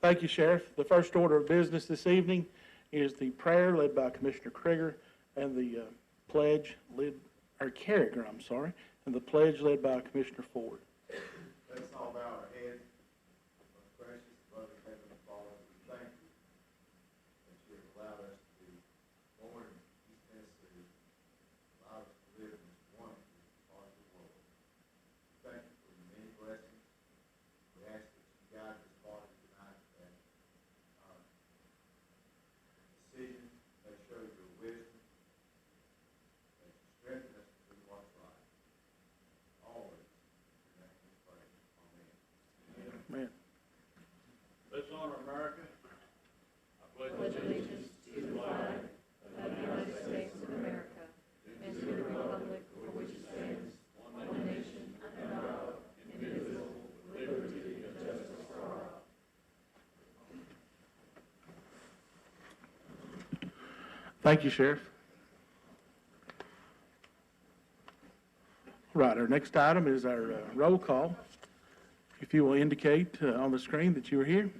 Thank you, Sheriff. The first order of business this evening is the prayer led by Commissioner Krieger and the pledge led, or Carriger, I'm sorry, and the pledge led by Commissioner Ford. Let's all bow our heads. Most precious, loving Heavenly Father, we thank you that you have allowed us to be born in East Tennessee, allowed us to live in this wonderful part of the world. Thank you for your many blessings. We ask that you guide this body tonight, that our decision may show your wisdom, that you strengthen us to do what's right. Always. Amen. Let's honor America. I pledge allegiance to the flag of the United States of America and to the republic for which it stands, one nation, under God, indivisible, with liberty and justice for all. Thank you, Sheriff. Right, our next item is our roll call. If you will indicate on the screen that you are here.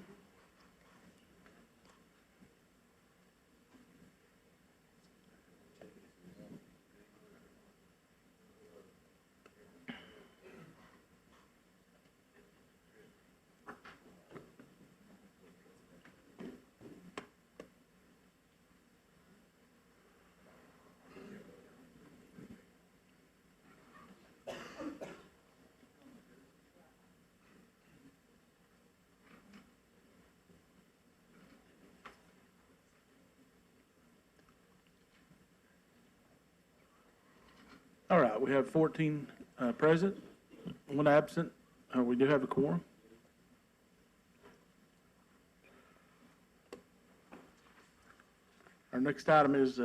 All right, we have 14 present, one absent. We do have a quorum. Our next item is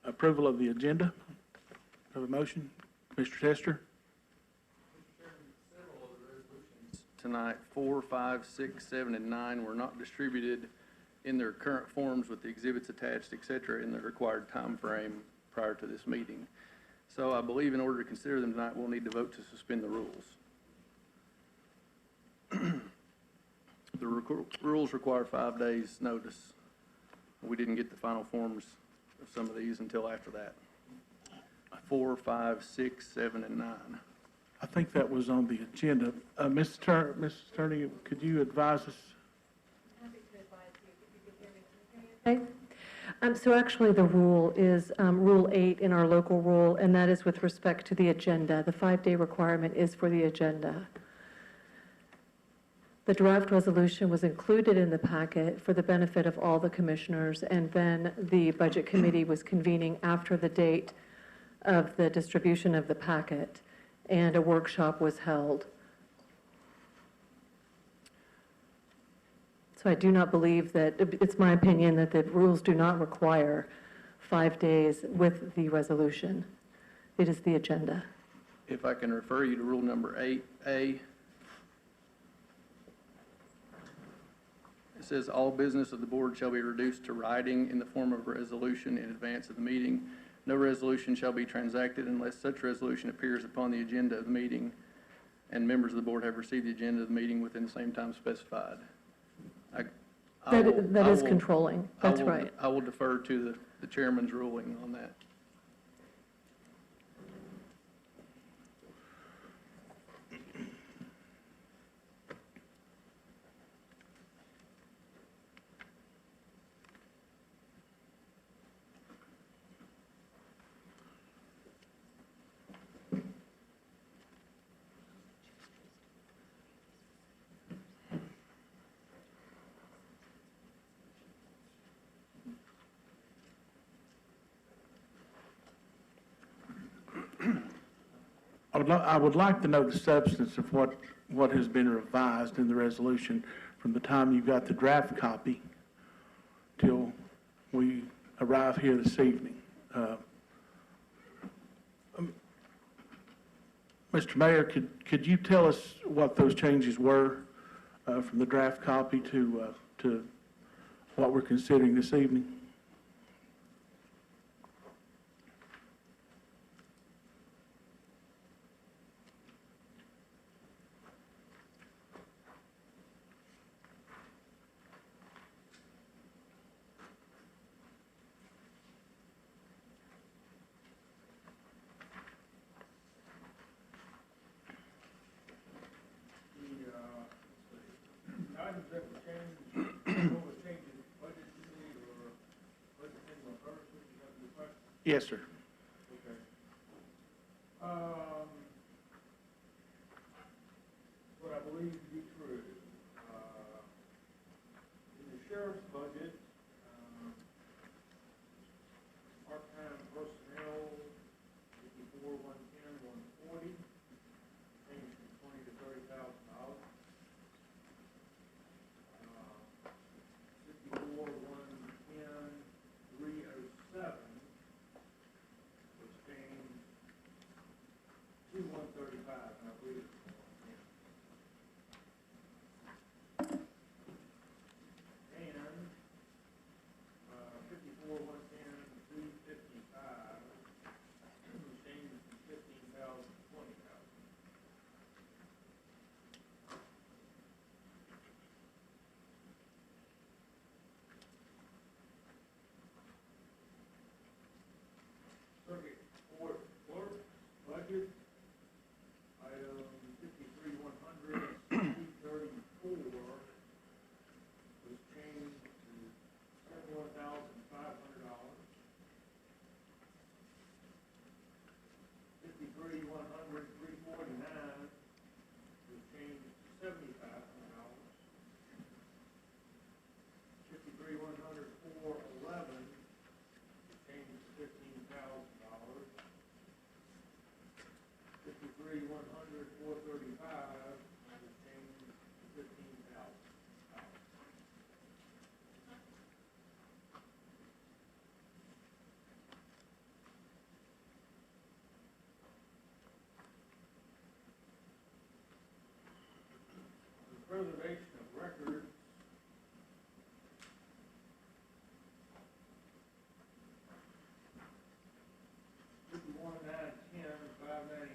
approval of the agenda. Have a motion, Mr. Tester. Several of the resolutions tonight, 4, 5, 6, 7, and 9, were not distributed in their current forms with the exhibits attached, et cetera, in the required time frame prior to this meeting. So I believe in order to consider them tonight, we'll need to vote to suspend the rules. The rules require 5 days' notice. We didn't get the final forms of some of these until after that. 4, 5, 6, 7, and 9. I think that was on the agenda. Mrs. Attorney, could you advise us? Happy to advise you if you can hear me. Okay. So actually, the rule is Rule 8 in our local rule, and that is with respect to the agenda. The 5-day requirement is for the agenda. The draft resolution was included in the packet for the benefit of all the commissioners, and then the Budget Committee was convening after the date of the distribution of the packet, and a workshop was held. So I do not believe that, it's my opinion that the rules do not require 5 days with the resolution. It is the agenda. If I can refer you to rule number 8A. It says, all business of the board shall be reduced to writing in the form of a resolution in advance of the meeting. No resolution shall be transacted unless such resolution appears upon the agenda of the meeting and members of the board have received the agenda of the meeting within the same time specified. That is controlling. That's right. I will defer to the chairman's ruling on that. I would like to know the substance of what has been revised in the resolution from the time you got the draft copy till we arrive here this evening. Mr. Mayor, could you tell us what those changes were from the draft copy to what we're considering this evening? Yes, sir. Okay. What I believe to be true, in the sheriff's budget, part-time personnel, 54,110,140, changed from 20 to $30,000. 54,110,307, which changed to 135, and I believe it's 110. And 54,110,355, changed from 15,000 to 20,000. Circuit Court Clerk, budget, item 53,100, 234, was changed to $71,500. 53,100, 349, was changed to $7,500. 53,100, 411, was changed to $15,000. 53,100, 435, was changed to $15,000. The preservation of records, $51,910,599,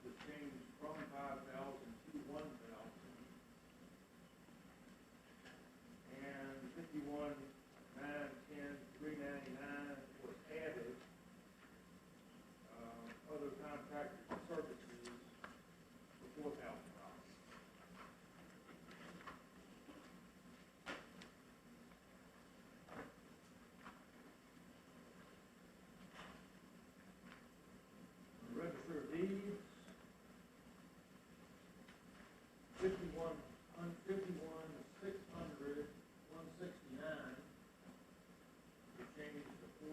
was changed from 5,000 to 1,000. And 51,910,399 was added, other contractors and services for $4,000. The Register of Deeds, 51,600, 169, was changed to $14,400.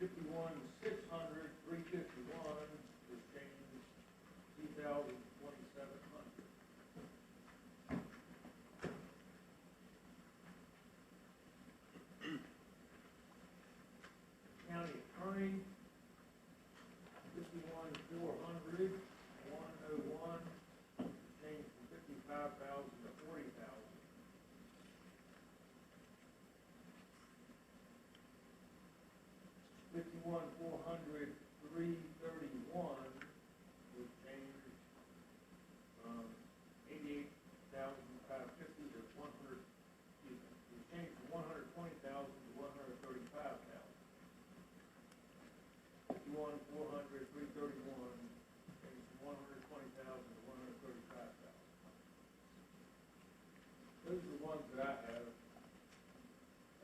$51,600, 351, was changed to $2,2700. County Attorney, 51,400, 101, changed from 55,000 to 40,000. $51,400, 331, was changed from 88,550 to 100, was changed from 120,000 to 135,000. 51,400, 331, changed from 120,000 to 135,000. Those are the ones that I have.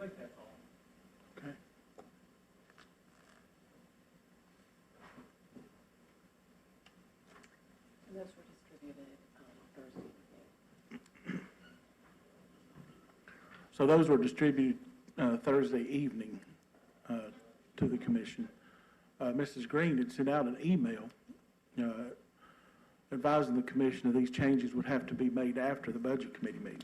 I think that's all. Okay. And those were distributed Thursday evening. So those were distributed Thursday evening to the commission. Mrs. Green had sent out an email advising the commission that these changes would have to be made after the budget committee meeting.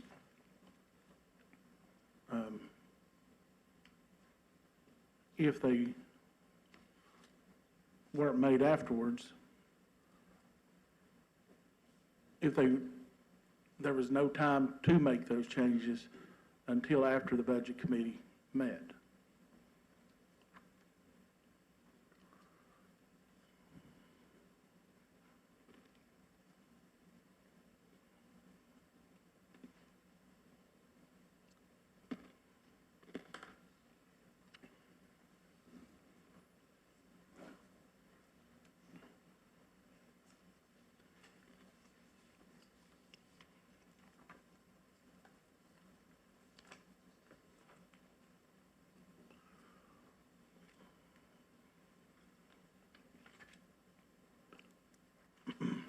If they weren't made afterwards, there was no time to make those changes until after the budget committee met.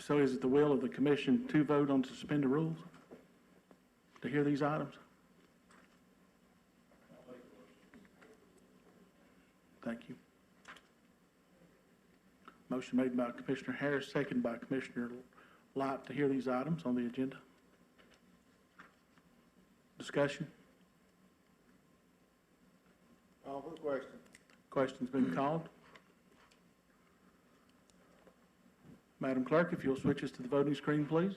So is it the will of the commission to vote on to suspend the rules? To hear these items? Thank you. Motion made by Commissioner Harris, seconded by Commissioner Light to hear these items on the agenda. Discussion? Call for the question. Question's been called. Madam Clerk, if you'll switch us to the voting screen, please.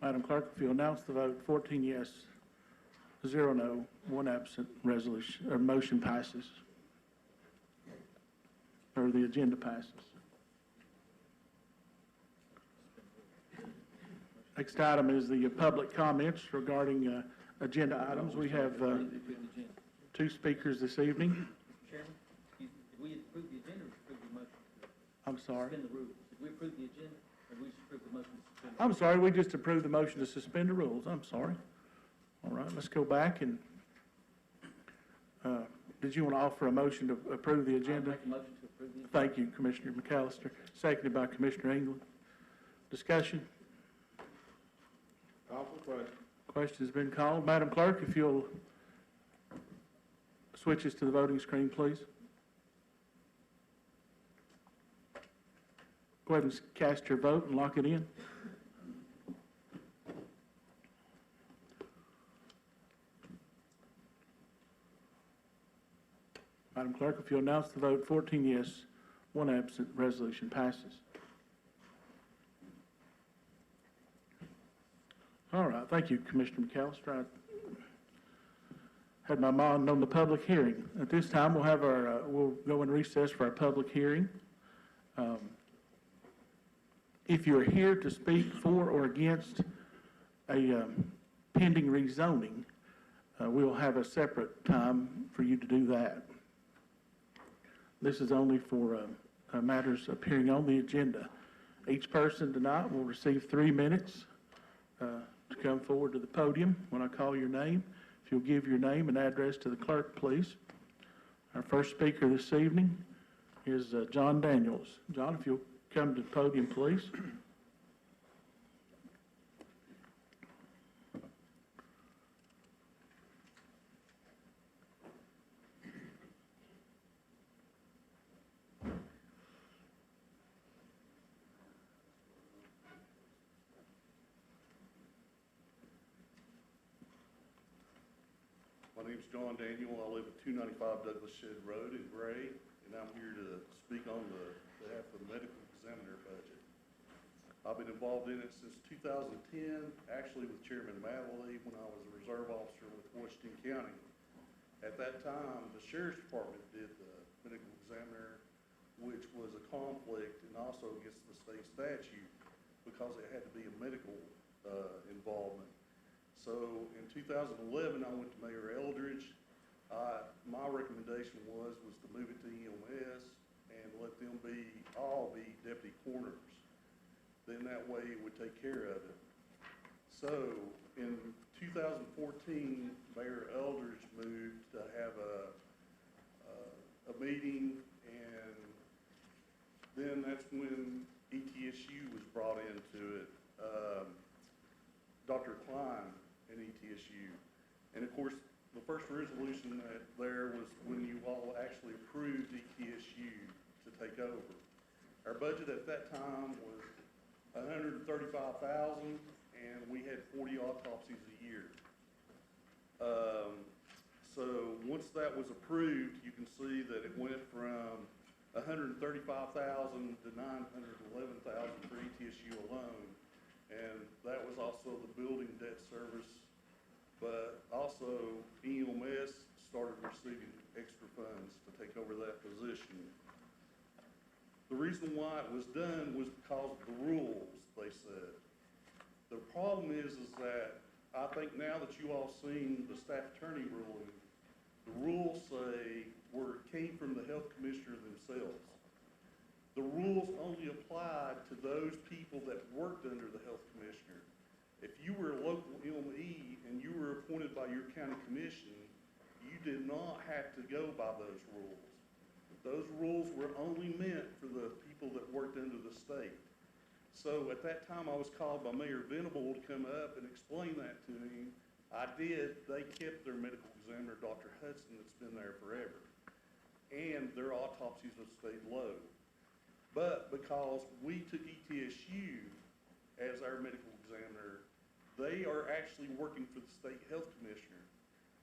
Madam Clerk, if you'll announce the vote, 14 yes, 0 no, 1 absent, resolution, or motion passes. Or the agenda passes. Next item is the public comments regarding agenda items. We have two speakers this evening. Chairman, did we approve the agenda or approve the motion? I'm sorry. Suspend the rules. Did we approve the agenda or did we just approve the motion to suspend? I'm sorry, we just approved the motion to suspend the rules. I'm sorry. All right, let's go back and, did you want to offer a motion to approve the I'll agenda? make a motion to approve the agenda. Thank you, Commissioner McAllister, seconded by Commissioner England. Discussion? Call for the question. Question's been called. Madam Clerk, if you'll switch us to the voting screen, please. Go ahead and cast your vote and lock it in. Madam Clerk, if you'll announce the vote, 14 yes, 1 absent, resolution passes. All right, thank you, Commissioner McAllister. I had my mind on the public hearing. At this time, we'll have our, we'll go in recess for our public hearing. If you're here to speak for or against a pending rezoning, we'll have a separate time for you to do that. This is only for matters appearing on the agenda. Each person tonight will receive 3 minutes to come forward to the podium when I call your name. If you'll give your name and address to the clerk, please. Our first speaker this evening is John Daniels. John, if you'll come to the podium, please. My name's John Daniel. I live at 295 Douglas Shed Road in Gray, and I'm here to speak on behalf of the medical examiner budget. I've been involved in it since 2010, actually with Chairman Mattingly when I was a reserve officer with Washington County. At that time, the Sheriff's Department did the medical examiner, which was a conflict and also against the state statute because it had to be a medical involvement. So in 2011, I went to Mayor Eldridge. My recommendation was to move it to EMS and let them all be deputy coroners. Then that way it would take care of it. So in 2014, Mayor Eldridge moved to have a meeting, and then that's when ETSU was brought into it. Dr. Klein and ETSU. And of course, the first resolution there was when you all actually approved ETSU to take over. Our budget at that time was $135,000, and we had 40 autopsies a year. So once that was approved, you can see that it went from $135,000 to $911,000 for ETSU alone. And that was also the building debt service, but also EMS started receiving extra funds to take over that position. The reason why it was done was because of the rules, they said. The problem is that I think now that you all seen the staff attorney ruling, the rules say where it came from the health commissioner themselves. The rules only applied to those people that worked under the health commissioner. If you were a local ME and you were appointed by your county commission, you did not have to go by those rules. Those rules were only meant for the people that worked under the state. So at that time, I was called by Mayor Venable to come up and explain that to him. I did. They kept their medical examiner, Dr. Hudson, that's been there forever. And their autopsies have stayed low. But because we took ETSU as our medical examiner, they are actually working for the state health commissioner.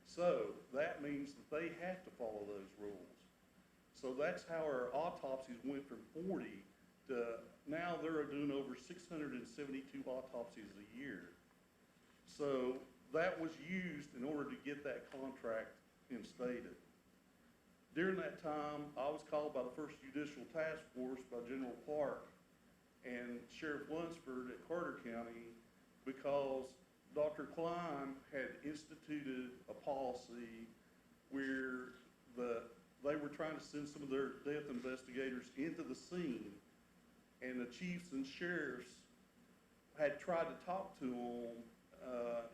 So that means that they have to follow those rules. So that's how our autopsies went from 40 to now they're doing over 672 autopsies a year. So that was used in order to get that contract instated. During that time, I was called by the First Judicial Task Force by General Clark and Sheriff Lunsford at Carter County because Dr. Klein had instituted a policy where they were trying to send some of their death investigators into the scene, and the chiefs and sheriffs had tried to talk to them,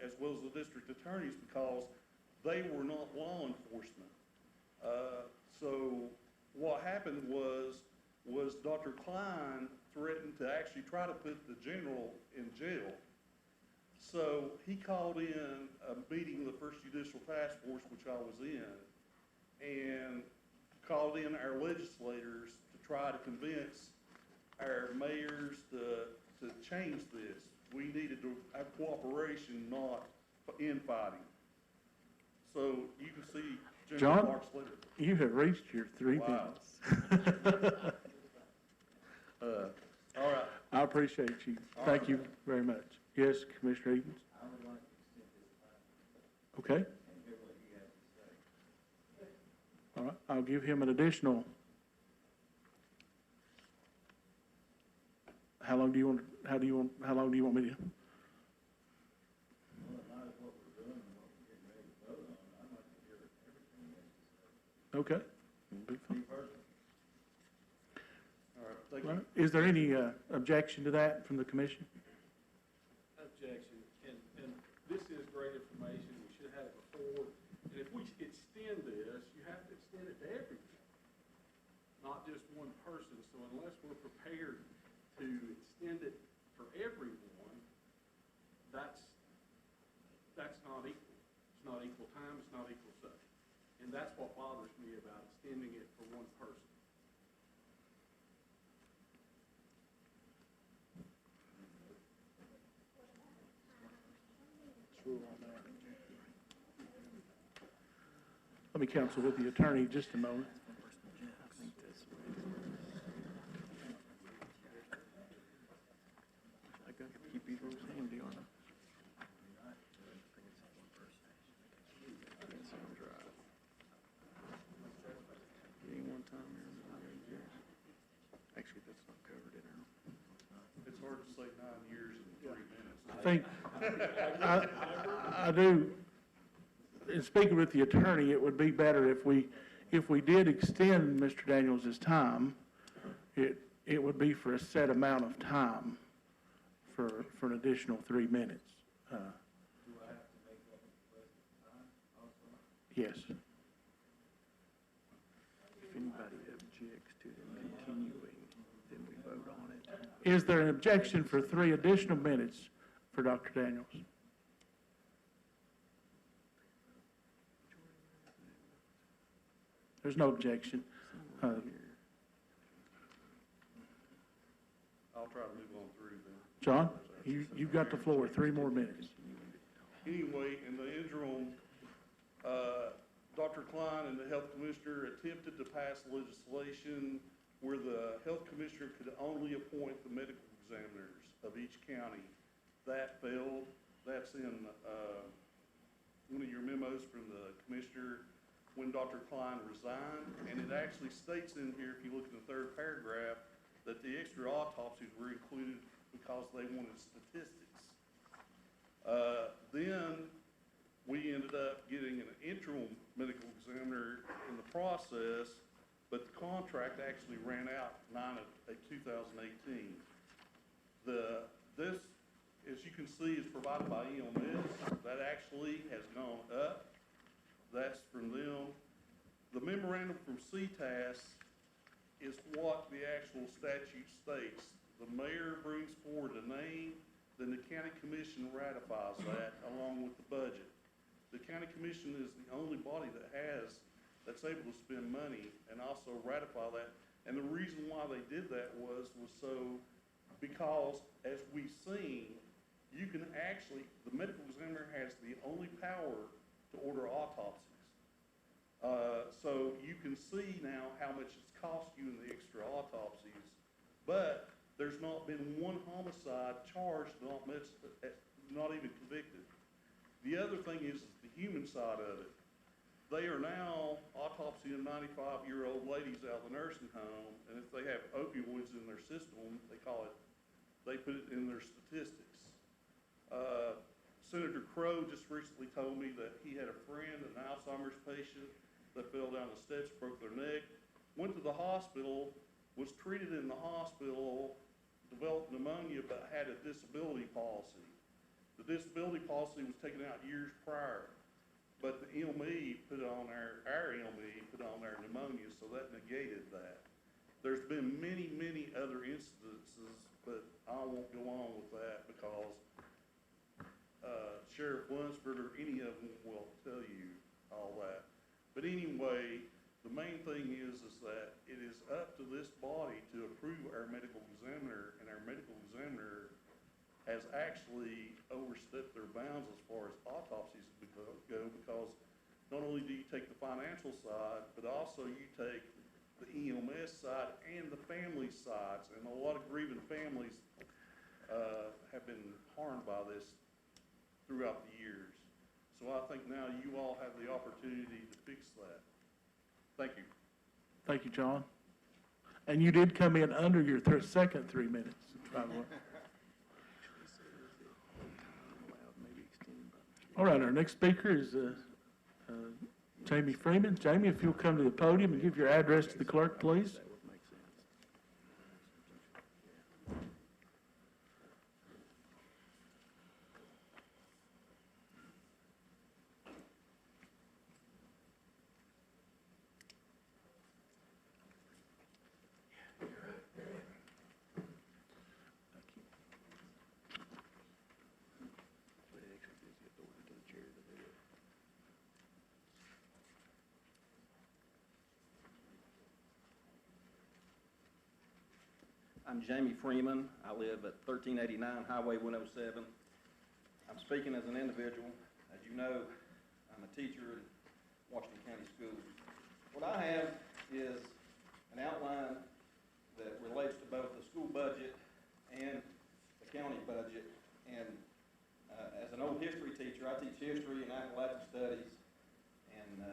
as well as the district attorneys, because they were not law enforcement. So what happened was Dr. Klein threatened to actually try to put the general in jail. So he called in a meeting of the First Judicial Task Force, which I was in, and called in our legislators to try to convince our mayors to change this. We needed to have cooperation, not infighting. So you can see General John? Clark's letter. You have reached your 3 Wow. minutes. All right. I appreciate you. Thank you very much. Yes, Commissioner Edens? I would like to extend this time Okay, and hear what he has to say. all right. I'll give him an additional. How long do you want me to? Well, in light of what we're doing and what we're getting ready to vote on, I'd like to hear everything he has to say. Okay. Be fine. Me personally. All right, thank All you. right. Is there any objection to that from the commission? Objection, and this is great information, we should have it before, and if we extend this, you have to extend it to everyone, not just one person, so unless we're prepared to extend it for everyone, that's not equal. It's not equal time, it's not equal subject, and that's what bothers me about extending it for one person. Let me counsel with the attorney just a moment. I got to keep these rules handy, aren't I? That sounds right. Any one time here, actually, that's not covered in our. It's hard to say 9 years in 3 minutes. I think, I do, in speaking with the attorney, it would be better if we did extend Mr. Daniels' time, it would be for a set amount of time for an additional 3 minutes. Do I have to make that request at the time also? Yes. If anybody objects to them continuing, then we vote on it. Is there an objection for 3 additional minutes for Dr. Daniels? There's no objection. I'll try to move on through then. John, you've got the floor, 3 more minutes. Anyway, in the interim, Dr. Klein and the health commissioner attempted to pass legislation where the health commissioner could only appoint the medical examiners of each county that failed. That's in, one of your memos from the commissioner when Dr. Klein resigned, and it actually states in here, if you look at the third paragraph, that the extra autopsies were included because they wanted statistics. Then we ended up getting an interim medical examiner in the process, but the contract actually ran out 2018. This, as you can see, is provided by EMS. That actually has gone up. That's from them. The memorandum from CTAS is what the actual statute states. The mayor brings forward a name, then the county commission ratifies that along with the budget. The county commission is the only body that's able to spend money and also ratify that. And the reason why they did that was because, as we've seen, you can actually, the medical examiner has the only power to order autopsies. So you can see now how much it's cost you in the extra autopsies, but there's not been one homicide charged, not even convicted. The other thing is the human side of it. They are now autopsying 95-year-old ladies out of the nursing home, and if they have opioids in their system, they put it in their statistics. Senator Crow just recently told me that he had a friend, an Alzheimer's patient, that fell down the steps, broke their neck, went to the hospital, was treated in the hospital, developed pneumonia, but had a disability policy. The disability policy was taken out years prior, but the EME put on our EME put on our pneumonia, so that negated that. There's been many, many other instances, but I won't go on with that because Sheriff Lunsford or any of them will tell you all that. But anyway, the main thing is that it is up to this body to approve our medical examiner, and our medical examiner has actually overstepped their bounds as far as autopsies go, because not only do you take the financial side, but also you take the EMS side and the family sides, and a lot of grieving families have been harmed by this throughout the years. So I think now you all have the opportunity to fix that. Thank you. Thank you, John. And you did come in under your second 3 minutes, by the way. All right, our next speaker is Jamie Freeman. Jamie, if you'll come to the podium and give your address to the clerk, please. I'm Jamie Freeman. I live at 1389 Highway 107. I'm speaking as an individual. As you know, I'm a teacher in Washington County Schools. What I have is an outline that relates to both the school budget and the county budget. And as an old history teacher, I teach history and Appalachian studies and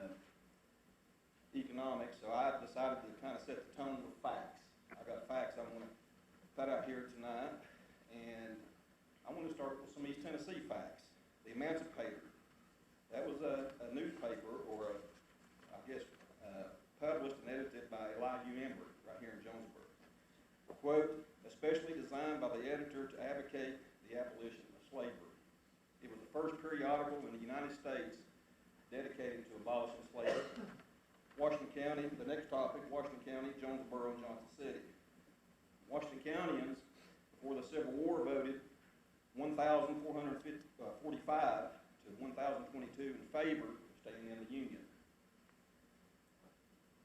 economics, so I decided to kind of set the tone with facts. I've got facts I want to put out here tonight, and I want to start with some East Tennessee facts. The Emancipator, that was a newspaper, or published and edited by Elihu Embry, right here in Jonesboro. Quote, especially designed by the editor to advocate the abolition of slavery. It was the first periodical in the United States dedicated to abolishing slavery. Washington County, the next topic, Washington County, Jonesboro, and Johnson City. Washington Countyans, before the Civil War, voted 1,445 to 1,022 in favor of staying in the Union.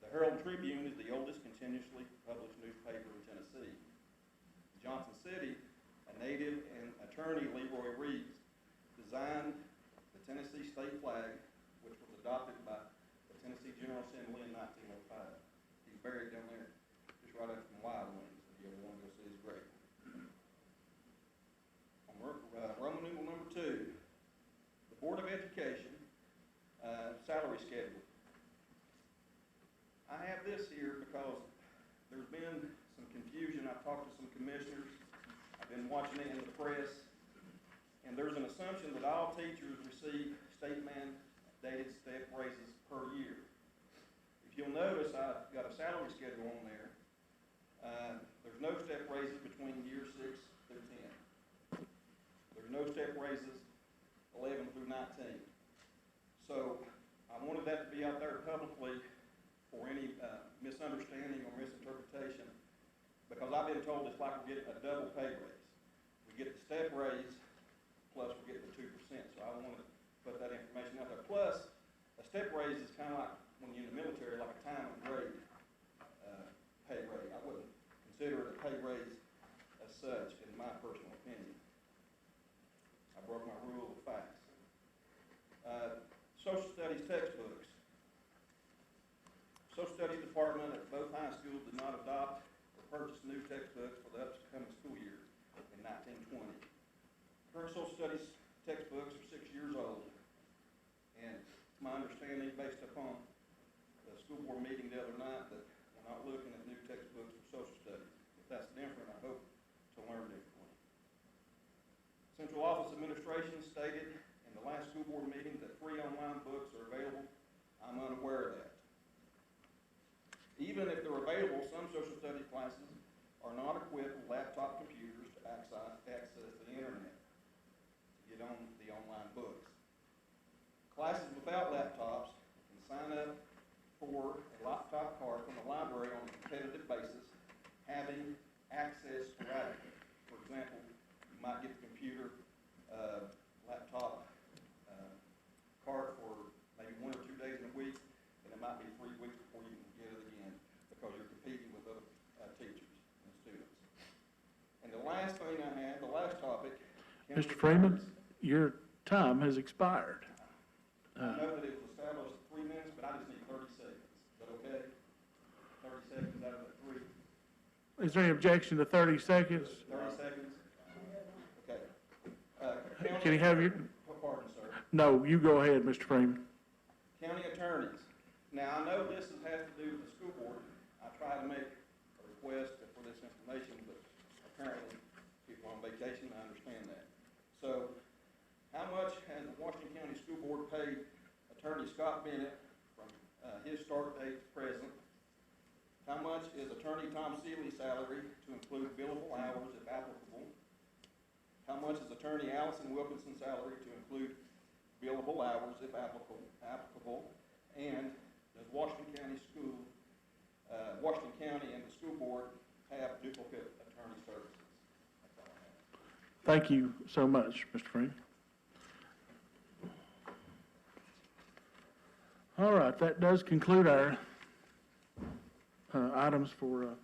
The Herald Tribune is the oldest continuously published newspaper in Tennessee. Johnson City, a native and attorney, Leroy Reeves, designed the Tennessee state flag, which was adopted by the Tennessee General Assembly in 1905. He's buried down there, just right up from Wild Wings, if you ever want to go see his grave. On confusion. I've talked to some commissioners. I've been watching it in the press. And there's an assumption that all teachers receive state mandated step raises per year. If you'll notice, I've got a salary schedule on there. There's no step raises between year 6 through 10. There's no step raises 11 through 19. So I wanted that to be out there publicly for any misunderstanding or misinterpretation, because I've been told it's like we're getting a double pay raise. We get the step raise, plus we're getting the 2%. So I want to put that information out there. Plus, a step raise is kind of like when you're in the military, like a time and grade pay rate. I wouldn't consider it a pay raise as such, in my personal opinion. I broke my rule of facts. Social studies textbooks. Social studies department at both high schools did not adopt or purchase new textbooks for the upcoming school year in 1920. Current social studies textbooks are 6 years old, and it's my understanding, based upon the school board meeting the other night, that we're not looking at new textbooks for social studies. If that's different, I hope to learn differently. Central Office Administration stated in the last school board meeting that free online books are available. I'm unaware of that. Even if they're available, some social studies classes are not equipped with laptop computers to access the internet to get on the online books. Classes without laptops can sign up for a laptop card from the library on a competitive basis, having access sporadically. For example, you might get the computer laptop card for maybe 1 or 2 days in a week, and it might be 3 weeks before you can get it again, because you're competing with other teachers and students. And the last thing I had, the last topic. Mr. Freeman, your time has expired. I know that it was established at 3 minutes, but I just need 30 seconds. Is that okay? 30 seconds out of the 3. Is there any objection to 30 seconds? 30 seconds? Okay. Can you have your, Pardon, sir. no, you go ahead, Mr. Freeman. County attorneys. Now, I know this has to do with the school board. I tried to make a request for this information, but apparently people on vacation, I understand that. So, how much has the Washington County School Board paid Attorney Scott Bennett from his start date to present? How much is Attorney Tom Seeley's salary to include billable hours if applicable? How much is Attorney Allison Wilkinson's salary to include billable hours if applicable? And does Washington County and the school board have duplicate attorney services? That's all I have. Thank you so much, Mr. Freeman. All right, that does conclude our items for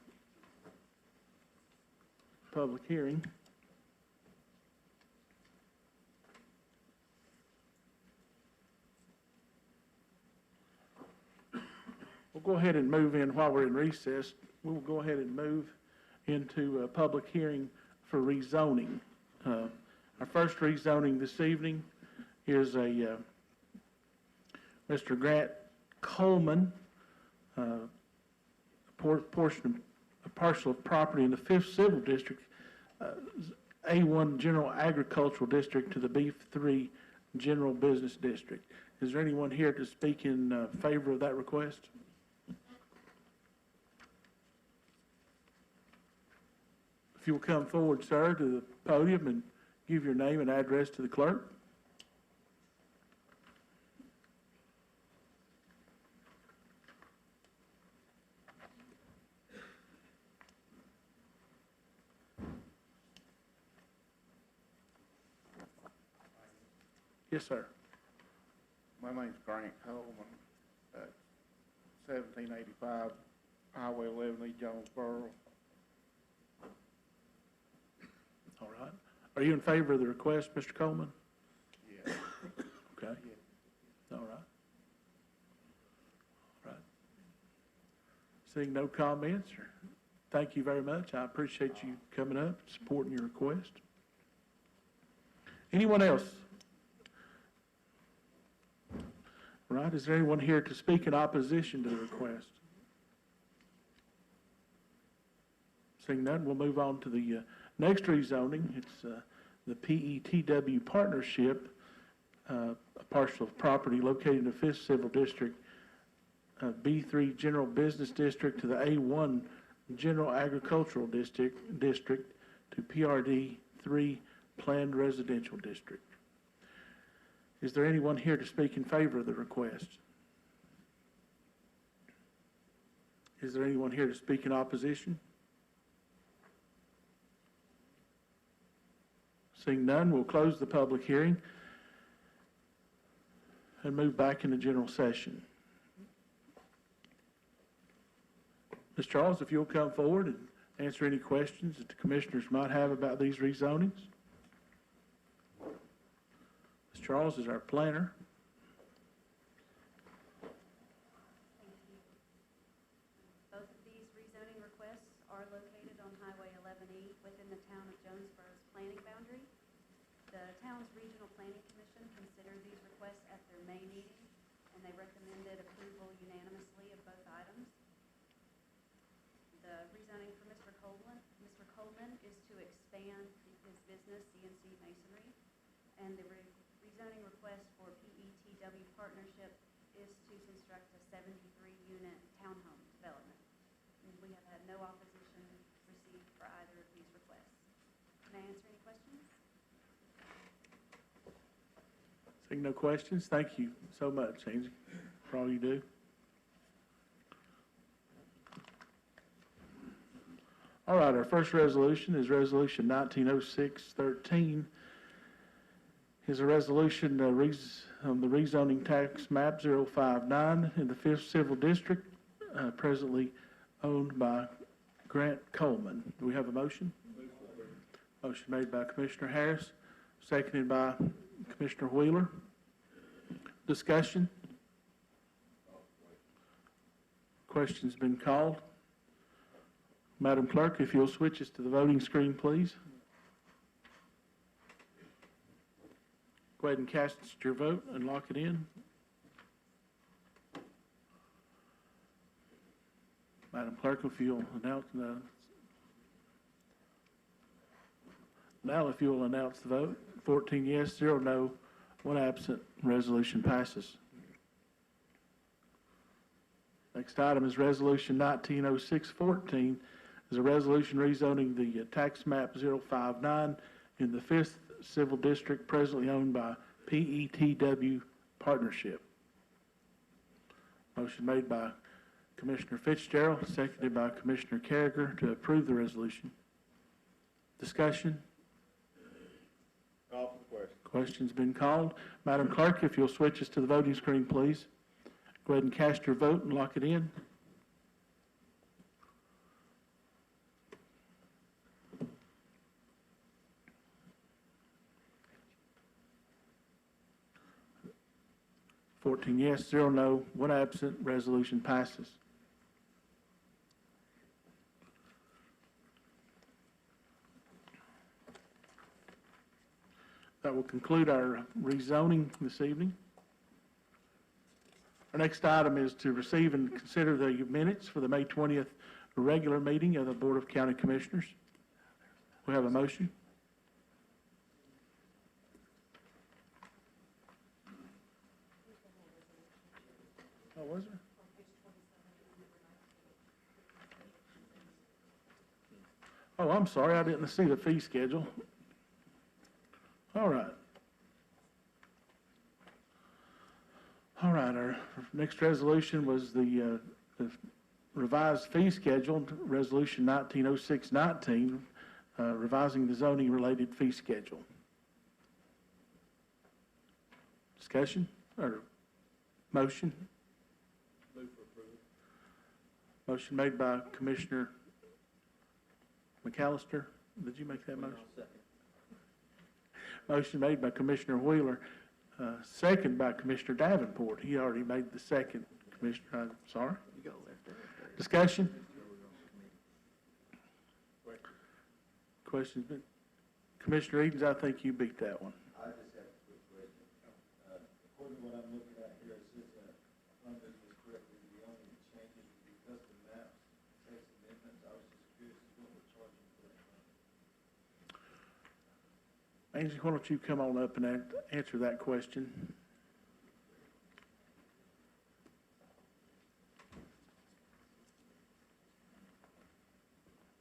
public hearing. We'll go ahead and move in while we're in recess. We'll go ahead and move into a public hearing for rezoning. Our first rezoning this evening is a Mr. Grant Coleman, a parcel of property in the 5th Civil District, A1 General Agricultural District to the B3 General Business District. Is there anyone here to speak in favor of that request? If you will come forward, sir, to the podium and give your name and address to the clerk. Yes, sir. My name's Grant Coleman at 1785 Highway 11, East Jonesboro. All right. Are you in favor of the request, Mr. Coleman? Yeah. Okay. All right. All right. Seeing no comments, thank you very much. I appreciate you coming up, supporting your request. Anyone else? All right. Is there anyone here to speak in opposition to the request? Seeing none, we'll move on to the next rezoning. It's the PETW Partnership, a parcel of property located in the 5th Civil District, B3 General Business District to the A1 General Agricultural District to PRD 3 Planned Residential District. Is there anyone here to speak in favor of the request? Is there anyone here to speak in opposition? Seeing none, we'll close the public hearing and move back into general session. Ms. Charles, if you'll come forward and answer any questions that the commissioners might have about these rezonings. Ms. Charles is our planner. Both of these rezoning requests are located on Highway 11E within the town of Jonesboro's planning boundary. The town's Regional Planning Commission considered these requests at their May meeting, and they recommended approval unanimously of both items. The rezoning for Mr. Coleman is to expand his business, CNC Masonry, and the rezoning request for PETW Partnership is to construct a 73-unit townhome development. And we have had no opposition received for either of these requests. Can I answer any questions? Seeing no questions, thank you so much, Angie, for all you do. All right, our first resolution is Resolution 1906-13. Is a resolution on the rezoning tax map 059 in the 5th Civil District, presently owned by Grant Coleman. Do we have a motion? Motion made by Commissioner Harris, seconded by Commissioner Wheeler. Discussion? Question's been called. Madam Clerk, if you'll switch us to the voting screen, please. Go ahead and cast your vote and lock it in. Madam Clerk, if you'll announce the... Now, if you will announce the vote. 14 yes, 0 no, 1 absent. Resolution passes. Next item is Resolution 1906-14. Is a resolution rezoning the tax map 059 in the 5th Civil District, presently owned by PETW Partnership. Motion made by Commissioner Fitzgerald, seconded by Commissioner Carragher to approve the resolution. Discussion? Call for the question. Question's been called. Madam Clerk, if you'll switch us to the voting screen, please. Go ahead and cast your vote and lock it in. Fourteen yes, 0 no, 1 absent. Resolution passes. That will conclude our rezoning this evening. Our next item is to receive and consider the minutes for the May 20th regular meeting of the Board of County Commissioners. We have a motion. Oh, was there? Oh, I'm sorry, I didn't see the fee schedule. All right. All right, our next resolution was the revised fee schedule, Resolution 1906-19, revising the zoning-related fee schedule. Discussion or motion? Move for approval. Motion made by Commissioner McAllister. Did you make that motion? Motion made by Commissioner Wheeler, second by Commissioner Davenport. He already made the second, Commissioner. I'm sorry. Discussion? Questions been? Commissioner Edens, I think you beat that one. I just have a quick question. According to what I'm looking at here, it says that, if I'm reading this correctly, the only changes would be custom maps, text amendments. I was just curious what we're Angie, why don't you come on up and answer that question?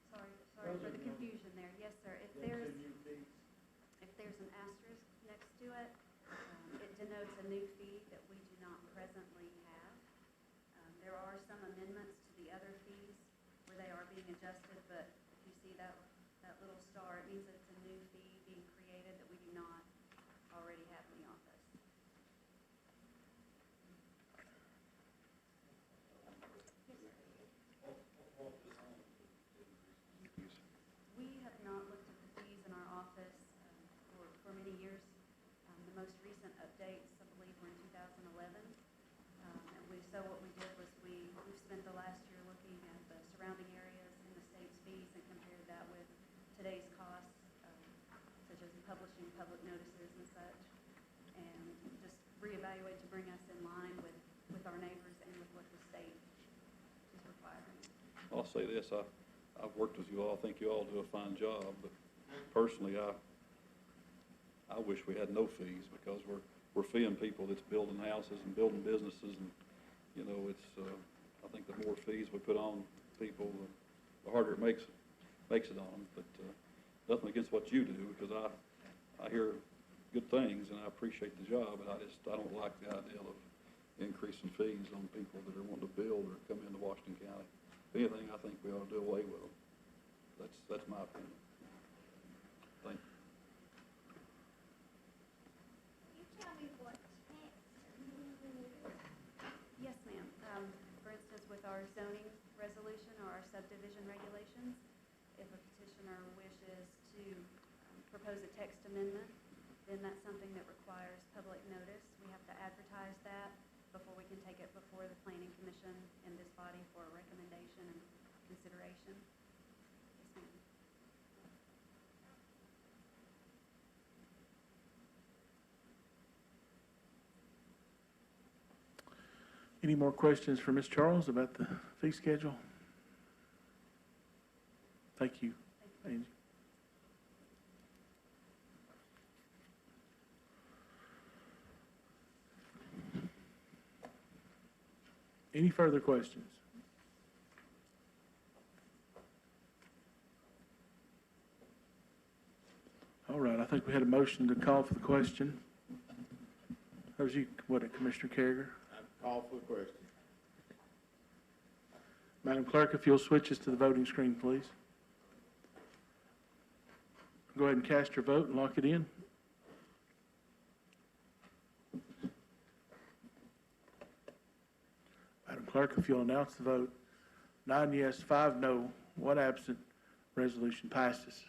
Sorry for the confusion there. Yes, sir. If there's an asterisk next to it, it denotes a new fee that we do not presently have. There are some amendments to the other fees where they are being adjusted, but if you see that little star, it means that it's a new fee being created that we do not already have in the office. We have not looked at the fees in our office for many years. The most recent updates, I believe, were in 2011. So what we did was we've spent the last year looking at the surrounding areas and the state's fees and compared that with today's costs, such as publishing public notices and such, and just reevaluate to bring us in line with our neighbors and with what the state is requiring. I'll say this, I've worked with you all, I think you all do a fine job, but personally, I wish we had no fees, because we're feeing people that's building houses and building businesses, and, you know, it's, I think the more fees we put on people, the harder it makes it on them, but, nothing against what you do, because I hear good things, and I appreciate the job, but I don't like the idea of increasing fees on people that are wanting to build or come into Washington County. If anything, I think we ought to do away with them. That's my opinion. Thank you. Yes, ma'am. For instance, with our zoning resolution or our subdivision regulations, if a petitioner wishes to propose a text amendment, then that's something that requires public notice. We have to advertise that before we can take it before the planning commission in this body for a recommendation and consideration. Yes, ma'am. Any more questions for Ms. Charles about the fee schedule? Thank you, Angie. Any further questions? All right, I think we had a motion to call for the question. That was you, what, Commissioner Carriger? Call for the question. Madam Clerk, if you'll switch us to the voting screen, please. Go ahead and cast your vote and lock it in. Madam Clerk, if you'll announce the vote. 9 yes, 5 no, 1 absent. Resolution passes.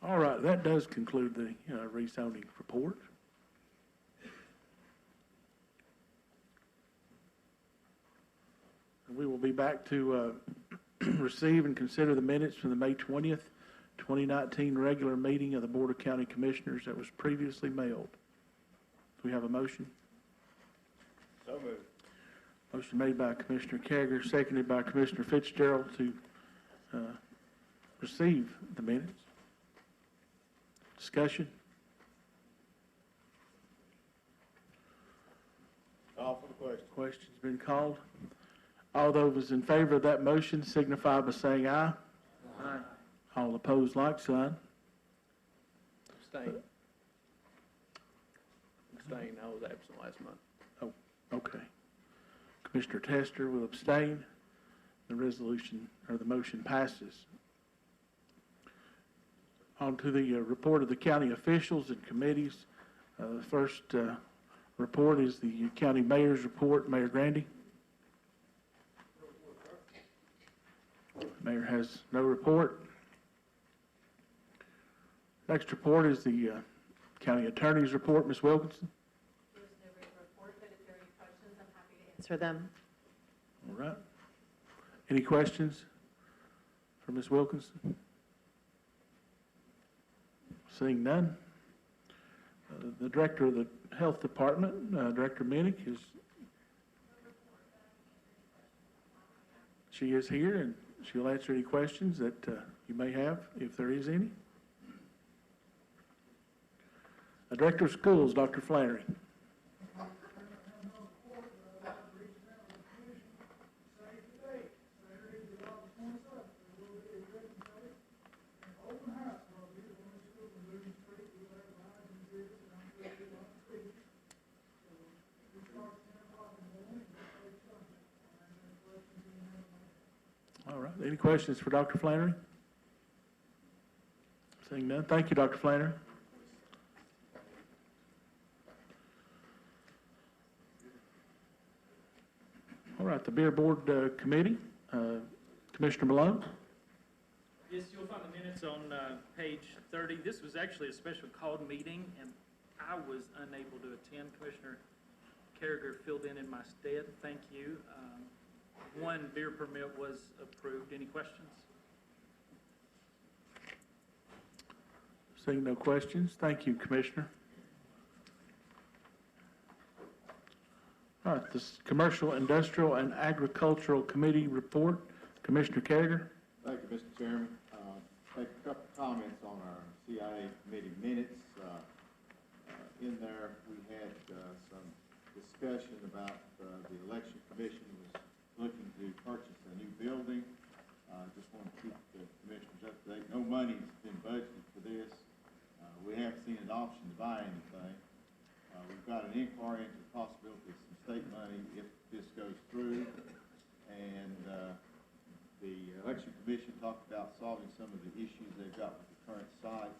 All right, that does conclude the rezoning report. We will be back to receive and consider the minutes from the May 20th, 2019 regular meeting of the Board of County Commissioners that was previously mailed. Do we have a motion? So moved. Motion made by Commissioner Carriger, seconded by Commissioner Fitzgerald to receive the minutes. Discussion? Call for the question. Question's been called. All those in favor of that motion signify by saying aye. Aye. All opposed, like sign. Abstain. Abstain, I was absent last month. Oh, okay. Commissioner Tester will abstain. The resolution, or the motion passes. On to the report of the county officials and committees. The first report is the county mayor's report. Mayor Grandy. Mayor has no report. Next report is the county attorney's report. Ms. Wilkinson. There's no written report, but if there are any questions, I'm happy to answer them. All right. Any questions for Ms. Wilkinson? Seeing none. The director of the health department, Director Minnick, she is here, and She'll answer any questions that you may have, if there is any. Director of Schools, Dr. Flannery. All right, any questions for Dr. Flannery? Seeing none, thank you, Dr. Flannery. All right, the Beer Board Committee, Commissioner Malone. Yes, you'll find the minutes on page 30. This was actually a special called meeting, and I was unable to attend. Commissioner Carragher filled in my stead. Thank you. One beer permit was approved. Any questions? Seeing no questions, thank you, Commissioner. All right, this Commercial, Industrial, and Agricultural Committee report, Commissioner Carragher. Thank you, Mr. Chairman. Take a couple of comments on our CIA committee minutes. In there, we had some discussion about the election commission was looking to purchase a new building. Just want to keep the commissioners up to date. No money's been budgeted for this. We haven't seen an option to buy anything. We've got an inquiry into the possibility of some state money if this goes through. And the election commission talked about solving some of the issues they've got with the current site.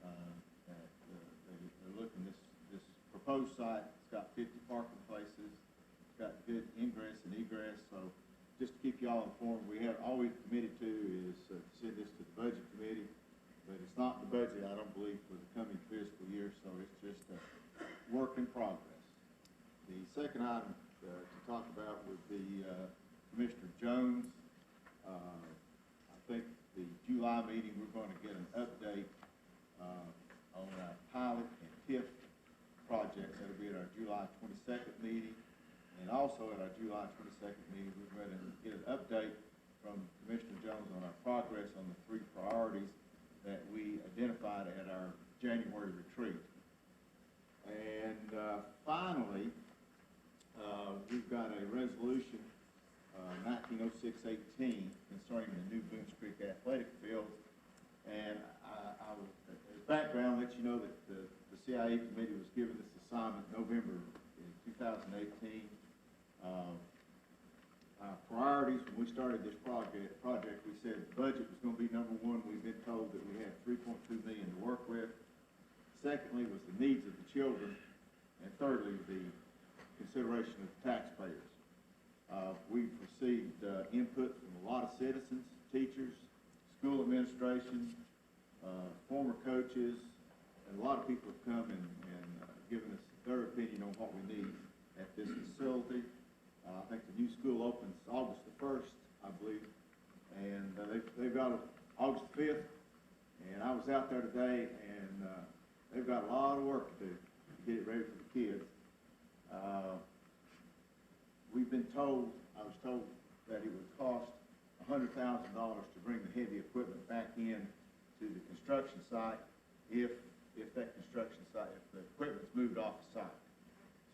They're looking, this proposed site, it's got 50 parking places, it's got good ingress and egress. So just to keep y'all informed, all we've committed to is to send this to the budget committee, but it's not the budget, I don't believe, for the coming fiscal year, so it's just a work in progress. The second item to talk about would be Commissioner Jones. I think the July meeting, we're going to get an update on our pilot and TIF projects. That'll be at our July 22nd meeting. And also at our July 22nd meeting, we're going to get an update from Commissioner Jones on our progress on the 3 priorities that we identified at our January retreat. And finally, we've got a resolution, 1906-18, concerning the new Boones Creek athletic field. And I will, as background, let you know that the CIA committee was given this assignment November in 2018. Our priorities, when we started this project, we said the budget was going to be number one. We've been told that we had $3.2 million to work with. Secondly was the needs of the children. And thirdly, the consideration of the taxpayers. We've received input from a lot of citizens, teachers, school administration, former coaches, and a lot of people have come and given us their opinion on what we need at this facility. I think the new school opens August the 1st, I believe, and they've got August 5th, and I was out there today, and they've got a lot of work to do to get it ready for the kids. We've been told, I was told that it would cost $100,000 to bring the heavy equipment back in to the construction site if that construction site, if the equipment's moved off the site.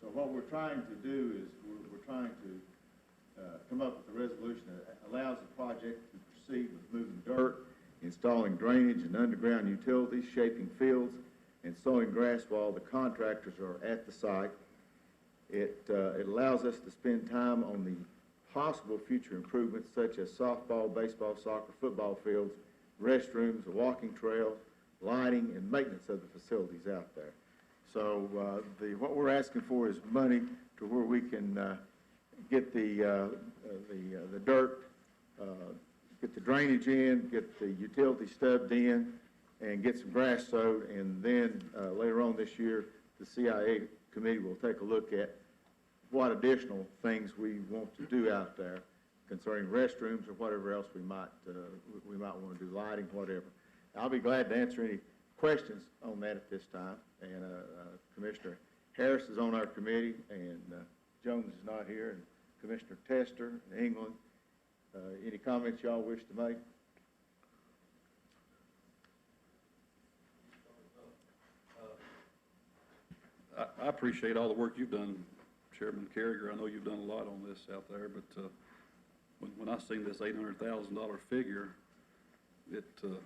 So what we're trying to do is we're trying to come up with a resolution that allows the project to proceed with moving dirt, installing drainage and underground utilities, shaping fields, and sowing grass while the contractors are at the site. It allows us to spend time on the possible future improvements such as softball, baseball, soccer, football fields, restrooms, a walking trail, lighting, and maintenance of the facilities out there. So what we're asking for is money to where we can get the dirt, get the drainage in, get the utility stubbed in, and get some grass sowed. And then later on this year, the CIA committee will take a look at what additional things we want to do out there concerning restrooms or whatever else we might want to do, lighting, whatever. I'll be glad to answer any questions on that at this time. And Commissioner Harris is on our committee, and Jones is not here, and Commissioner Tester and England Any comments y'all wish to make? I appreciate all the work you've done, Chairman Carriger. I know you've done a lot on this out there, but when I seen this $800,000 figure, it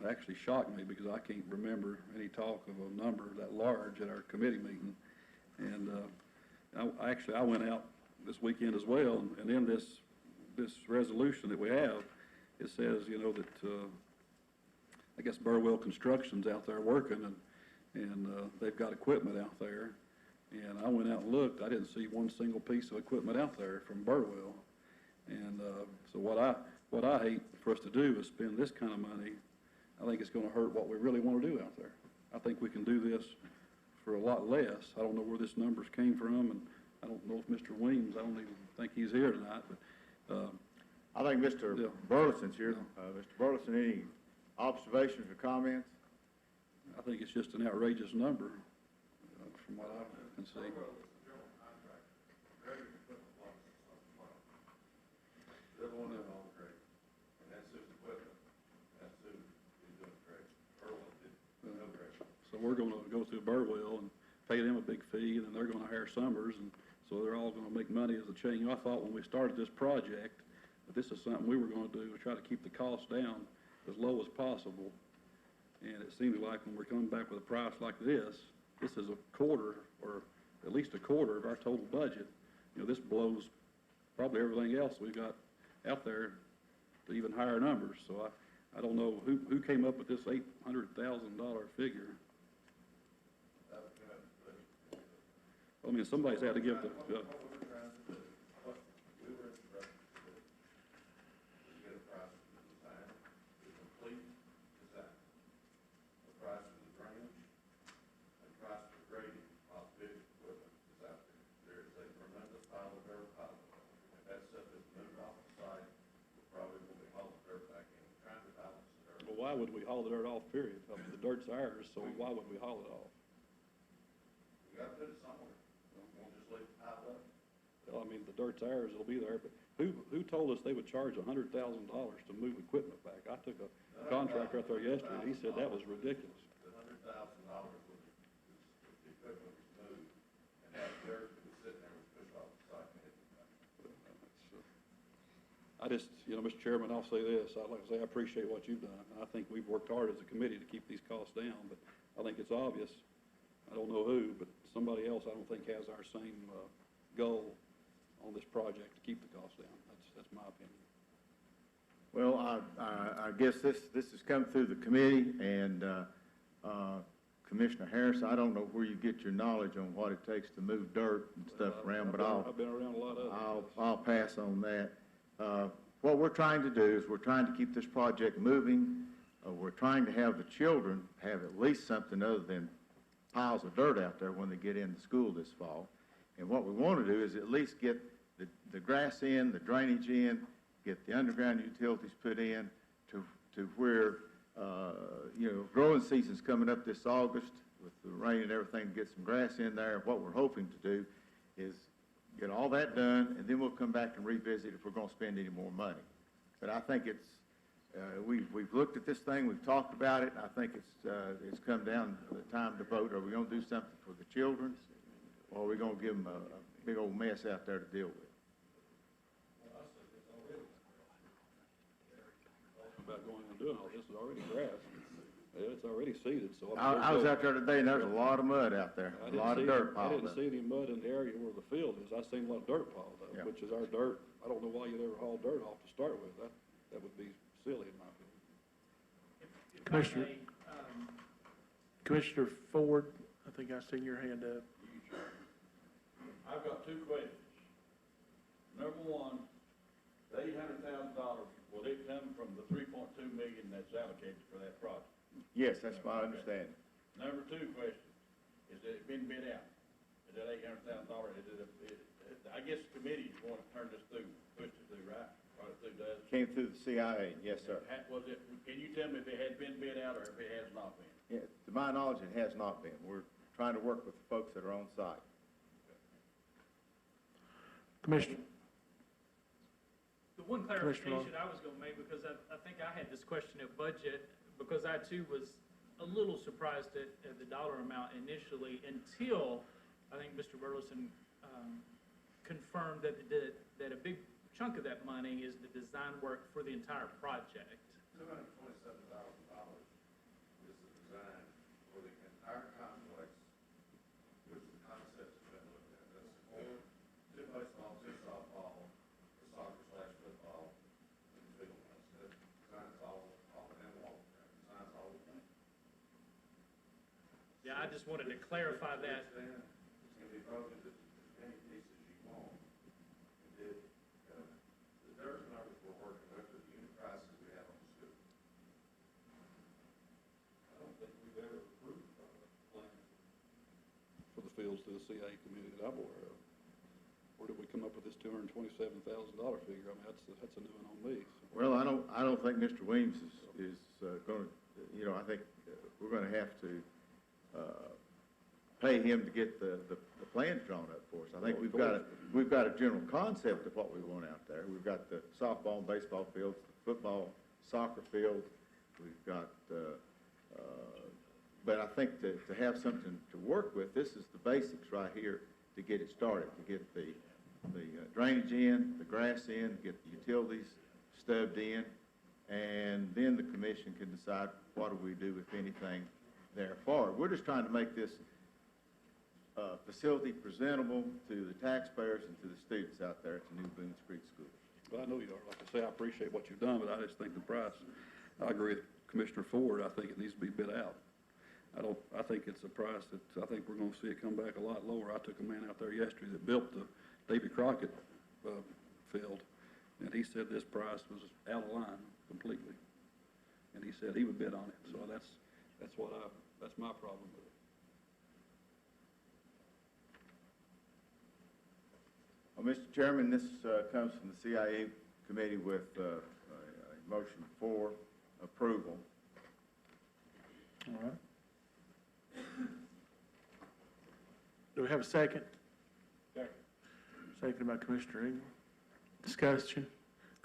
actually shocked me because I can't remember any talk of a number that large at our committee meeting. And I went out this weekend as well, and in this resolution that we have, it says, you know, that I guess Burwell Construction's out there working, and they've got equipment out there. And I went out and looked, I didn't see one single piece of equipment out there from Burwell. And so what I hate for us to do is spend this kind of money. I think it's gonna hurt what we really wanna do out there. I think we can do this for a lot less. I don't know where this numbers came from, and I don't know if Mr. Weems, I don't even think he's here tonight, but, I think Mr. Yeah. Burleson's here. Mr. Burleson, any observations or comments? I think it's just an outrageous number, from what I can see. They're the one that owns Greg, and that's his equipment. That's who is doing Greg. Burleson did no Greg. So we're gonna go through Burwell and pay them a big fee, and then they're gonna hire Summers, and so they're all gonna make money as a chain. You know, I thought when we started this project, that this is something we were gonna do, to try to keep the cost down as low as possible. And it seems like when we're coming back with a price like this is a quarter, or at least a quarter of our total budget. You know, this blows probably everything else we've got out there to even higher numbers. So I don't know who came up with this $800,000 figure. I mean, somebody's had to give the, why would we haul the dirt off, period? I mean, the dirt's ours, so why would we haul it off? We gotta put it somewhere. We'll just leave it piled up. Well, I mean, the dirt's ours, it'll be there, but who told us they would charge $100,000 to move equipment back? I took a contractor out there yesterday, and he said that was ridiculous. The $100,000 was the equipment was moved, and that dirt was sitting there was pushed off the site and hit the back. I just, you know, Mr. Chairman, I'll say this, I'd like to say I appreciate what you've done. I think we've worked hard as a committee to keep these costs down, but I think it's obvious, I don't know who, but somebody else I don't think has our same goal on this project to keep the costs down. That's my opinion. Well, I guess this has come through the committee, and Commissioner Harris, I don't know where you get your knowledge on what it takes to move dirt and stuff around, but I've been around a lot of it. I'll pass on that. What we're trying to do is we're trying to keep this project moving. We're trying to have the children have at least something other than piles of dirt out there when they get into school this fall. And what we want to do is at least get the grass in, the drainage in, get the underground utilities put in to where, you know, growing season's coming up this August with the rain and everything, get some grass in there. What we're hoping to do is get all that done, and then we'll come back and revisit if we're going to spend any more money. But I think it's, we've looked at this thing, we've talked about it, and I think it's come down to the time to vote. Are we going to do something for the children, or are we going to give them a big old mess out there to deal with? About going and doing all this, is already grass. It's already seeded, so. I was out there today, and there's a lot of mud out there, a lot of dirt I piled didn't up. see any mud in the area where the field is. I seen a lot of dirt piled up, Yeah. which is our dirt. I don't know why you'd ever haul dirt off to start with. That would be silly in my opinion. If I Commissioner. may, Commissioner Ford, I think I seen your hand up. I've got two questions. Number one, the $800,000, will it come from the $3.2 million that's allocated for that project? Yes, that's my understanding. Number two question, is it been bid out? Is that $800,000, I guess the committee's going to turn this through, push it through, right? Brought it through to us. Came through the CIA, yes, sir. Can you tell me if it had been bid out or if it has not been? Yeah, to my knowledge, it has not been. We're trying to work with the folks that are on site. Commissioner, the The one Commissioner clarification I was gonna make, because I think I had this question at budget, because I too was a little surprised at the dollar amount initially, until I think Mr. Burleson, confirmed that a big chunk of that money is the design work for the entire project. $227,000 is the design for the entire complex, which the concepts have been looked at. That's for two baseball, two softball, the soccer/football, and field. That design's all and wall, design's all the thing. Yeah, I just wanted to clarify that. It's gonna be broken to as many pieces as you want. The dirt numbers we're working with are the unit prices we have on the school. I don't think we've ever approved a plan for the fields to the CIA committee that I'm aware of. Where did we come up with this $227,000 figure? I mean, that's a new one on me. Well, I don't think Mr. Weems is gonna, I think we're gonna have to, pay him to get the plans drawn up for us. I think we've got a general concept of what we want out there. We've got the softball and baseball fields, the football, soccer field. We've got, but I think to have something to work with, this is the basics right here to get it started, to get the drainage in, the grass in, get the utilities stubbed in, and then the commission can decide what do we do, if anything, there forward. We're just trying to make this facility presentable to the taxpayers and to the students out there at the new Boones Creek School. Well, I know you are. Like I say, I appreciate what you've done, but I just think the price, I agree with Commissioner Ford. I think it needs to be bid out. I think it's a price that, I think we're gonna see it come back a lot lower. I took a man out there yesterday that built the Davy Crockett, field, and he said this price was out of line completely. And he said he would bid on it, so that's my problem with it. Well, Mr. Chairman, this comes from the CIA committee with a motion for approval. All right. Do we have a second? Second. Seconded by Commissioner Ingram. Discussion.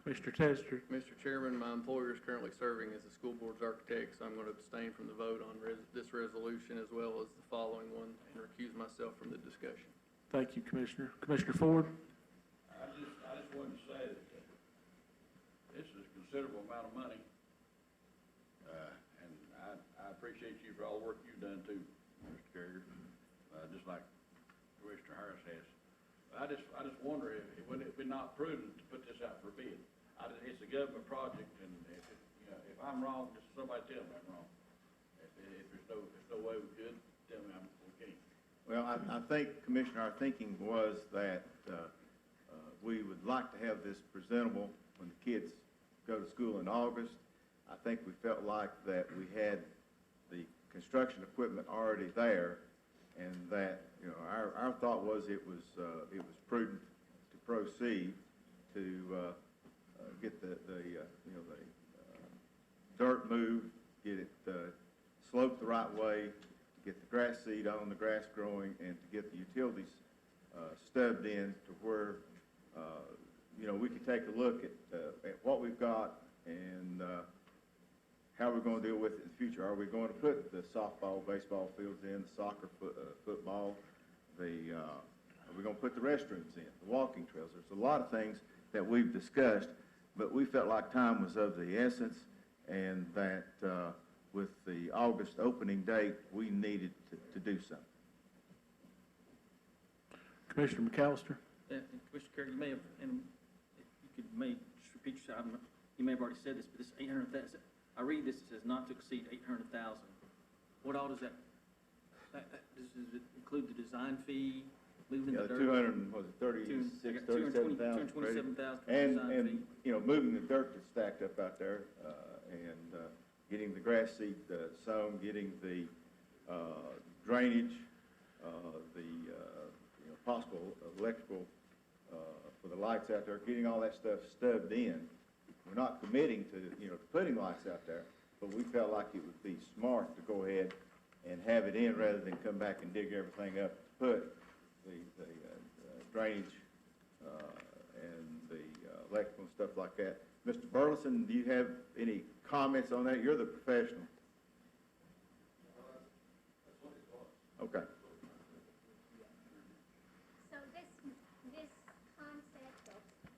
Commissioner Tester. Mr. Chairman, my employer is currently serving as the school board's architect, so I'm going to abstain from the vote on this resolution as well as the following one and recuse myself from the discussion. Thank you, Commissioner. Commissioner Ford? I just wanted to say that this is a considerable amount of money. And I appreciate you for all the work you've done too, Mr. Carrier, just like Commissioner Harris has. I just wonder if it would be not prudent to put this out for bid. It's a government project, and if I'm wrong, just somebody tell me I'm wrong. If there's no way we could, tell me we can't. Well, I think, Commissioner, our thinking was that we would like to have this presentable when the kids go to school in August. I think we felt like that we had the construction equipment already there, and that, our thought was it was prudent to proceed to get the dirt moved, get it sloped the right way, to get the grass seed on, the grass growing, and to get the utilities stubbed in to where, we could take a look at what we've got and how we're going to deal with it in the future. Are we going to put the softball, baseball fields in, the soccer, football, are we going to put the restrooms in, the walking trails? There's a lot of things that we've discussed, but we felt like time was of the essence, and that with the August opening date, we needed to do something. Commissioner McAllister? Commissioner Carey, you may have, and may just repeat yourself, you may have already said this, but this 800,000, I read this, it says not to exceed 800,000. What all does that does it include the design fee, moving the dirt? 227,000. And, moving the dirt that's stacked up out there, and getting the grass seed sown, getting the drainage, the possible electrical for the lights out there, getting all that stuff stubbed in. We're not committing to, putting lights out there, but we felt like it would be smart to go ahead and have it in rather than come back and dig everything up to put the drainage and the electrical and stuff like that. Mr. Burleson, do you have any comments on that? You're the professional. Okay. So this concept of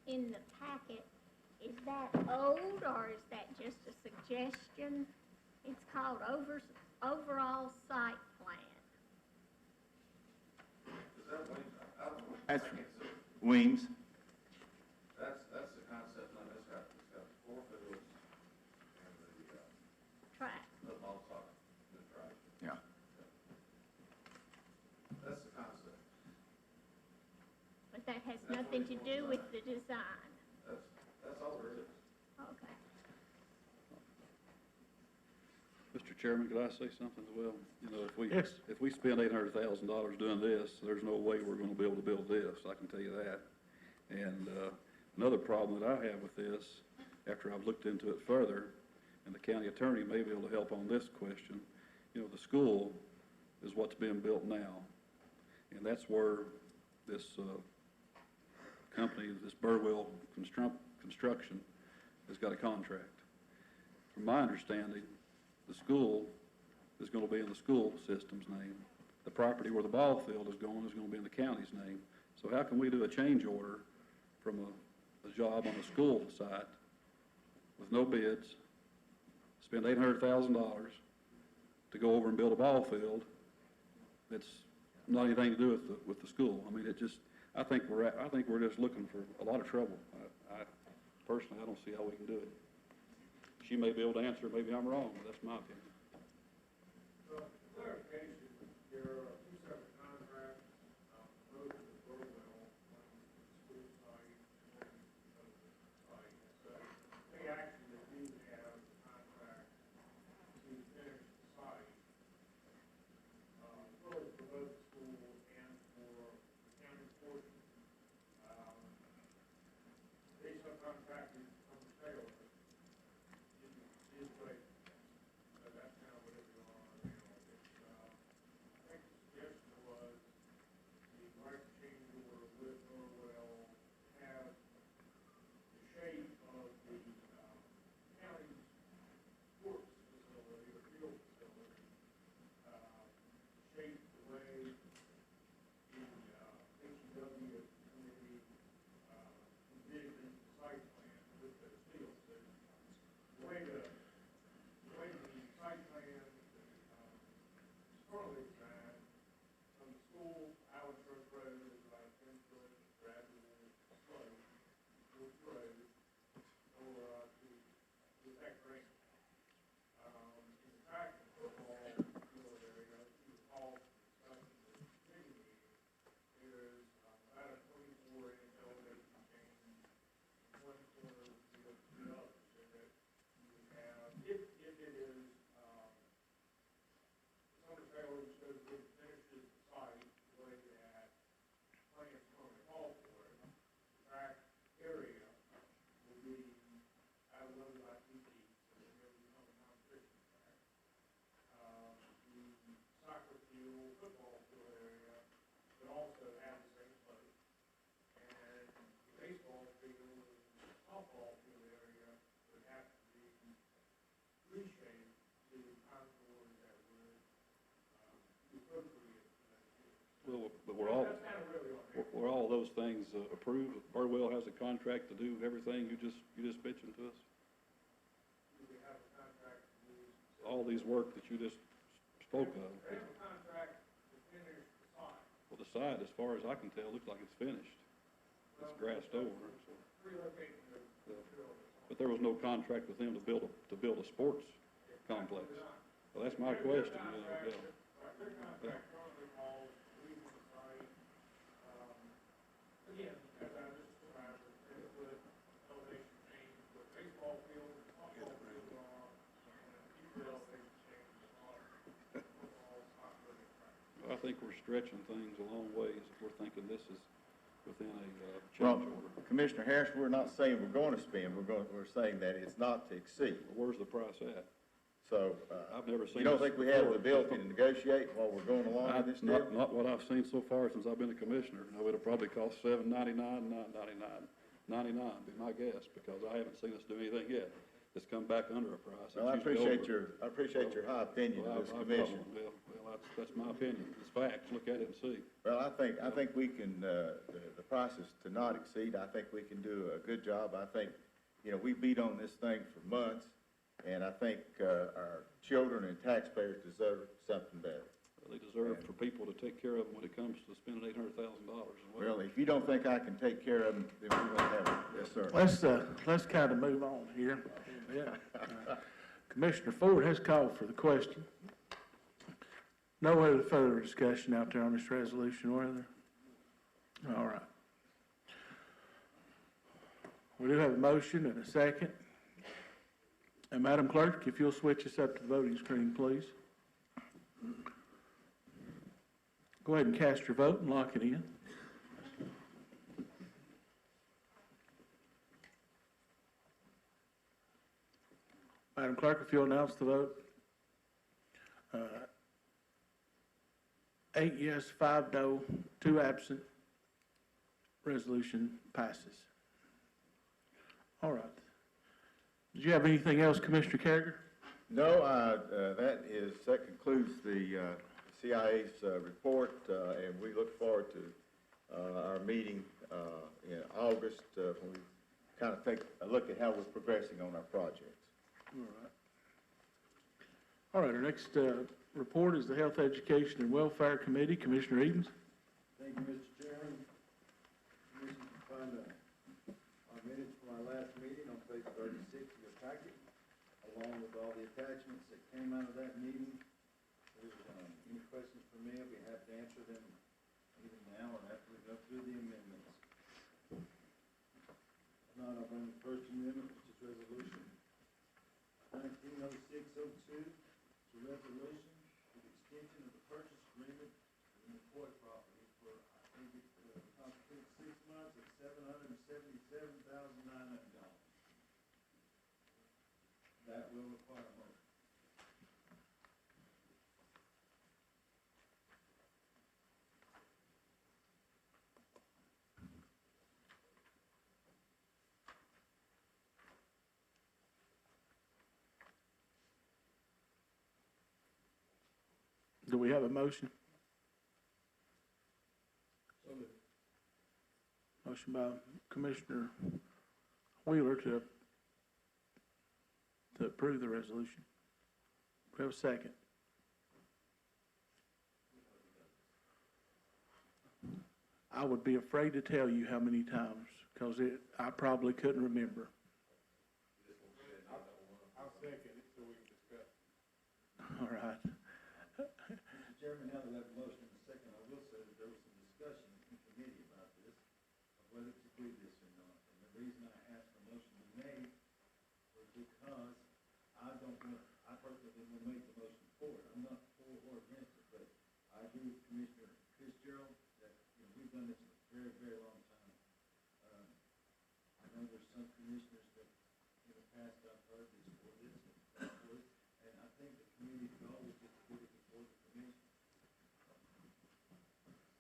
in the packet, is that old or is that just a suggestion? It's called overall site plan. That's Weems. That's the concept, now, it's got the four fields and Track. the ball soccer, the track. Yeah. That's the concept. But that has nothing to do with the design. That's all there is. Okay. Mr. Chairman, could I say something as well? You know, Yes. if we spend $800,000 doing this, there's no way we're gonna be able to build this, I can tell you that. And, another problem that I have with this, after I've looked into it further, and the county attorney may be able to help on this question, you know, the school is what's being built now. And that's where this, company, this Burwell Construction, has got a contract. From my understanding, the school is gonna be in the school system's name. The property where the ball field is going is gonna be in the county's name. So how can we do a change order from a job on the school site with no bids, spend $800,000 to go over and build a ball field that's not anything to do with the school? I mean, I think we're just looking for a lot of trouble. I personally, I don't see how we can do it. She may be able to answer, maybe I'm wrong, but that's my opinion. Clarification, there are two separate contracts, both of the Burwell, one is the school site, and one is the site. So they actually do have the contract to finish the site, really for both the school and for the county portion. They subcontracted from the Taylor, is great. So that's kind of what it is on now. It's, I think the suggestion was the right change order with Norwell have the shape of the county's sports facility or field facility, shape the way the HEW committee envisioned the site plan with those fields. The way the site plan is currently designed, from the school, Allen Church Road is like 10 foot gradual slope, Woods Road, or to that grade. In the track and football field area, if you recall, discussing the committee meeting, there's about a 24-inch elevation change, one corner of the field to the other, so that you have, if it is, Summer Taylor shows that it finishes the site the way that plans currently call for it, the track area will be out of low by 2 feet, so it will become a competition track. The soccer field, football field area would also have the same slope. And the baseball field and softball field area would have to be reshaped to contours that would be appropriate for that field. Well, but we're all, That's kind of really on there. were all those things approved? Burwell has a contract to do everything you just mentioned to us? Do we have a contract to use? All these work that you just spoke of? They have a contract to finish the site. Well, the side, as far as I can tell, looks like it's finished. It's grassed over. So. Relocating the field. But there was no contract with them to build a sports complex. Well, that's my question, you know, yeah. Their contract currently calls leaving the site, again, as I just described, a 10-foot elevation change with baseball field, softball field are, and a future elevation change on football, soccer, and track. I think we're stretching things a long ways if we're thinking this is within a Well, change order. Commissioner Harris, we're not saying we're going to spend, we're saying that it's not to exceed. Where's the price at? So, I've never seen. you don't this think we have the before. ability to negotiate while we're going along with this deal? Not what I've seen so far since I've been a commissioner. No, it'll probably cost $7.99, $9.99, $99, be my guess, because I haven't seen us do anything yet. It's come back under a price. Well, I It's usually over. appreciate your high opinion Well, of this I've got commission. one. Well, that's my opinion. It's facts. Look at it and see. Well, I think we can, the price is to not exceed. I think we can do a good job. I think, we beat on this thing for months, and I think, our children and taxpayers deserve something better. They deserve for people to take care of them when it comes to spending $800,000 as well. Well, if you don't think I can take care of them, then we won't have it. Yes, sir. Let's kind of move on here a little bit. Commissioner Ford has called for the question. No other further discussion out there on this resolution, were there? All right. We do have a motion and a second. And Madam Clerk, if you'll switch us up to the voting screen, please. Go ahead and cast your vote and lock it in. Madam Clerk, if you'll announce the vote. 8 yes, 5 no, 2 absent. Resolution passes. All right. Did you have anything else, Commissioner Carriger? No, that concludes the CIA's report, and we look forward to our meeting in August when we kind of take a look at how we're progressing on our projects. All right. All right, our next report is the Health, Education, and Welfare Committee. Commissioner Edens. Thank you, Mr. Chairman. Commission can find our minutes from our last meeting on page 36 of your packet, along with all the attachments that came out of that meeting. If there's any questions for me, I'll be happy to answer them either now or after we go through the amendments. If not, I'll bring the first amendment, which is resolution 190602. It's a resolution for the extension of the purchase agreement in the McCoy property for, I think it constitutes 6 months at $777,900. That will require a motion. Do we have a motion? So moved. Motion by Commissioner Wheeler to approve the resolution. Do we have a second? I would be afraid to tell you how many times, because I probably couldn't remember. I'll second it so we can discuss. All right. Mr. Chairman, now that we have a motion and a second, I will say that there was some discussion in committee about this, of whether to do this or not. And the reason I asked for a motion to be made was because I personally didn't make the motion for it. I'm not for or against it, but I agree with Commissioner Fitzgerald that, we've done this for a very, very long time. I know there's some commissioners that in the past I've heard this for this and that for it, and I think the committee's goal is just to get it before the commission.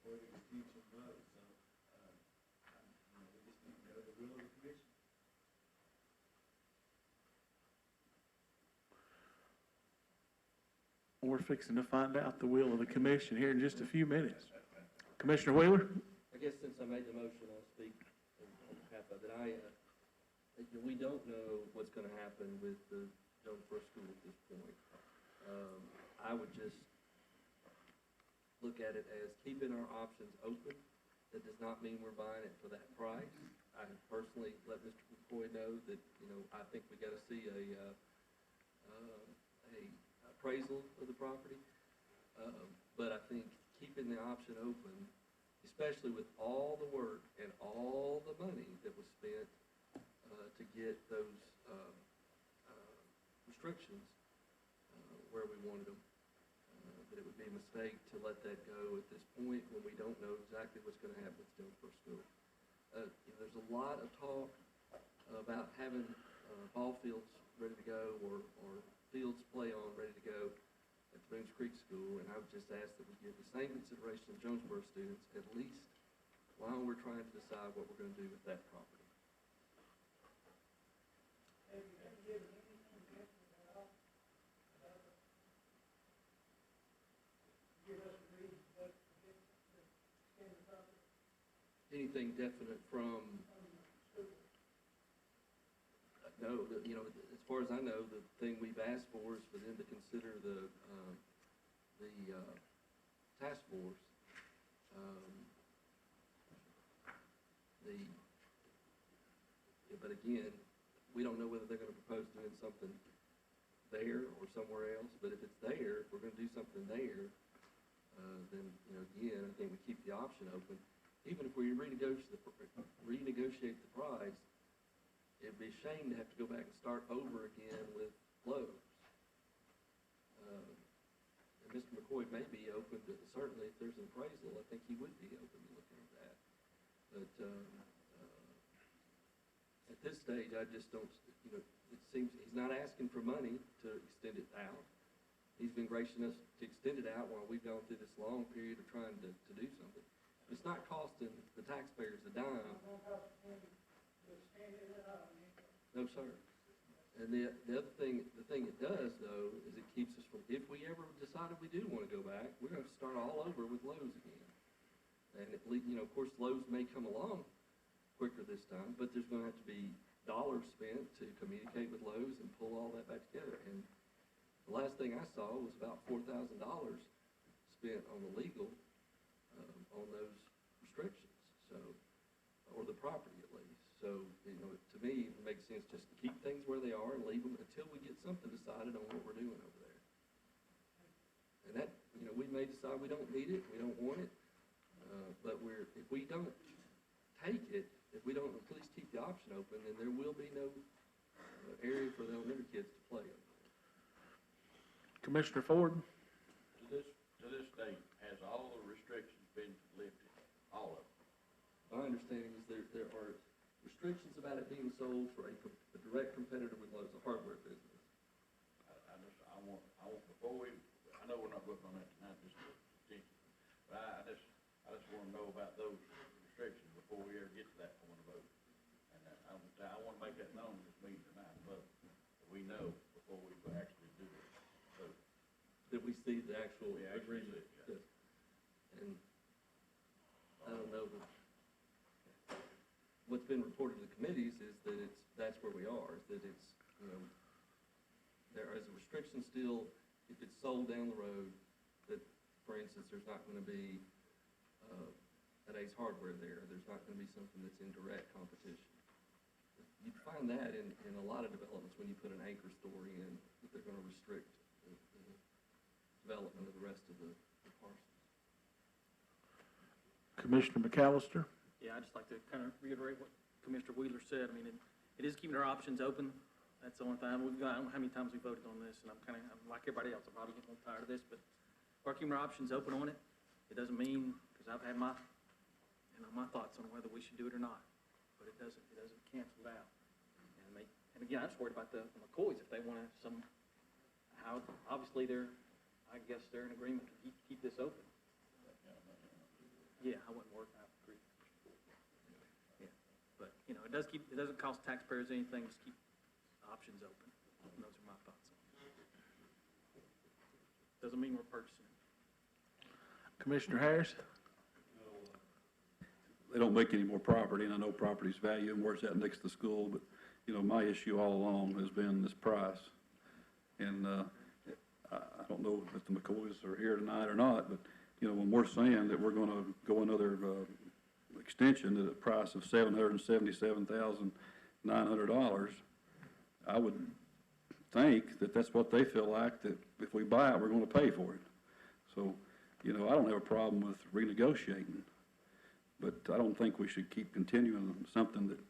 Where the extension goes, so, we just need to know the will of the commission. We're fixing to find out the will of the commission here in just a few minutes. Commissioner Wheeler? I guess since I made the motion, I'll speak on behalf of it. We don't know what's gonna happen with the Jonesboro School at this point. I would just look at it as keeping our options open. That does not mean we're buying it for that price. I personally let Mr. McCoy know that, I think we gotta see a appraisal of the property. But I think keeping the option open, especially with all the work and all the money that was spent to get those restrictions where we wanted them, that it would be a mistake to let that go at this point when we don't know exactly what's going to happen with Jonesboro School. There's a lot of talk about having ball fields ready to go or fields to play on ready to go at Boones Creek School, and I would just ask that we give the same consideration to Jonesboro students, at least while we're trying to decide what we're going to do with that property. Anything definite from, no, you know, as far as I know, the thing we've asked for is for them to consider the task force. But again, we don't know whether they're gonna propose doing something there or somewhere else, but if it's there, if we're gonna do something there, then, you know, again, I think we keep the option open. Even if we renegotiate the price, it'd be a shame to have to go back and start over again with Lowe's. And Mr. McCoy may be open to, certainly if there's an appraisal, I think he would be open to looking at that. But, at this stage, I just don't, you know, it seems, he's not asking for money to extend it out. He's been gracious enough to extend it out while we've gone through this long period of trying to do something. It's not costing the taxpayers a dime. No, sir. And the other thing, the thing it does, though, is it keeps us from, if we ever decided we do want to go back, we're going to have to start all over with Lowe's again. And it, you know, of course, Lowe's may come along quicker this time, but there's going to have to be dollars spent to communicate with Lowe's and pull all that back together. And the last thing I saw was about $4,000 spent on the legal, on those restrictions, so, or the property at least. So, you know, to me, it makes sense just to keep things where they are and leave them until we get something decided on what we're doing over there. And that, you know, we may decide we don't need it, we don't want it, but if we don't take it, if we don't at least keep the option open, then there will be no area for the elementary kids to play over there. Commissioner Ford? To this date, has all the restrictions been lifted? All of them? My understanding is there are restrictions about it being sold for a direct competitor with Lowe's, a hardware business. I want, before we, I know we're not voting on that tonight, just attention, but I just want to know about those restrictions before we ever get to that point of vote. And I want to make that known in this meeting tonight, but we know before we actually do it. So That we see the actual we actually agreement. see it, Yes. And I don't know, what's been reported to the committees is that that's where we are, is that it's, you know, there is a restriction still, if it's sold down the road, that, for instance, there's not gonna be, an Ace Hardware there, there's not gonna be something that's in direct competition. You'd find that in a lot of developments when you put an anchor store in, that they're gonna restrict the development of the rest of the parcels. Commissioner McAllister? Yeah, I'd just like to kind of reiterate what Commissioner Wheeler said. I mean, it is keeping our options open. That's the only thing. We've got, I don't know how many times we voted on this, and I'm like everybody else, I'm probably getting a little tired of this, but we're keeping our options open on it. It doesn't mean, because I've had my thoughts on whether we should do it or not, but it doesn't cancel it out. And again, I'm just worried about the McCoys, if they want to obviously I guess they're in agreement to keep this open. Yeah, I wouldn't work, I agree. Yeah, but, you know, it doesn't cost taxpayers anything, just keep options open. And those are my thoughts on it. Doesn't mean we're purchasing it. Commissioner Harris? They don't make any more property, and I know property's value and where's that next to the school, but, you know, my issue all along has been this price. And, I don't know if the McCoys are here tonight or not, but, you know, when we're saying that we're gonna go another, extension at a price of $777,900, I would think that that's what they feel like, that if we buy it, we're gonna pay for it. So, you know, I don't have a problem with renegotiating, but I don't think we should keep continuing something that,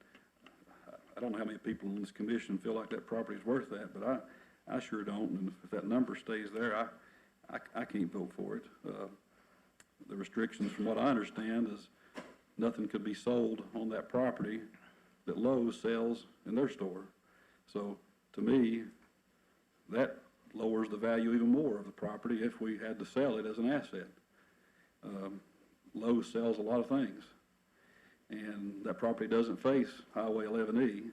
I don't know how many people in this commission feel like that property's worth that, but I sure don't, and if that number stays there, I can't vote for it. The restrictions, from what I understand, is nothing could be sold on that property that Lowe's sells in their store. So, to me, that lowers the value even more of the property if we had to sell it as an asset. Lowe's sells a lot of things, and that property doesn't face Highway 11E.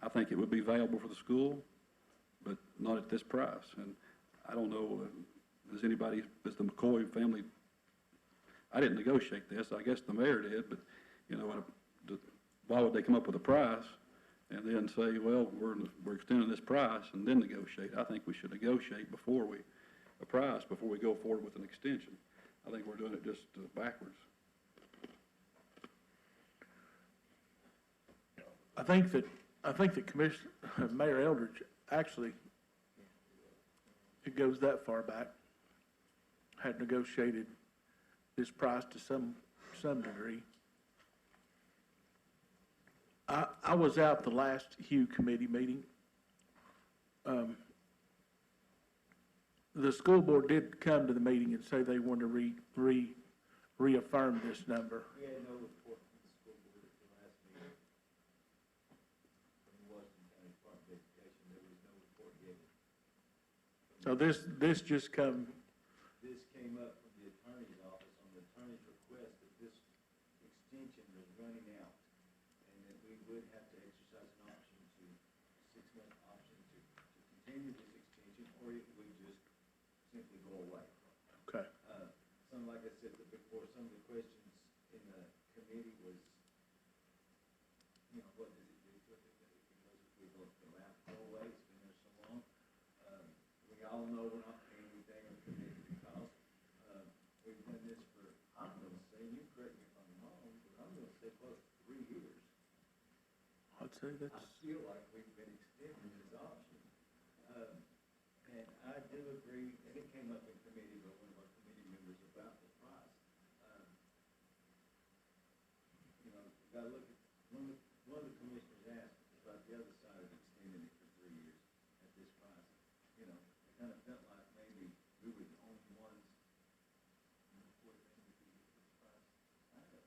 I think it would be valuable for the school, but not at this price. And I don't know, does the McCoy family, I didn't negotiate this, I guess the mayor did, but, you know, why would they come up with a price and then say, well, we're extending this price and then negotiate? I think we should negotiate before we go forward with an extension. I think we're doing it just backwards. I think that Commissioner, Mayor Eldridge, actually, it goes that far back, had negotiated this price to some degree. I was out the last Hugh committee meeting. The school board did come to the meeting and say they wanted to reaffirm this number. We had no report from the school board at the last meeting. From Washington County Department of Education, there was no report given. So this just come, This came up from the attorney's office on the attorney's request that this extension was running out, and that we would have to exercise an option to, 6-month option to continue this extension, or it would just simply go away. okay. Some, like I said before, some of the questions in the committee was, you know, what does it do to it? Because if we go out, go away, it's been there so long. We all know we're not paying anything on the committee because, we've done this for, I'm gonna say, you correct me if I'm wrong, but I'm gonna say close to 3 years. I'd say I that's, feel like we've been extending this option. And I do agree, and it came up in committee, but one of our committee members about the price. You know, you gotta look at, one of the commissioners asked about the other side of extending it for 3 years at this price. You know, it kind of felt like maybe we were the only ones, you know, for them to be at this price. I don't know.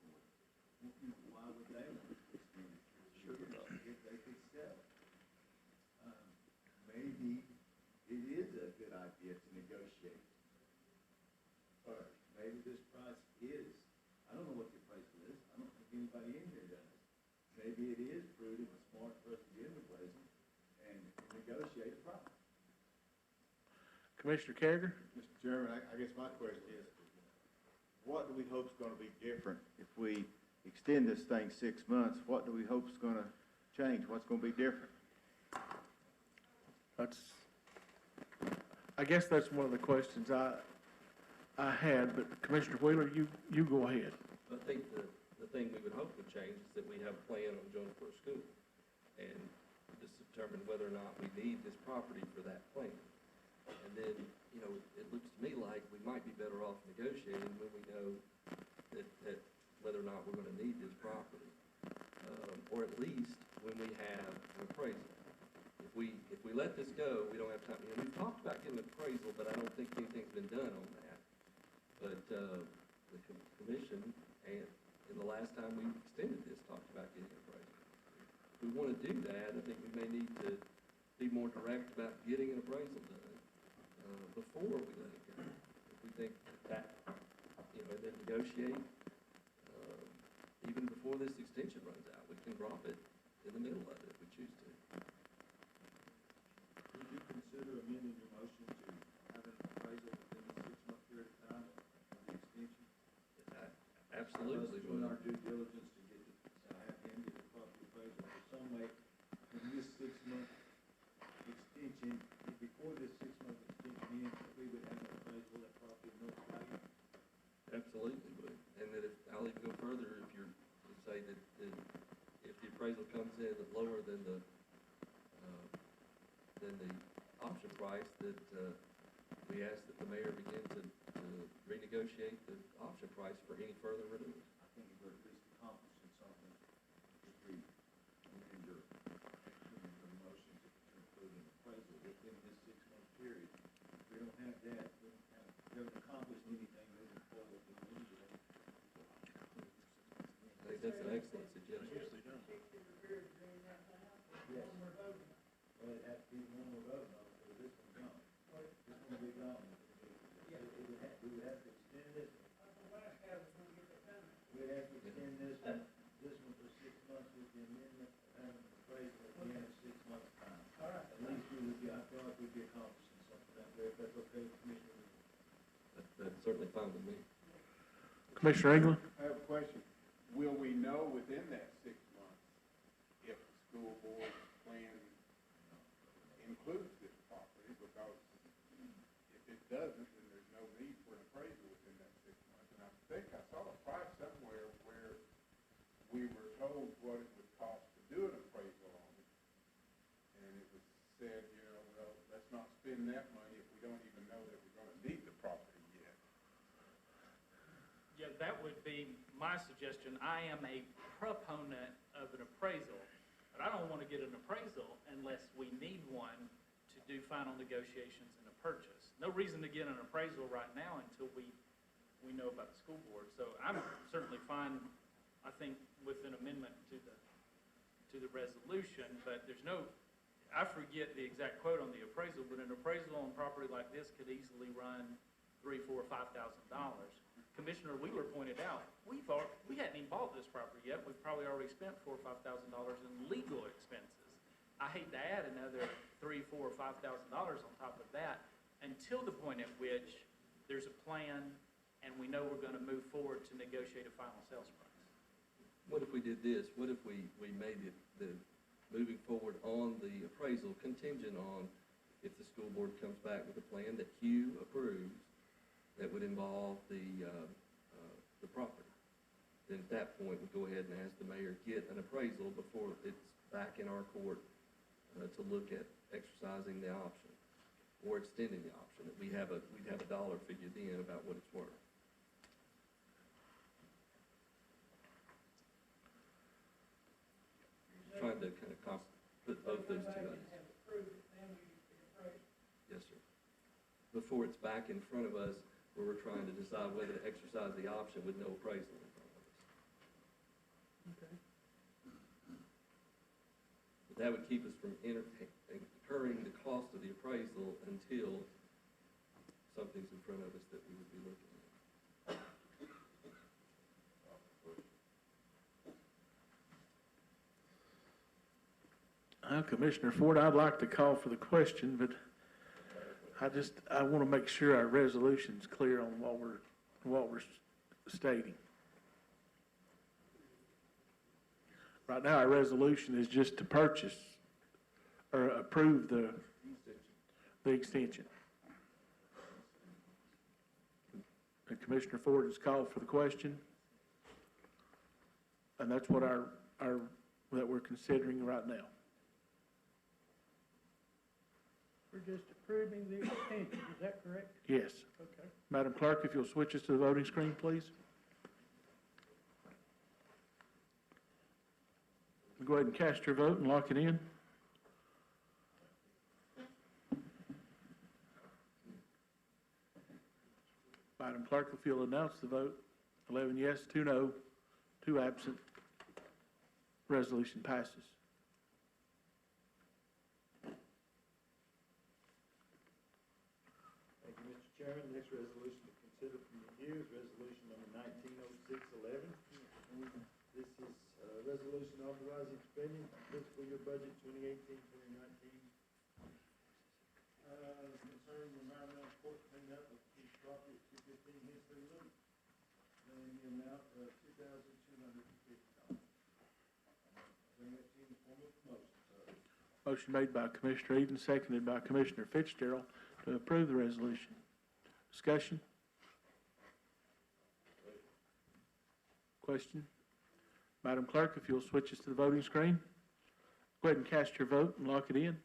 You know, why would they want to extend it for 3 years if they could sell it? Maybe it is a good idea to negotiate first. Maybe this price is, I don't know what the appraisal is, I don't think anybody in here does. Maybe it is prudent and smart for us to get an appraisal and negotiate a price. Commissioner Carriger? Mr. Chairman, I guess my question is, what do we hope is gonna be different if we extend this thing 6 months? What do we hope is gonna change? What's gonna be different? I guess that's one of the questions I had, but Commissioner Wheeler, you go ahead. I think the thing we would hope would change is that we have a plan on Jonesboro School, and just determine whether or not we need this property for that plan. And then, you know, it looks to me like we might be better off negotiating when we know that whether or not we're gonna need this property. Or at least when we have an appraisal. If we let this go, we don't have time, you know, we've talked about getting an appraisal, but I don't think anything's been done on that. But, the commission, and the last time we extended this, talked about getting an appraisal. If we wanna do that, I think we may need to be more direct about getting an appraisal done, before we let it go. If we think that, you know, and then negotiate, even before this extension runs out, we can drop it in the middle of it if we choose to. Would you consider amending your motion to have an appraisal within the 6-month period of time of the extension? Absolutely. Us doing our due diligence to get have him get the property appraisal for some way, in this 6-month extension, before this 6-month extension ends, we would have an appraisal of that property in North Value. Absolutely would. And that if, I'll even go further, if you're, say that if the appraisal comes in at lower than the option price, that, we ask that the mayor begin to renegotiate the option price for any further renewals. I think we're at least accomplishing something if we amend your motion to include an appraisal within this 6-month period. If we don't have that, we haven't accomplished anything moving forward with the meeting. I think that's an excellent suggestion. Yes. Well, it has to be the one we're voting on, so this one's gone. This one will be gone. We would have to extend this one. We'd have to extend this one for 6 months with the amendment of having an appraisal certainly fine with me. Commissioner England? I have a question. Will we know within that 6 months if the school board plan includes this property? Because if it doesn't, then there's no need for an appraisal within that 6 months. And I think I saw a price somewhere where we were told what it would cost to do an appraisal on it. And it was said, you know, well, let's not spend that money if we don't even know that we're gonna need the property yet. Yeah, that would be my suggestion. I am a proponent of an appraisal, but I don't want to get an appraisal unless we need one to do final negotiations and a purchase. No reason to get an appraisal right now until we know about the school board. So I'm certainly fine, I think, with an amendment to the resolution, but there's no, I forget the exact quote on the appraisal, but an appraisal on property like this could easily run $3,000, $4,000, $5,000. Commissioner Wheeler pointed out, we hadn't even bought this property yet. We've probably already spent $4,000 or $5,000 in legal expenses. I hate to add another $3,000, $4,000 or $5,000 on top of that until the point at which there's a plan and we know we're going to move forward to negotiate a final sales price. What if we did this? What if we made it, the moving forward on the appraisal contingent on if the school board comes back with a plan that Hugh approves that would involve the property? Then at that point, we go ahead and ask the mayor, get an appraisal before it's back in our court to look at exercising the option or extending the option. We'd have a dollar figured in about what it's worth. Trying to kind of put both those two items. Yes, sir. Before it's back in front of us, where we're trying to decide whether to exercise the option with no appraisal in front of us. Okay. But that would keep us from incurring the cost of the appraisal until something's in front of us that we would be looking at. Commissioner Ford, I'd like to call for the question, but I want to make sure our resolution's clear on what we're stating. Right now, our resolution is just to purchase or approve the extension. And Commissioner Ford has called for the question, and that's what that we're considering right now. We're just approving the extension, is that correct? Yes. Okay. Madam Clerk, if you'll switch us to the voting screen, please. Go ahead and cast your vote and lock it in. Madam Clerk, if you'll announce the vote, 11 yes, 2 no, 2 absent. Resolution passes. Thank you, Mr. Chairman. The next resolution to consider from you is resolution number 190611. This is a resolution authorizing spending on fiscal year budget 2018-2019. Concerning the environmental court cleanup of piece property at 215 History Loop, in the amount of $2,250. Bring that to you in the form of a motion, sir. Motion made by Commissioner Eden, seconded by Commissioner Fitzgerald to approve the resolution. Discussion? Question? Madam Clerk, if you'll switch us to the voting screen. Go ahead and cast your vote and lock it in.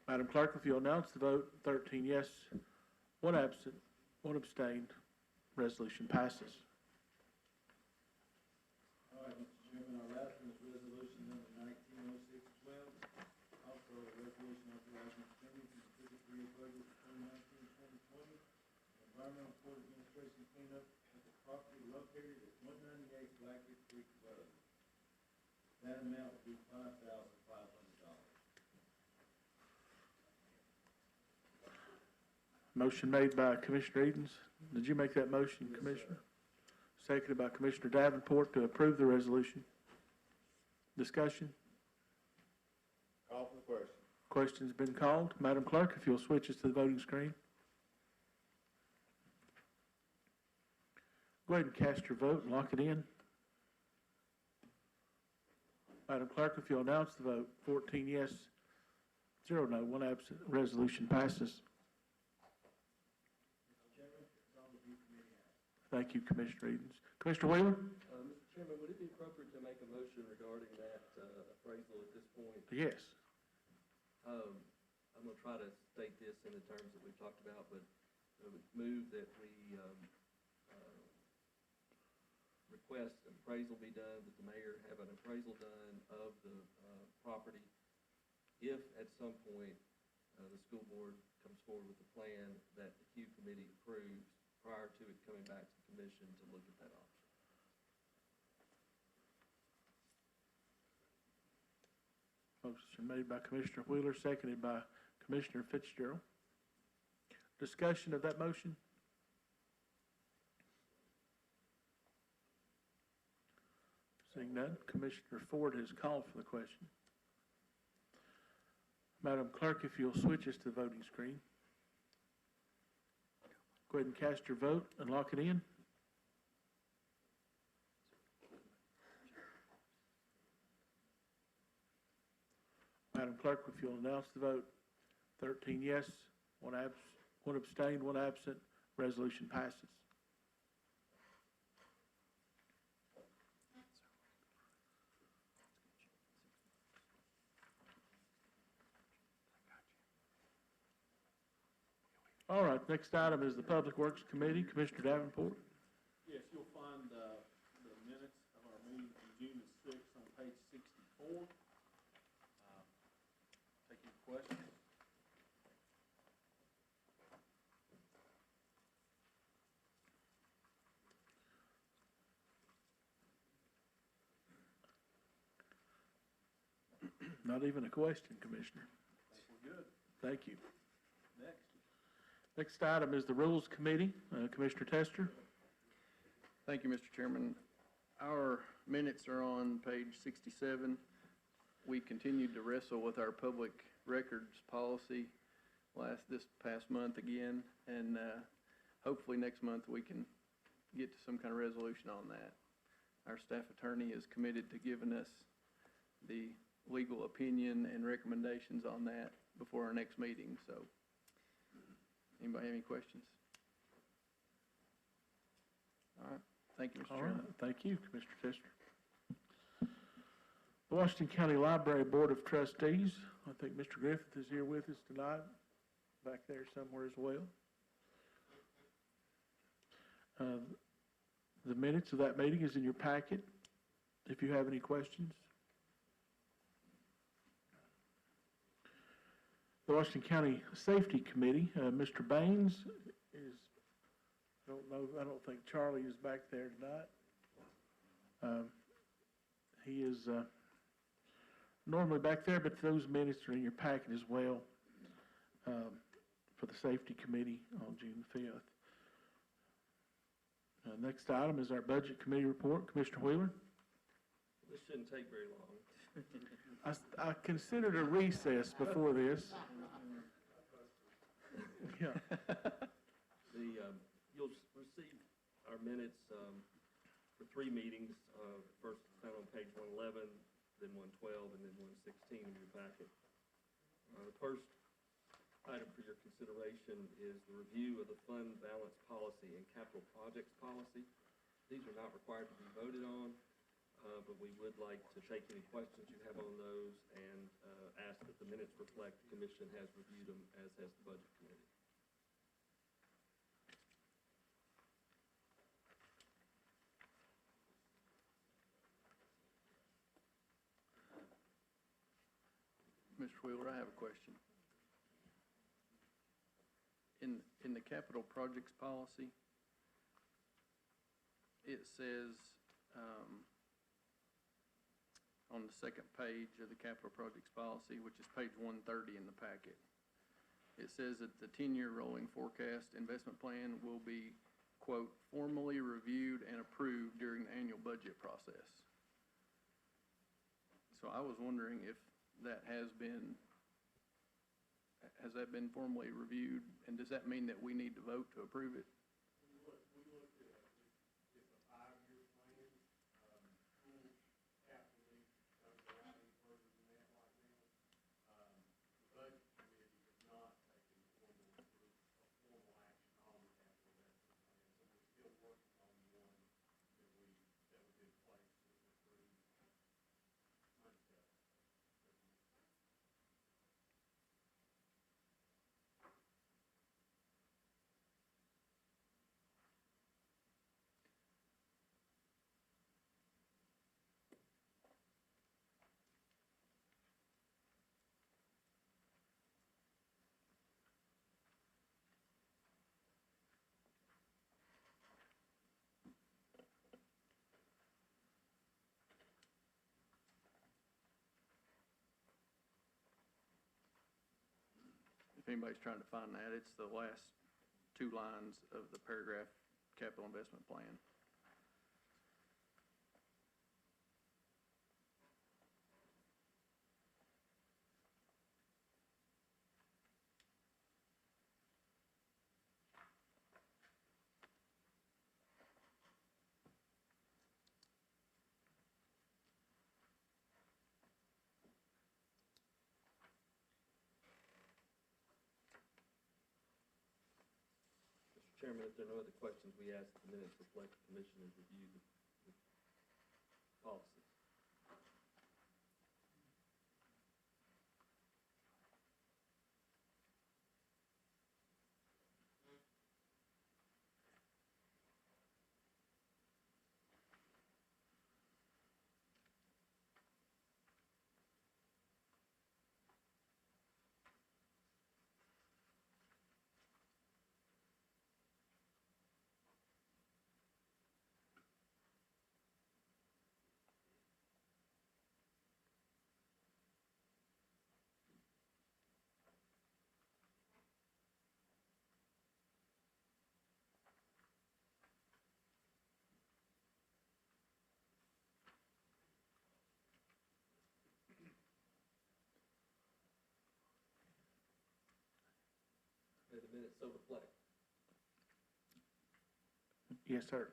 Madam Clerk, if you'll announce the vote, 13 yes, 1 absent, 1 abstained. Resolution passes. All right, Mr. Chairman, our last one is resolution number 190612. Also a resolution authorizing spending from the fiscal year budget 2019-2020. Environmental Court Administration cleanup of the property located at 198 Blackwood Creek Road. That amount would be $5,500. Motion made by Commissioner Edens. Did you make that motion, yes, Commissioner? Sir. Seconded by Commissioner Davenport to approve the resolution. Discussion? Call for the question. Question's been called. Madam Clerk, if you'll switch us to the voting screen. Go ahead and cast your vote and lock it in. Madam Clerk, if you'll announce the vote, 14 yes, 0 no, 1 absent. Resolution passes. Thank you, Commissioner Edens. Commissioner Wheeler? Mr. Chairman, would it be appropriate to make a motion regarding that appraisal at this point? Yes. I'm going to try to state this in the terms that we've talked about, but I would move that we request an appraisal be done, that the mayor have an appraisal done of the property. If at some point the school board comes forward with a plan that the Q committee approves prior to it coming back to the commission to look at that option. Motion made by Commissioner Wheeler, seconded by Commissioner Fitzgerald. Discussion of that motion? Seeing none, Commissioner Ford has called for the question. Madam Clerk, if you'll switch us to the voting screen. Go ahead and cast your vote and lock it in. Madam Clerk, if you'll announce the vote, 13 yes, 1 abstained, 1 absent. Resolution passes. All right, next item is the Public Works Committee. Commissioner Davenport. Yes, you'll find the minutes of our meeting from June the 6th on page 64. Take any questions? Not even a question, Commissioner. I think we're good. Thank you. Next. Next item is the Rules Committee. Commissioner Tester. Thank you, Mr. Chairman. Our minutes are on page 67. We continued to wrestle with our public records policy this past month again, and hopefully next month we can get to some kind of resolution on that. Our staff attorney is committed to giving us the legal opinion and recommendations on that before our next meeting, so anybody have any questions? All right. Thank you, Mr. All Chairman. right, thank you, Commissioner Tester. The Washington County Library Board of Trustees, I think Mr. Griffith is here with us tonight, back there somewhere as well. The minutes of that meeting is in your packet, if you have any questions. The Washington County Safety Committee, Mr. Baines is, I don't think Charlie is back there tonight. He is normally back there, but those minutes are in your packet as well for the Safety Committee on June 5th. Next item is our Budget Committee report. Commissioner Wheeler? This shouldn't take very long. I considered a recess before this. Yeah. You'll receive our minutes for 3 meetings. First, it's found on page 111, then 112, and then 116 in your packet. The first item for your consideration is the review of the fund balance policy and capital projects policy. These are not required to be voted on, but we would like to take any questions you have on those and ask that the minutes reflect the commission has reviewed them, as has the Budget Committee. Mr. Wheeler, I have a question. In the capital projects policy, it says, on the second page of the capital projects policy, which is page 130 in the packet, it says that the 10-year rolling forecast investment plan will be, quote, formally reviewed and approved during the annual budget process. So I was wondering if that has been Has that been formally reviewed, and does that mean that we need to vote to approve it? We looked at it, it's a 5-year plan, school capital needs don't go out any further than that right now. The budget committee has not taken formal action on the capital investment plan, so we're still working on one that was in place that was approved months ago. If anybody's trying to find that, it's the last 2 lines of the paragraph capital investment plan. Mr. Chairman, if there are no other questions, we ask the minutes reflect the commissioners review the policies. May the minutes so reflect. Yes, sir.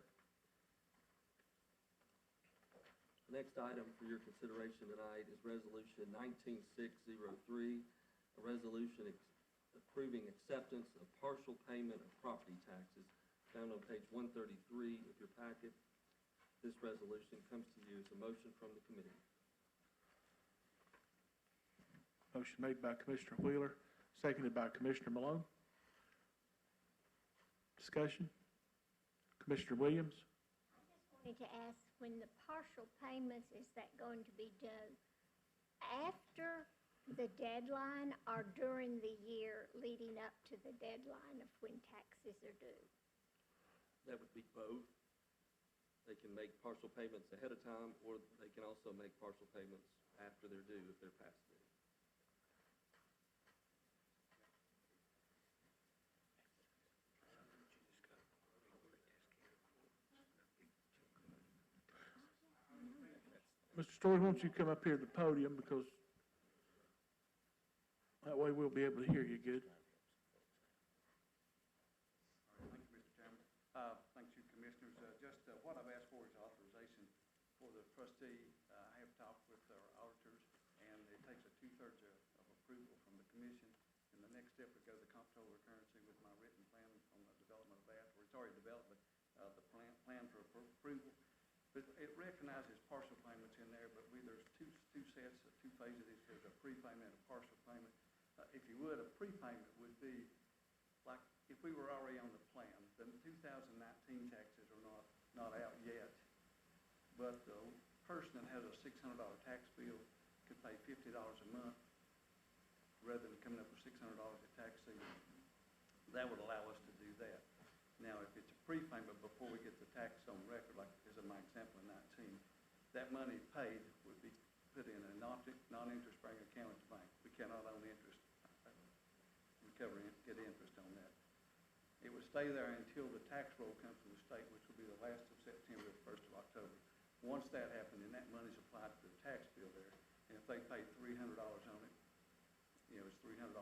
The next item for your consideration tonight is Resolution 19603, a resolution approving acceptance of partial payment of property taxes, found on page 133 of your packet. This resolution comes to you as a motion from the committee. Motion made by Commissioner Wheeler, seconded by Commissioner Malone. Discussion? Commissioner Williams? I just wanted to ask, when the partial payments, is that going to be due after the deadline or during the year leading up to the deadline of when taxes are due? That would be both. They can make partial payments ahead of time, or they can also make partial payments after they're due if they're past due. Mr. Story, why don't you come up here to the podium, because that way we'll be able to hear you good. All right, thank you, Mr. Chairman. Thank you, Commissioners. What I've asked for is authorization for the trustee. I have talked with our auditors, and it takes a 2/3 of approval from the commission. And the next step would go to the comptroller of currency with my written plan on the development of that, or it's already developed, but the plan for approval. But it recognizes partial payments in there, but there's two sets, 2 phases. There's a prepayment and a partial payment. If you would, a prepayment would be like if we were already on the plan. The 2019 taxes are not out yet, but the person that has a $600 tax bill could pay $50 a month rather than coming up with $600 a tax season. That would allow us to do that. Now, if it's a prepayment before we get the tax on record, like as in my example in 19, that money paid would be put in a non-interest bearing account at the bank. We cannot own interest, get interest on that. It would stay there until the tax roll comes from the state, which will be the last of September, the 1st of October. Once that happens, then that money's applied to the tax bill there, and if they pay $300 on it, it's $300.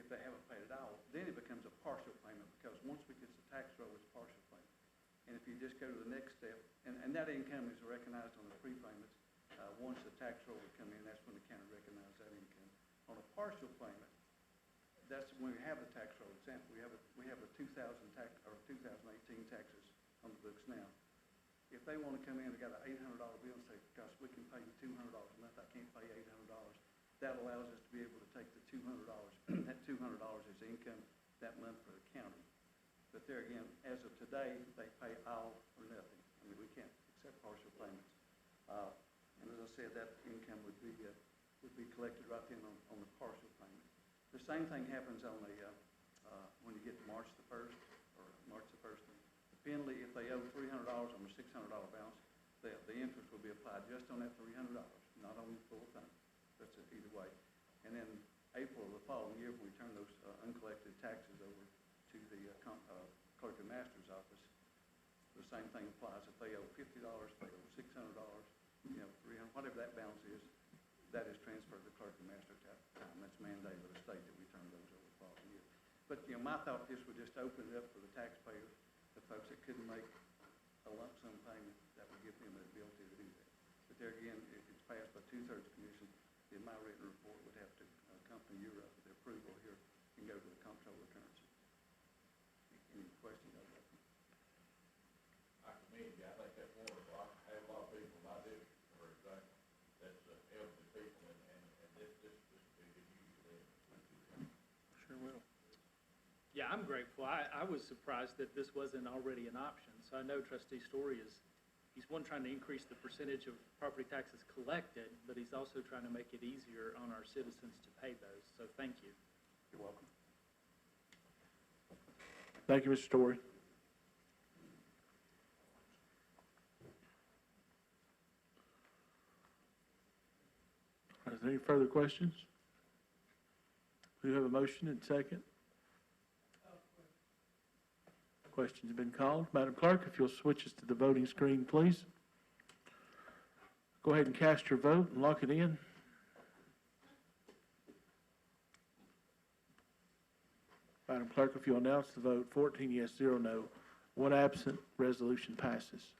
if they haven't paid it all, then it becomes a partial payment, because once we get the tax roll, it's partial payment. And if you just go to the next step, and that income is recognized on the prepayments, once the tax roll would come in, that's when the county recognizes that income. On a partial payment, that's when we have the tax roll. Example, we have a 2018 taxes on the books now. If they want to come in, they got an $800 bill and say, gosh, we can pay you $200 a month, I can't pay $800. That allows us to be able to take the $200, that $200 is income that month for the county. But there again, as of today, they pay all or nothing. I mean, we can't accept partial payments. And as I said, that income would be collected right then on the partial payment. The same thing happens on the, when you get to March the 1st, or March the 1st. The penalty, if they owe $300 on a $600 balance, the interest will be applied just on that $300, not on the full thing. That's it either way. And then April of the following year, when we turn those uncollected taxes over to the clerk and master's office, the same thing applies. If they owe $50, if they owe $600, $300, whatever that balance is, that is transferred to clerk and master time. That's mandated by the state that we turn those over the following year. But, my thought this would just open it up for the taxpayer, the folks that couldn't make a lump sum payment, that would give them the ability to do that. But there again, if it's passed by 2/3 commission, then my written report would have to accompany your the approval here and go to the comptroller of currency. Any questions on that? I commend you, I think that's wonderful. I have a lot of people in my district, for example, that's elderly people, and this would be good use for them. Sure will. Yeah, I'm grateful. I was surprised that this wasn't already an option. So I know Trustee Story he's trying to increase the percentage of property taxes collected, but he's also trying to make it easier on our citizens to pay those. So thank you. You're welcome. Thank you, Mr. Story. Is there any further questions? We have a motion and second. Questions have been called. Madam Clerk, if you'll switch us to the voting screen, please. Go ahead and cast your vote and lock it in. Madam Clerk, if you'll announce the vote, 14 yes, 0 no, 1 absent, resolution passes.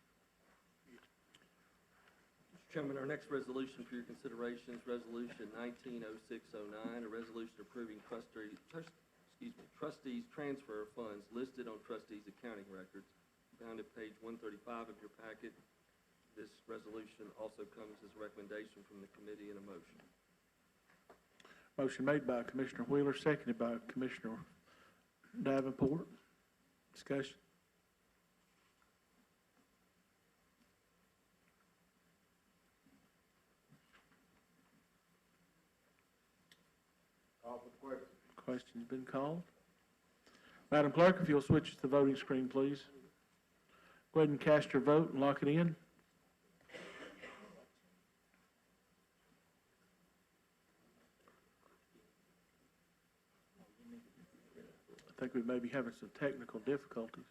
Mr. Chairman, our next resolution for your consideration is Resolution 190609, a resolution approving trustees' transfer of funds listed on trustees' accounting records, found at page 135 of your packet. This resolution also comes as a recommendation from the committee and a motion. Motion made by Commissioner Wheeler, seconded by Commissioner Davenport. Discussion. Call for the question. Question's been called. Madam Clerk, if you'll switch to the voting screen, please. Go ahead and cast your vote and lock it in. I think we may be having some technical difficulties.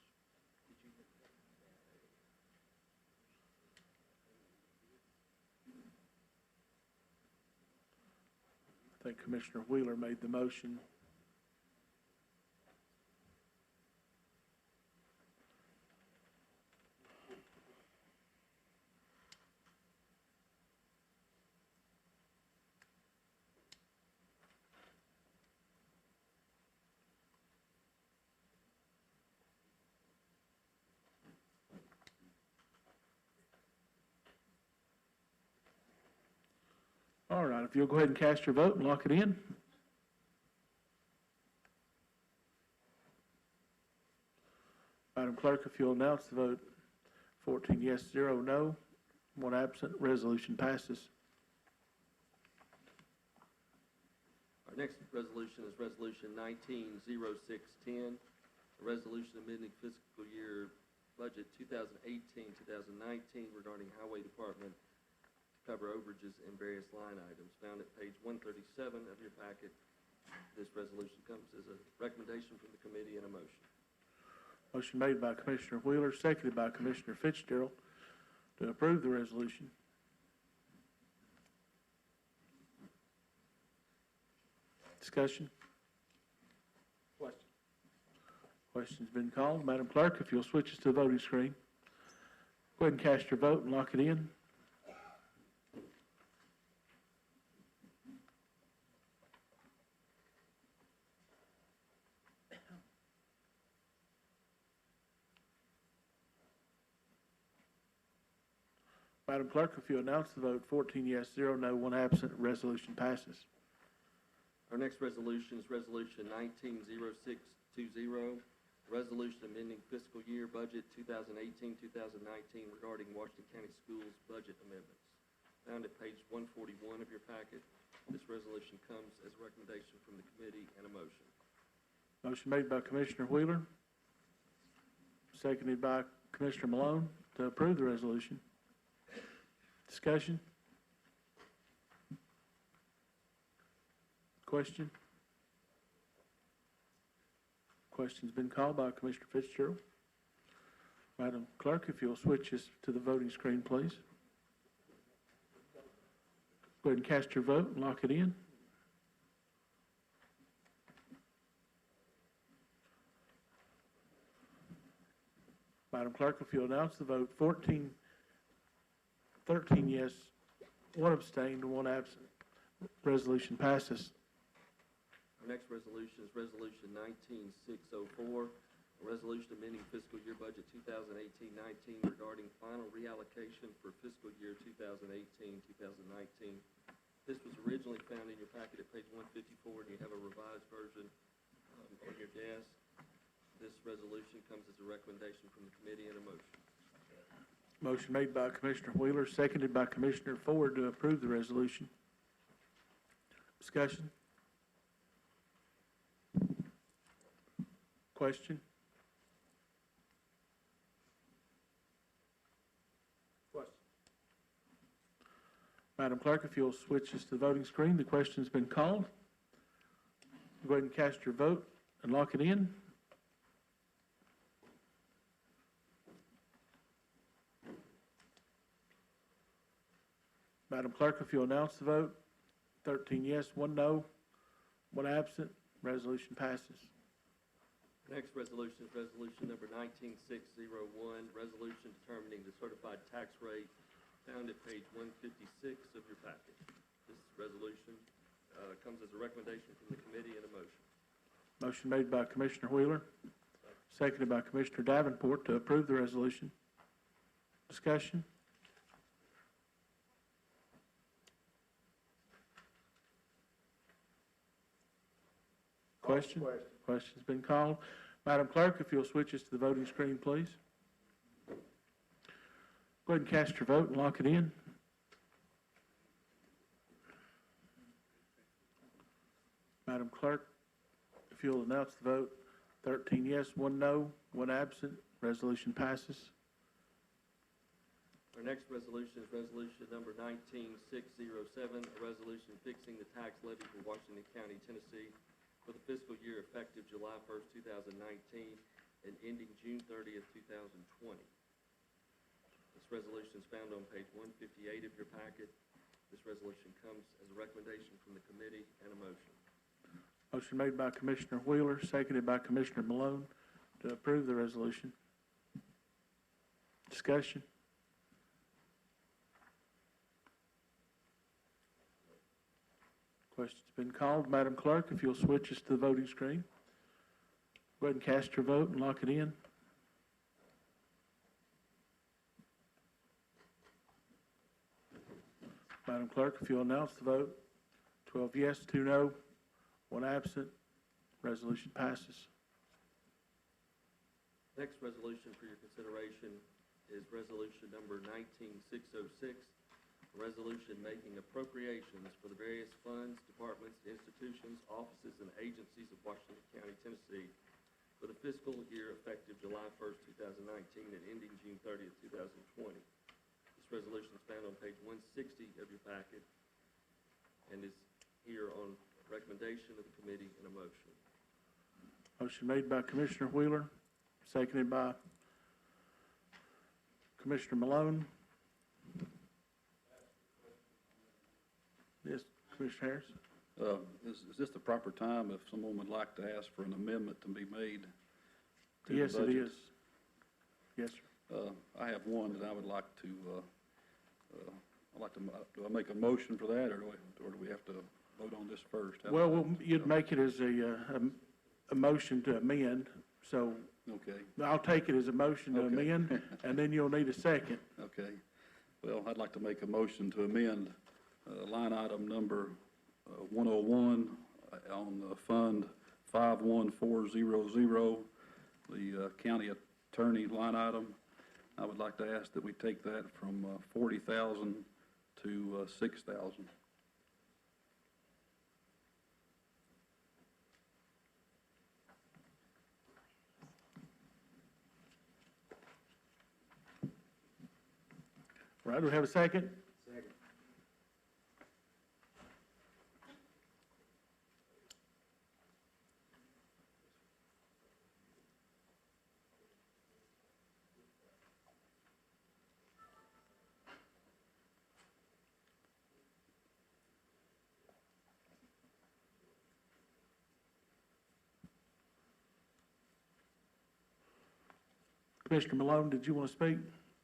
I think Commissioner Wheeler made the motion. All right, if you'll go ahead and cast your vote and lock it in. Madam Clerk, if you'll announce the vote, 14 yes, 0 no, 1 absent, resolution passes. Our next resolution is Resolution 190610, a resolution amending fiscal year budget 2018-2019 regarding Highway Department to cover overages in various line items, found at page 137 of your packet. This resolution comes as a recommendation from the committee and a motion. Motion made by Commissioner Wheeler, seconded by Commissioner Fitzgerald to approve the resolution. Discussion. Question's been called. Madam Clerk, if you'll switch us to the voting screen. Go ahead and cast your vote and lock it in. Madam Clerk, if you announce the vote, 14 yes, 0 no, 1 absent, resolution passes. Our next resolution is Resolution 190620, resolution amending fiscal year budget 2018-2019 regarding Washington County Schools budget amendments. Found at page 141 of your packet. This resolution comes as a recommendation from the committee and a motion. Motion made by Commissioner Wheeler, seconded by Commissioner Malone to approve the resolution. Discussion? Question? Question's been called by Commissioner Fitzgerald. Madam Clerk, if you'll switch us to the voting screen, please. Go ahead and cast your vote and lock it in. Madam Clerk, if you'll announce the vote, 13 yes, 1 abstained, 1 absent. Resolution passes. Our next resolution is Resolution 19604, a resolution amending fiscal year budget 2018-19 regarding final reallocation for fiscal year 2018-2019. This was originally found in your packet at page 154, and you have a revised version on your desk. This resolution comes as a recommendation from the committee and a motion. Motion made by Commissioner Wheeler, seconded by Commissioner Ford to approve the resolution. Discussion? Question? Madam Clerk, if you'll switch us to the voting screen, the question's been called. Go ahead and cast your vote and lock it in. Madam Clerk, if you'll announce the vote, 13 yes, 1 no, 1 absent, resolution passes. Next resolution is resolution number 19601, resolution determining the certified tax rate found at page 156 of your packet. This resolution comes as a recommendation from the committee and a motion. Motion made by Commissioner Wheeler, seconded by Commissioner Davenport to approve the resolution. Discussion? Question? Question's been called. Madam Clerk, if you'll switch us to the voting screen, please. Go ahead and cast your vote and lock it in. Madam Clerk, if you'll announce the vote, 13 yes, 1 no, 1 absent, resolution passes. Our next resolution is resolution number 19607, a resolution fixing the tax levy for Washington County, Tennessee for the fiscal year effective July 1st, 2019 and ending June 30th, 2020. This resolution is found on page 158 of your packet. This resolution comes as a recommendation from the committee and a motion. Motion made by Commissioner Wheeler, seconded by Commissioner Malone to approve the resolution. Discussion? Question's been called. Madam Clerk, if you'll switch us to the voting screen. Go ahead and cast your vote and lock it in. Madam Clerk, if you'll announce the vote, 12 yes, 2 no, 1 absent, resolution passes. Next resolution for your consideration is resolution number 19606, a resolution making appropriations for the various funds, departments, institutions, offices, and agencies of Washington County, Tennessee for the fiscal year effective July 1st, 2019 and ending June 30th, 2020. This resolution is found on page 160 of your packet and is here on recommendation of the committee and a motion. Motion made by Commissioner Wheeler, seconded by Commissioner Malone. Yes, Commissioner Harris? Is this the proper time if someone would like to ask for an amendment to be made to the Yes, it budget? is. Yes, sir. I have one that I would like to, do I make a motion for that, or do we have to vote on this first? How- Well, you'd make it as a motion to amend, so Okay, I'll take it as a motion to Okay. amend, and then you'll need a second. okay. Well, I'd like to make a motion to amend line item number 101 on Fund 51400, the county attorney line item. I would like to ask that we take that from 40,000 to 6,000. Right, do we have a second? Second. Commissioner Malone, did you want to speak?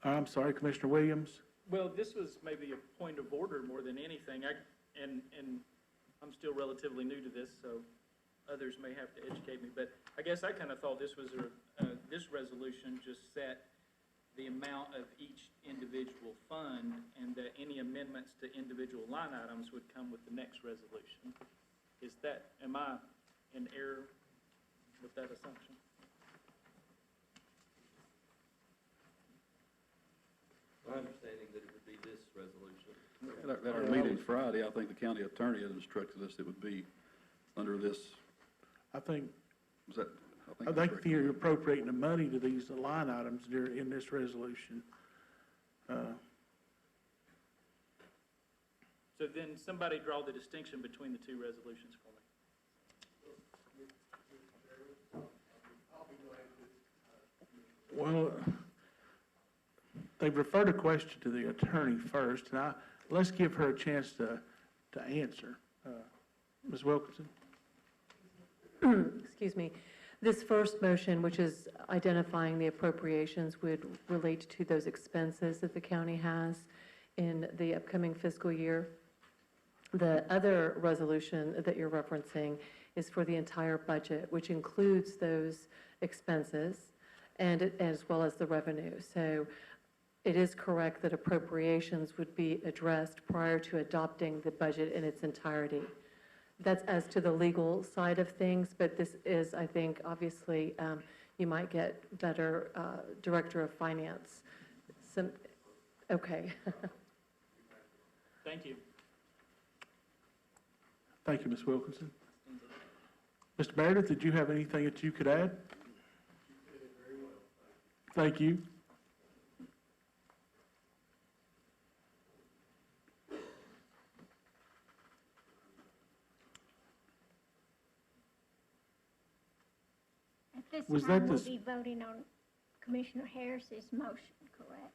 I'm sorry, Commissioner Williams? Well, this was maybe a point of order more than anything. And I'm still relatively new to this, so others may have to educate me. But I guess I kind of thought this was this resolution just set the amount of each individual fund, and that any amendments to individual line items would come with the next resolution. Am I in error with that assumption? My understanding that it would be this resolution. At our meeting Friday, I think the county attorney had instructed us it would be under this, I think, was that? I that's think correct. you're appropriating the money to these line items in this resolution. So then somebody draw the distinction between the two resolutions for me. Well, they've referred a question to the attorney first, and let's give her a chance to answer. Ms. Wilkinson? Excuse me. This first motion, which is identifying the appropriations, would relate to those expenses that the county has in the upcoming fiscal year. The other resolution that you're referencing is for the entire budget, which includes those expenses and as well as the revenue. So it is correct that appropriations would be addressed prior to adopting the budget in its entirety. That's as to the legal side of things, but this is, I think, obviously, you might get better Director of Finance. Okay. Thank you. Thank you, Ms. Wilkinson. Mr. Meredith, did you have anything that you could add? Thank you. At this Was time, that we'll this- be voting on Commissioner Harris's motion, correct?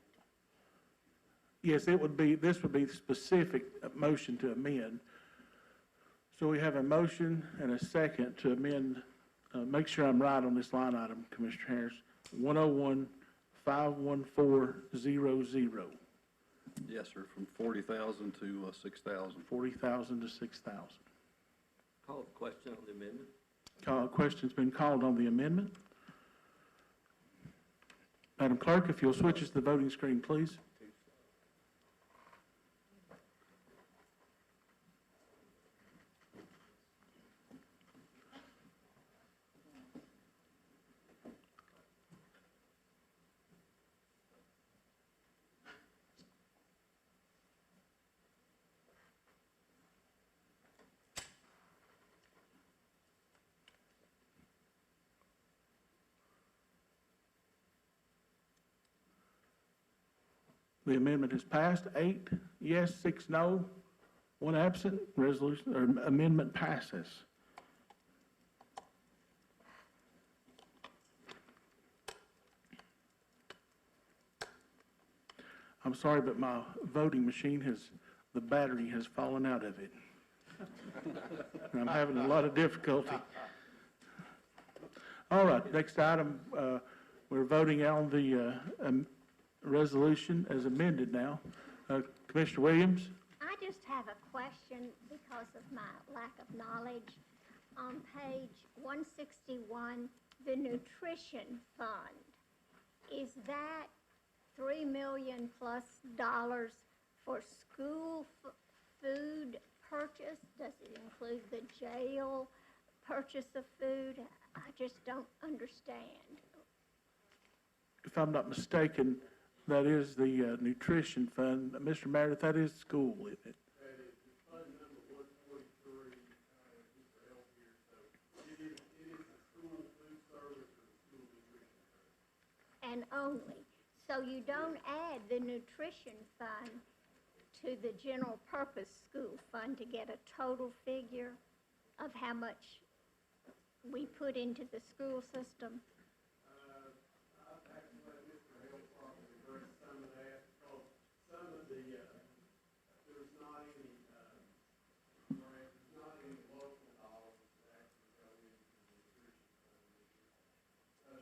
Yes, this would be the specific motion to amend. So we have a motion and a second to amend, make sure I'm right on this line item, Commissioner Harris, 101-51400, Yes, sir, from 40,000 to 6,000. 40,000 to 6,000. Call the question on the amendment. Question's been called on the amendment. Madam Clerk, if you'll switch us to the voting screen, please. The amendment is passed, 8 yes, 6 no, 1 absent. Resolution, or amendment passes. I'm sorry, but my voting machine the battery has fallen out of it. And I'm having a lot of difficulty. All right, next item, we're voting on the resolution as amended now. Commissioner Williams? I just have a question because of my lack of knowledge. On page 161, the nutrition fund, is that $3 million plus for school food purchase? Does it include the jail purchase of food? I just don't understand. If I'm not mistaken, that is the nutrition fund. Mr. Meredith, that is school, isn't it? That is, it's fund number 143, Mr. L here, so it is the school food service or the school nutrition fund. And only. So you don't add the nutrition fund to the general purpose school fund to get a total figure of how much we put into the school system? I've actually let Mr. Hill probably address some of that, because some of the, there's not any, there's not any local dollars that actually go into the nutrition fund. So,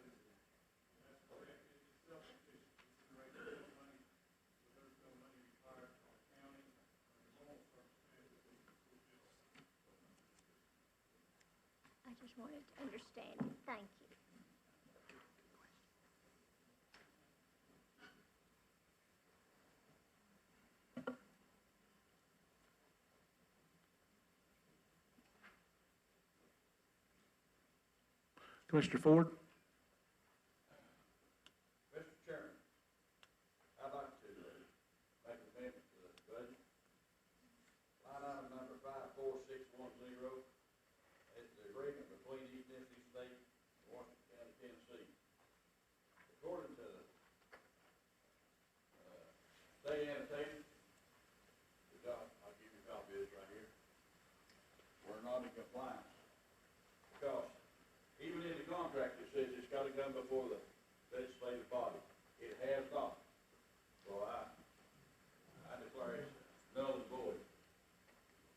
that's correct, it's self-sufficient, it's regular money, so there's no money required from the county, under normal circumstances, I just wanted to understand it. Thank you. Commissioner Ford? Mr. Chairman, I'd like to make an amendment to the budget. Line item number 54610, it's the agreement between East Tennessee State and Washington County, Tennessee. According to the state annotated, I'll give you a copy of this right here, we're not in compliance. Because even in the contract, it says it's gotta come before the legislative body. It has not. So I declare it null and void.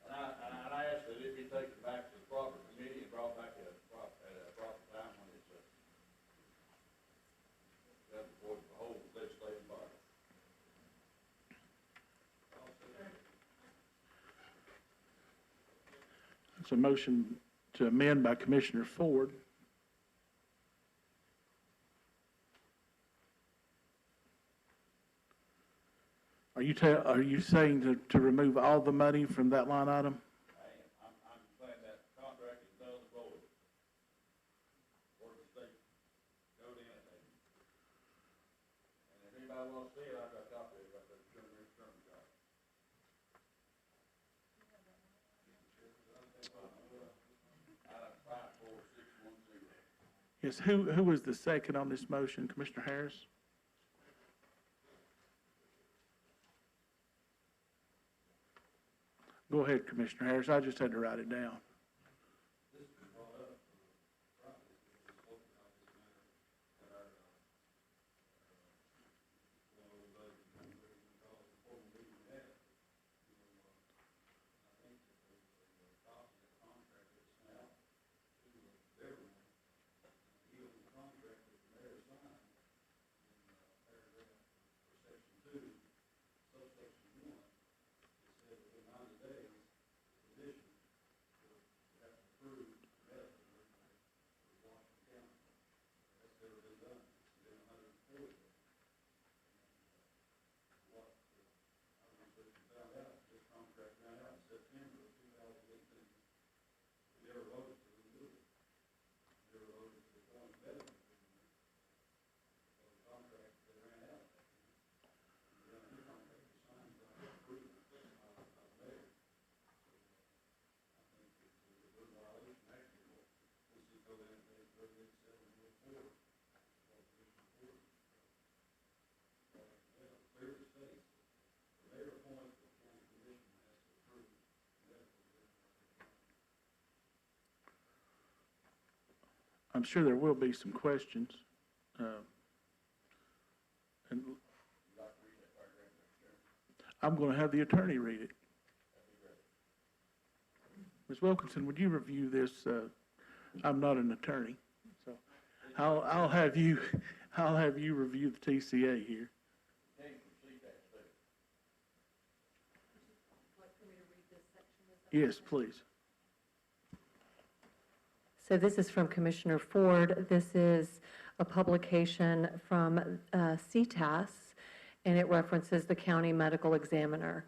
And I ask that it be taken back to the proper committee and brought back at a proper time when it's done before the whole legislative body. It's a motion to amend by Commissioner Ford. Are you saying to remove all the money from that line item? I'm saying that contract is null and void. Or the state code annotated. And if anybody wants to see it, I've got a copy of it right there, Mr. Sherman's got it. Item 54610. Yes, who was the second on this motion? Commissioner Harris? Go ahead, Commissioner Harris. I just had to write it down. I'm sure there will be some questions. And I'm going to have the attorney read it. Ms. Wilkinson, would you review this? I'm not an attorney, so I'll have you review the TCA here. Yes, please. So this is from Commissioner Ford. This is a publication from CTAS, and it references the county medical examiner.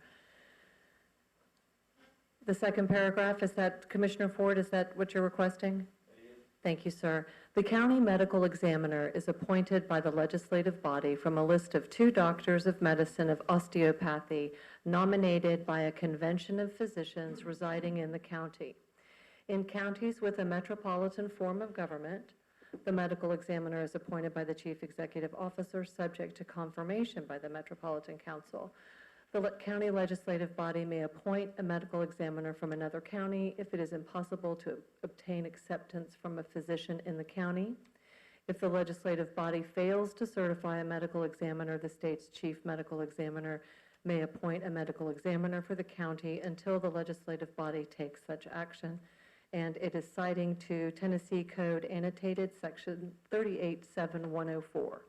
The second paragraph, is that, Commissioner Ford, is that what you're requesting? Thank you, sir. The county medical examiner is appointed by the legislative body from a list of 2 doctors of medicine of osteopathy nominated by a convention of physicians residing in the county. In counties with a metropolitan form of government, the medical examiner is appointed by the chief executive officer, subject to confirmation by the Metropolitan Council. The county legislative body may appoint a medical examiner from another county if it is impossible to obtain acceptance from a physician in the county. If the legislative body fails to certify a medical examiner, the state's chief medical examiner may appoint a medical examiner for the county until the legislative body takes such action. And it is citing to Tennessee Code annotated section 387104.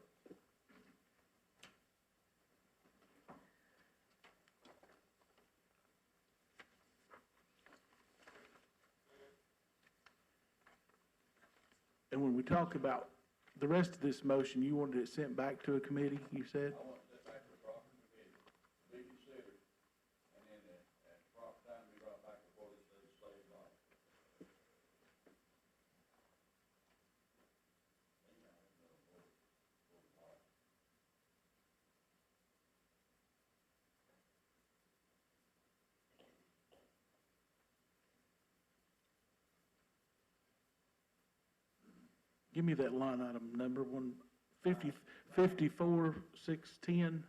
And when we talk about the rest of this motion, you wanted it sent back to a committee, you said? I want that back to the proper committee, be considered, and then at the proper time, be brought back before this legislative body. Give me that line item number, 54,610.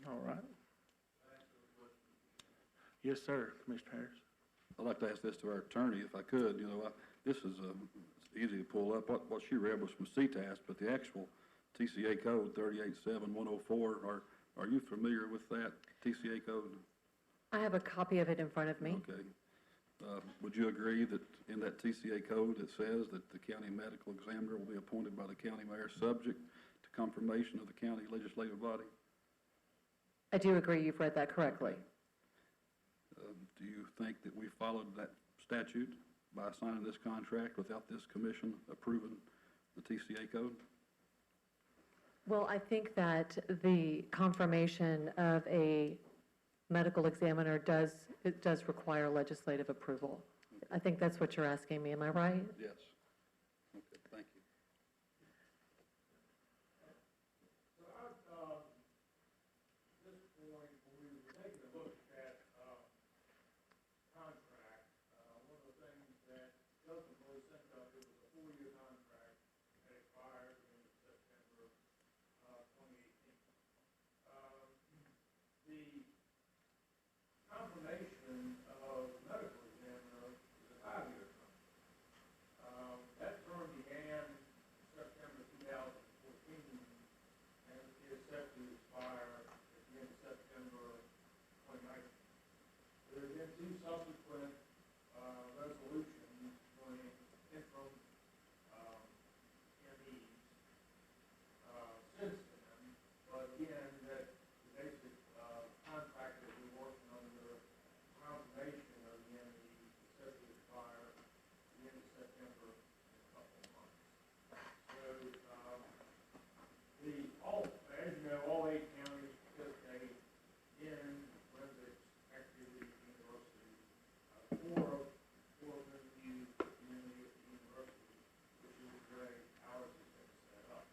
All right. Yes, sir, Commissioner Harris. I'd like to ask this to our attorney, if I could. You know, this is it's easy to pull up. What she read was from CTAS, but the actual TCA code 387104, are you familiar with that TCA code? I have a copy of it in front of me. Okay. Would you agree that in that TCA code, it says that the county medical examiner will be appointed by the county mayor, subject to confirmation of the county legislative body? I do agree you've read that correctly. Do you think that we followed that statute by signing this contract without this commission approving the TCA code? Well, I think that the confirmation of a medical examiner does require legislative approval. I think that's what you're asking me, am I right? Yes. Okay, thank you. This point, when we were taking a look at contract, one of the things that doesn't really sense out, it was a 4-year contract that expired in September 2018. The confirmation of medical examiner is a 5-year term. That term began September 2014 and is set to expire at the end of September 2019. There have been 2 subsequent resolutions during interim MEs since then, but again, that the basic contract that we're working under, confirmation of the ME is set to expire at the end of September in a couple of months. So, as you know, all 8 counties participate in forensics activity at the university. 4 of them use the community at the university, which is where ours has been set up.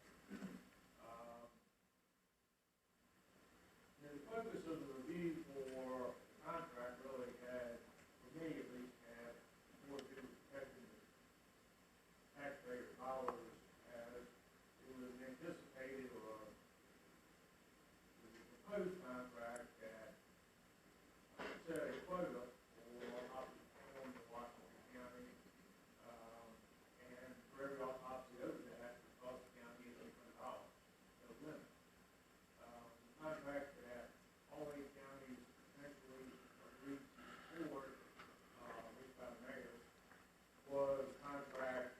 The focus of the review for the contract really had, for me at least, had more to do with protecting the taxpayer dollars as it was anticipated or the proposed contract that set a quota for autopsy performed in Washington County, and for every autopsy over that, it cost the county $800, no limit. The contract that all 8 counties essentially agreed to support, at least by the mayor, was a contract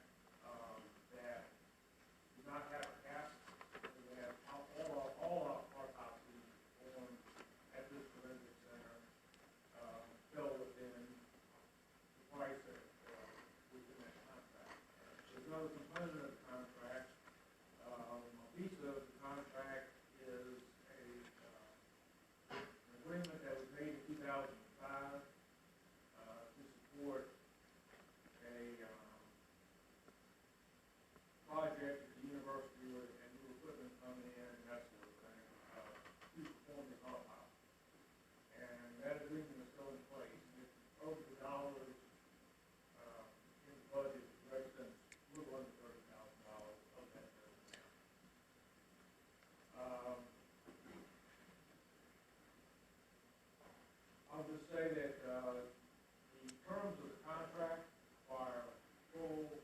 say that, the terms of the contract are full,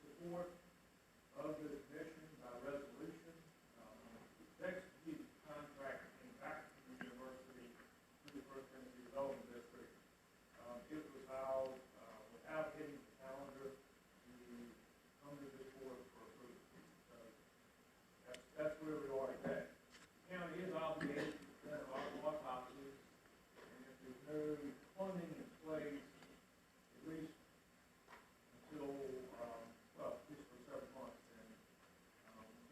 support of the commission by resolution. Execute the contract came back from the university to the First Tennessee Development District. It was how, without hitting the calendar, to come to this board for approval. So that's where we are today. The county is obligated to present a lot of autopsies, and if there's no funding in place, at least until, well, at least for several months, then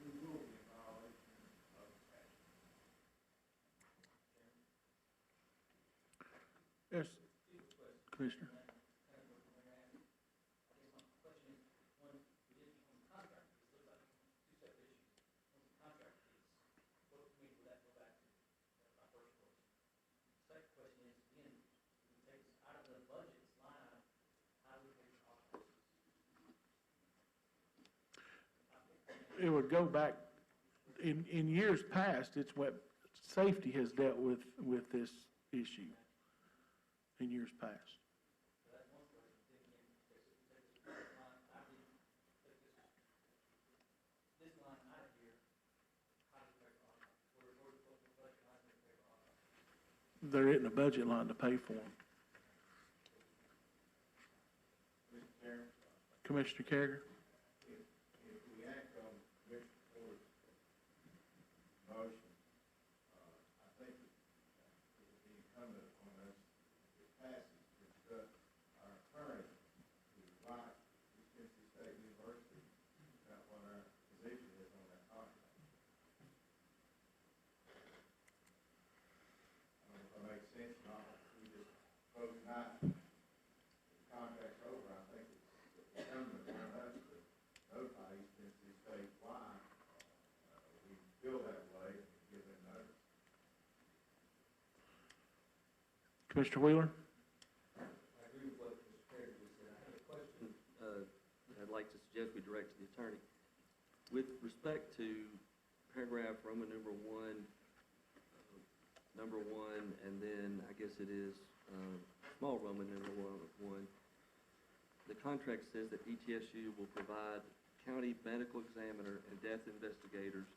we will be in violation of the statute. Yes, Commissioner. It would go back, in years past, it's what, safety has dealt with this issue in years past. There isn't a budget line to pay for them. Commissioner Carriger? If we act on Commissioner Ford's motion, I think it would be incumbent on us, if it passes, to instruct our attorney to write East Tennessee State University about what our position is on that contract. I don't know if that makes sense or not. We just vote not, the contract's over. I think it's incumbent on us to notify East Tennessee State why we feel that way and give them notice. Commissioner Wheeler? I agree with what Mr. Carriger just said. I have a question that I'd like to suggest we direct to the attorney. With respect to paragraph Roman number one, and then I guess it is small Roman number one, the contract says that ETSU will provide county medical examiner and death investigators,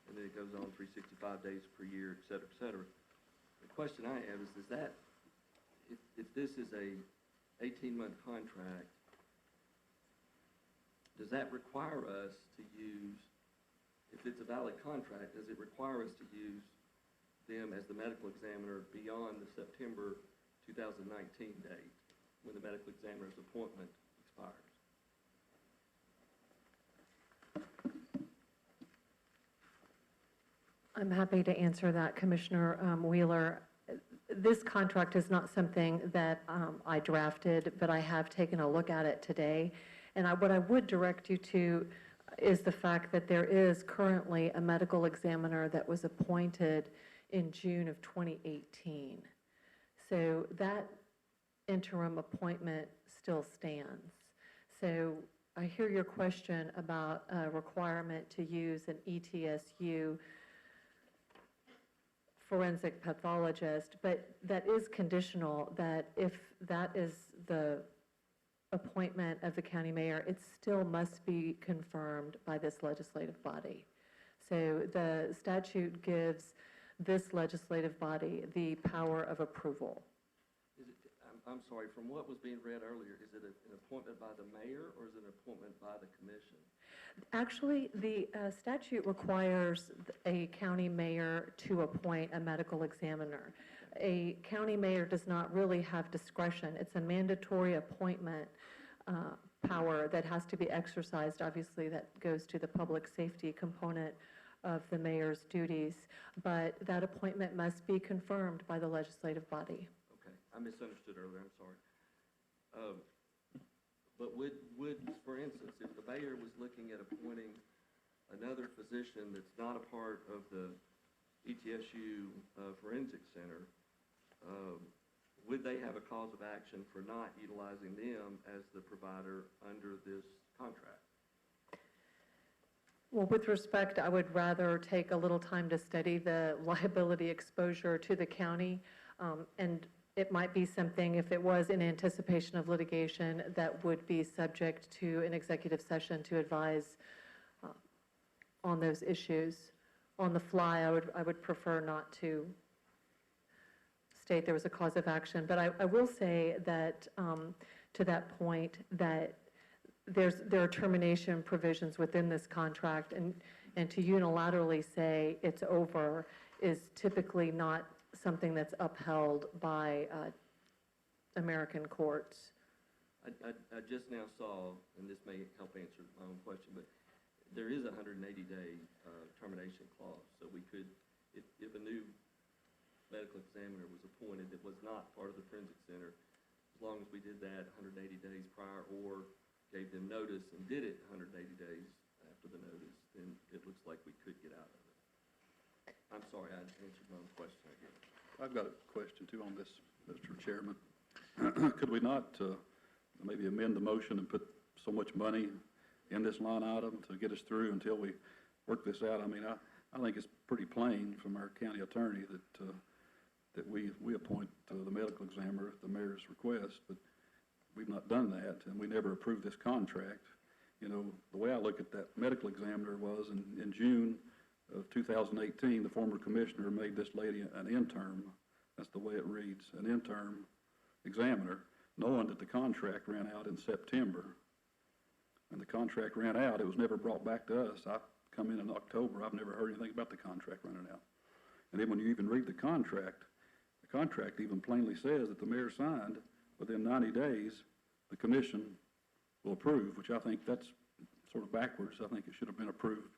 and then it goes on 365 days per year, et cetera, et cetera. The question I have is that, if this is a 18-month contract, does that require us to use, if it's a valid contract, does it require us to use them as the medical examiner beyond the September 2019 date, when the medical examiner's appointment expires? I'm happy to answer that, Commissioner Wheeler. This contract is not something that I drafted, but I have taken a look at it today. And what I would direct you to is the fact that there is currently a medical examiner that was appointed in June of 2018. So that interim appointment still stands. So I hear your question about a requirement to use an ETSU forensic pathologist, but that is conditional, that if that is the appointment of the county mayor, it still must be confirmed by this legislative body. So the statute gives this legislative body the power of approval. Is it, I'm sorry, from what was being read earlier, is it an appointment by the mayor or is it an appointment by the commission? Actually, the statute requires a county mayor to appoint a medical examiner. A county mayor does not really have discretion. It's a mandatory appointment power that has to be exercised. Obviously, that goes to the public safety component of the mayor's duties, but that appointment must be confirmed by the legislative body. Okay, I misunderstood earlier, I'm sorry. But would, for instance, if the mayor was looking at appointing another physician that's not a part of the ETSU Forensic Center, would they have a cause of action for not utilizing them as the provider under this contract? Well, with respect, I would rather take a little time to study the liability exposure to the county. And it might be something, if it was in anticipation of litigation, that would be subject to an executive session to advise on those issues. On the fly, I would prefer not to state there was a cause of action. But I will say that, to that point, that there are termination provisions within this contract, and to unilaterally say it's over is typically not something that's upheld by American courts. I just now saw, and this may help answer my own question, but there is a 180-day termination clause. So we could, if a new medical examiner was appointed that was not part of the forensic center, as long as we did that 180 days prior or gave them notice and did it 180 days after the notice, then it looks like we could get out of it. I'm sorry, I answered my own question, I guess. I've got a question too on this, Mr. Chairman. Could we not maybe amend the motion and put so much money in this line item to get us through until we work this out? I mean, I think it's pretty plain from our county attorney that we appoint the medical examiner at the mayor's request, but we've not done that, and we never approved this contract. You know, the way I look at that medical examiner was in June of 2018, the former commissioner made this lady an intern. That's the way it reads, an intern examiner, knowing that the contract ran out in September. And the contract ran out, it was never brought back to us. I come in October, I've never heard anything about the contract running out. And then when you even read the contract even plainly says that the mayor signed within 90 days, the commission will approve, which I think that's sort of backwards. I think it should have been approved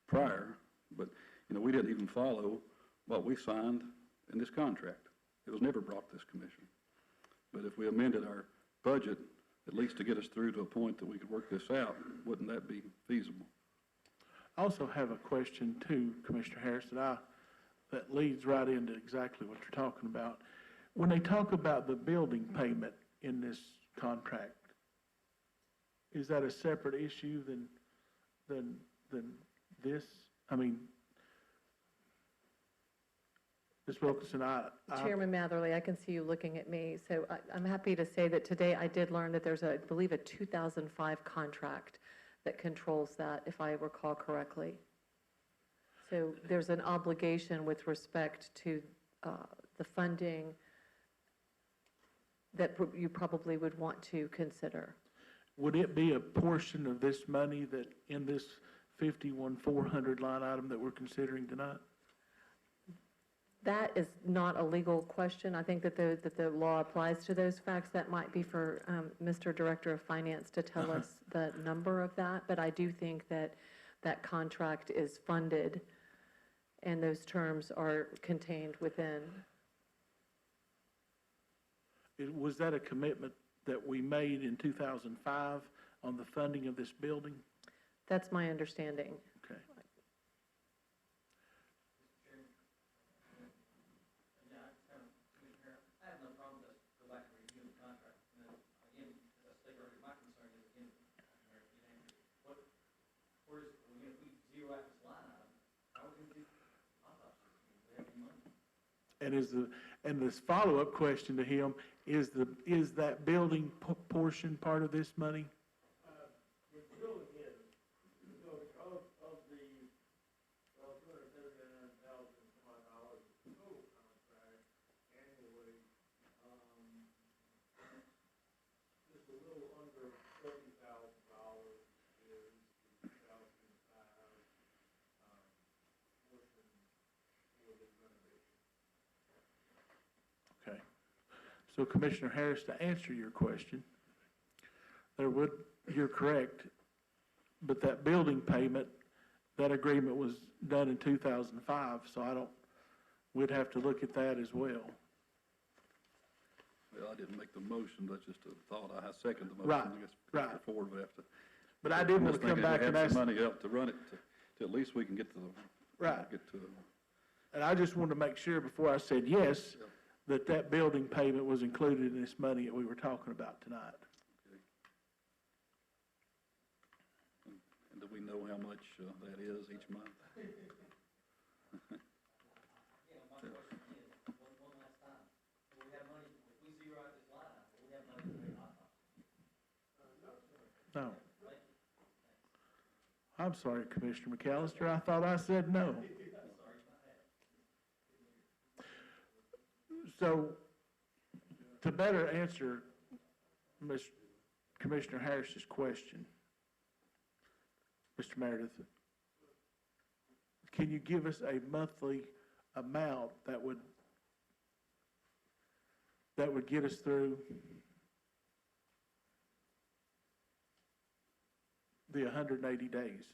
prior, but, you know, we didn't even follow what we signed in this contract. It was never brought to this commission. But if we amended our budget, at least to get us through to a point that we could work this out, wouldn't that be feasible? I also have a question too, Commissioner Harris, that leads right into exactly what you're talking about. When they talk about the building payment in this contract, is that a separate issue than this? I mean, Ms. Wilkinson, Chairman Matherly, I can see you looking at me. So I'm happy to say that today I did learn that there's, I believe, a 2005 contract that controls that, if I recall correctly. So there's an obligation with respect to the funding that you probably would want to consider. Would it be a portion of this money that in this 51,400 line item that we're considering tonight? That is not a legal question. I think that the law applies to those facts. That might be for Mr. Director of Finance to tell us the number of that, but I do think that that contract is funded and those terms are contained within. Was that a commitment that we made in 2005 on the funding of this building? That's my understanding. Okay. I have no problem with us go back and review the contract. And then, again, as I stated earlier, my concern is, again, where's, if we zero out this line item, how are we going to do autopsies? We have any money. And this follow-up question to him, is that building portion part of this money? The building is, so because of the, $239,000 total contract annually, just a little under $30,000 is the 2005 portion for the renovation. Okay. So Commissioner Harris, to answer your question, you're correct, but that building payment, that agreement was done in 2005, so we'd have to look at that as well. Well, I didn't make the motion, that's just a thought. I second the motion. Right, I guess right. Mr. Ford would have to. But I did want to come back and have ask. some money up to run it, to at least we can get to the. Right. Get to. And I just wanted to make sure before I said yes, that building payment was included in this money that we were talking about tonight. And do we know how much that is each month. Yeah, my question is, one last time, do we have money, if we zero out this line, do we have money to pay hot dogs? No. I'm sorry, Commissioner McAllister, I thought I said no. So, to better answer Commissioner Harris's question, Mr. Meredith, can you give us a monthly amount that would get us through the 180 days?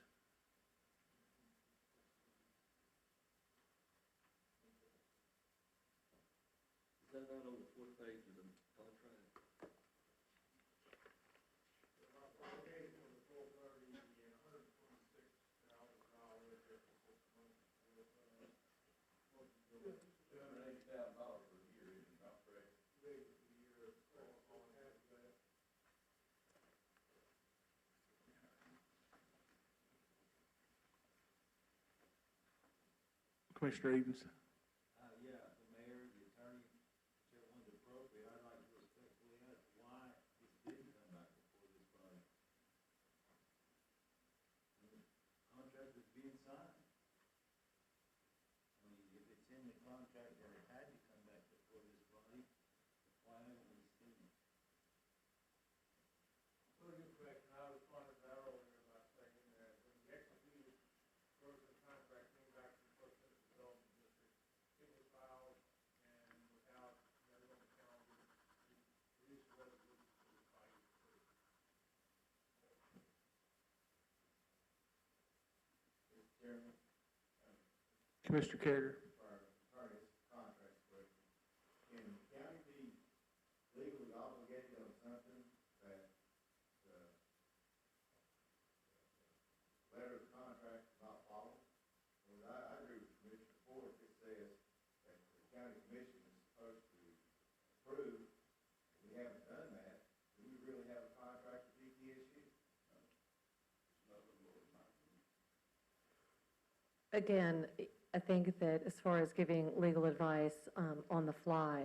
Is that not on the fourth page of the contract? Commissioner Edens? Yeah, the mayor, the attorney, whichever one's appropriate, I'd like to respectfully ask why this didn't come back before this body. The contract was being signed. I mean, if it's in the contract that it had to come back before this body, why haven't we seen it? Well, good question. I responded to that earlier by saying that when we executed first the contract came back from First Citizens Development District, it was filed and without, on the calendar, we produced a resolution for this body to approve. Mr. Chairman, Commissioner Carter? attorney's contract question. Can the county be legally obligated on something that the letter of contract is not followed? Because I agree with Commissioner Ford, it says that the county commission is supposed to approve, and we haven't done that. Do we really have a contract with ETSU? Again, I think that as far as giving legal advice on the fly,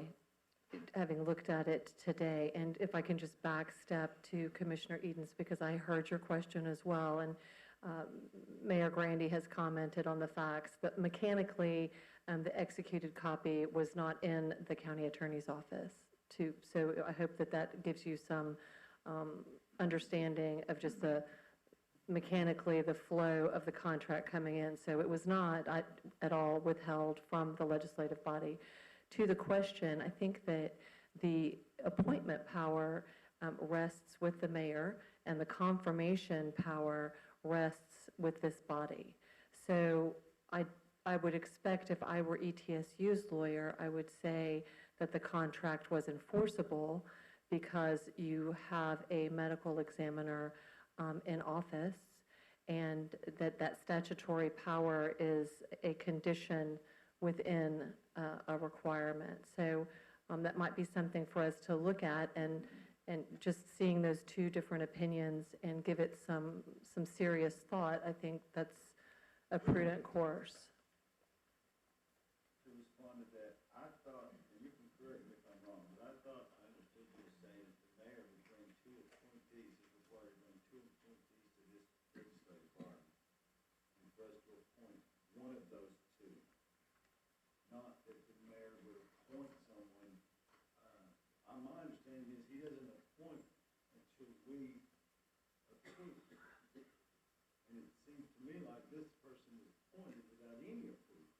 having looked at it today, and if I can just backstep to Commissioner Edens, because I heard your question as well, and Mayor Grandy has commented on the facts that mechanically the executed copy was not in the county attorney's office. So I hope that that gives you some understanding of just mechanically the flow of the contract coming in. So it was not at all withheld from the legislative body. To the question, I think that the appointment power rests with the mayor, and the confirmation power rests with this body. So I would expect, if I were ETSU's lawyer, I would say that the contract was enforceable because you have a medical examiner in office, and that statutory power is a condition within a requirement. So that might be something for us to look at, and just seeing those two different opinions and give it some serious thought. I think that's a prudent course. To respond to that, I thought, and you can correct me if I'm wrong, but I thought I understood you as saying that the mayor would bring two appointees, is required to bring two appointees to this legislative body, and for us to appoint one of those two. Not that the mayor would appoint someone. My understanding is he doesn't appoint until we approve. And it seems to me like this person was appointed without any approval,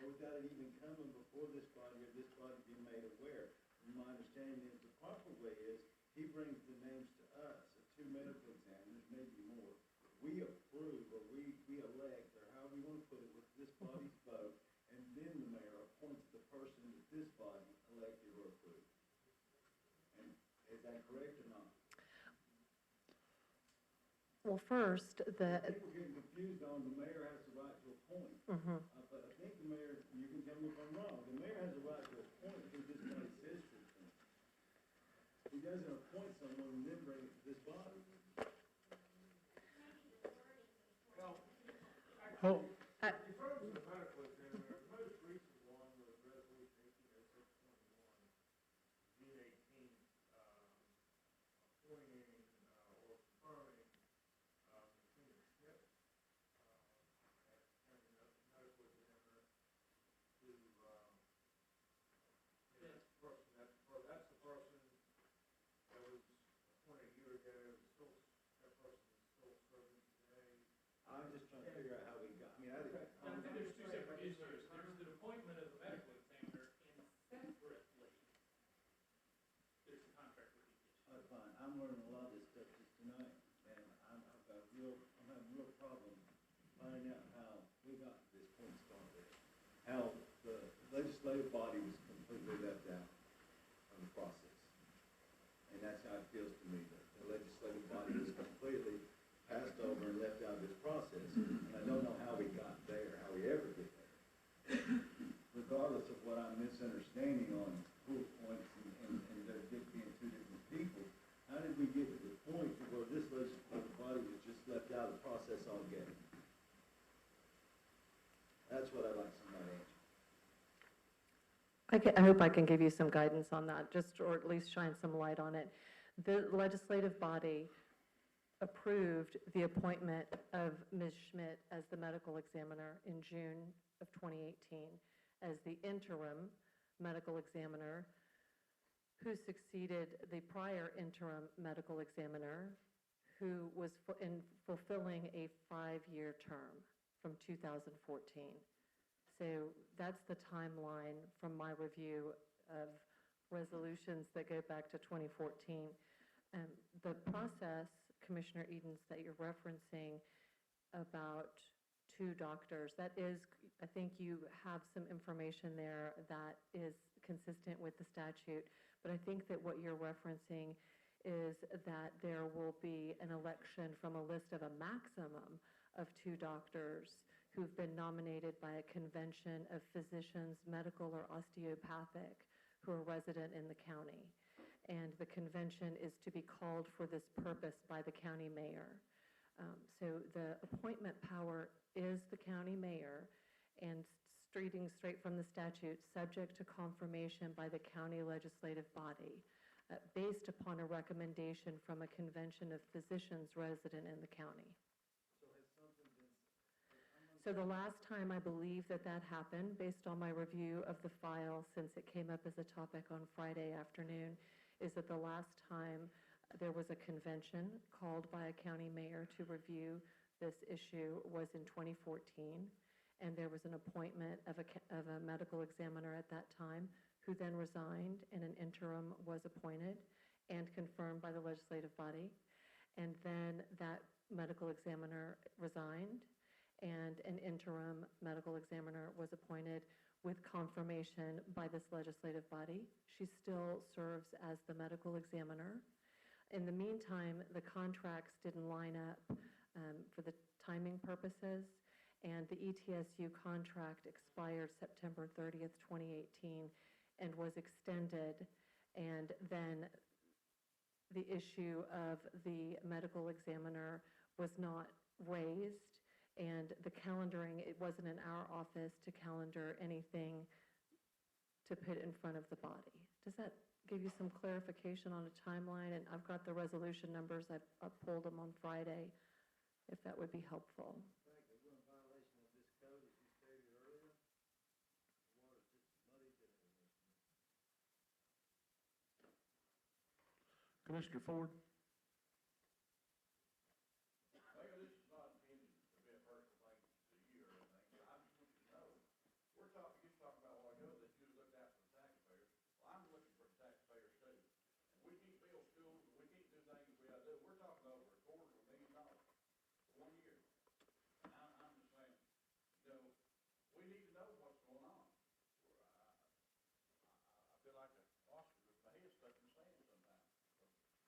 or without it even coming before this body, or this body being made aware. And my understanding is the proper way is he brings the names to us, of two medical examiners, maybe more. We approve, or we elect, or however you want to put it, with this body's vote, and then the mayor appoints the person that this body elected or approved. And is that correct or not? Well, first, People getting confused on the mayor has the right to appoint. But I think the mayor, you can tell me if I'm wrong, the mayor has the right to appoint who this body says to appoint. He doesn't appoint someone and then bring it to this body. Well, Oh, Referring to the medical examiner, the most recent one was resolution 180621, June 18th, appointing or confirming Lieutenant Smith as county medical examiner to, that's the person, that's the person that was appointed a year ago, still, that person is still serving today. I'm just trying to figure out how we got, I mean, I didn't. There's two separate issues. There's the appointment of the medical examiner, and separately, there's the contract with ETS. That's fine, I'm learning a lot of this stuff just tonight, and I'm having real problem finding out how we got to this point started. How the legislative body was completely left out of the process. And that's how it feels to me, that the legislative body was completely passed over and left out of this process. And I don't know how we got there, how we ever get there. Regardless of what I'm misunderstanding on bullet points and there being two different people, how did we get to the point to where this legislative body was just left out of the process altogether? That's what I'd like somebody to answer. I hope I can give you some guidance on that, just, or at least shine some light on it. The legislative body approved the appointment of Ms. Schmidt as the medical examiner in June of 2018 as the interim medical examiner who succeeded the prior interim medical examiner who was fulfilling a 5-year term from 2014. So that's the timeline from my review of resolutions that go back to 2014. The process, Commissioner Edens, that you're referencing about 2 doctors, that is, I think you have some information there that is consistent with the statute, but I think that what you're referencing is that there will be an election from a list of a maximum of 2 doctors who've been nominated by a convention of physicians, medical or osteopathic, who are resident in the county. And the convention is to be called for this purpose by the county mayor. So the appointment power is the county mayor, and reading straight from the statute, subject to confirmation by the county legislative body, based upon a recommendation from a convention of physicians resident in the county. So the last time I believe that happened, based on my review of the file since it came up as a topic on Friday afternoon, is that the last time there was a convention called by a county mayor to review this issue was in 2014, and there was an appointment of a medical examiner at that time who then resigned, and an interim was appointed and confirmed by the legislative body. And then that medical examiner resigned, and an interim medical examiner was appointed with confirmation by this legislative body. She still serves as the medical examiner. In the meantime, the contracts didn't line up for the timing purposes, and the ETSU contract expired September 30th, 2018, and was extended, and then the issue of the medical examiner was not raised, and the calendaring, it wasn't in our office to calendar anything to put in front of the body. Does that give you some clarification on a timeline? And I've got the resolution numbers, I pulled them on Friday, if that would be helpful. We're in violation of this code, as you stated earlier. The water's just muddy to Commissioner Ford? Mayor, this is not intended to be a personal thing to you or anything, but I just want you to know, you was talking about a while ago that you looked out for the taxpayers. Well, I'm looking for the taxpayers too. And we can't build schools, and we can't do things we gotta do. We're talking over $250,000 for 1 year. And I'm just saying, you know, we need to know what's going on. I feel like an ostrich with my head stuck in the sand sometimes.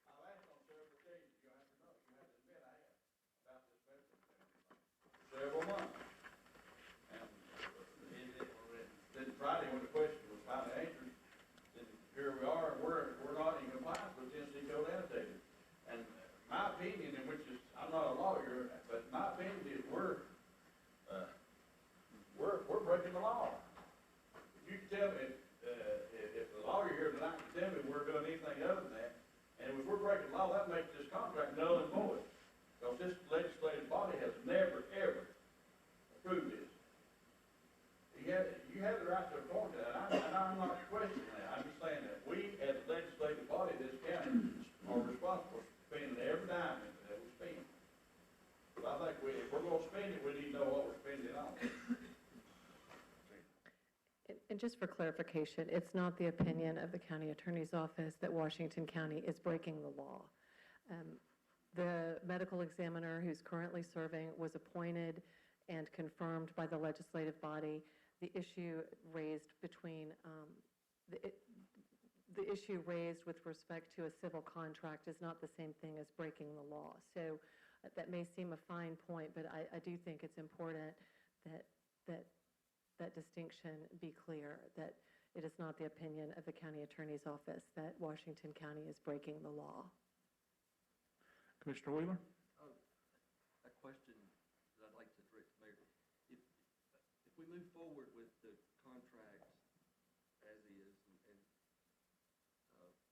I've asked on just for clarification, it's not the opinion of the county attorney's office that Washington County is breaking the law. The medical examiner who's currently serving was appointed and confirmed by the legislative body. The issue raised between, the issue raised with respect to a civil contract is not the same thing as breaking the law. So that may seem a fine point, but I do think it's important that distinction be clear, that it is not the opinion of the county attorney's office that Washington County is breaking the law. Commissioner Wheeler? A question that I'd like to direct to Mayor. If we move forward with the contract as is and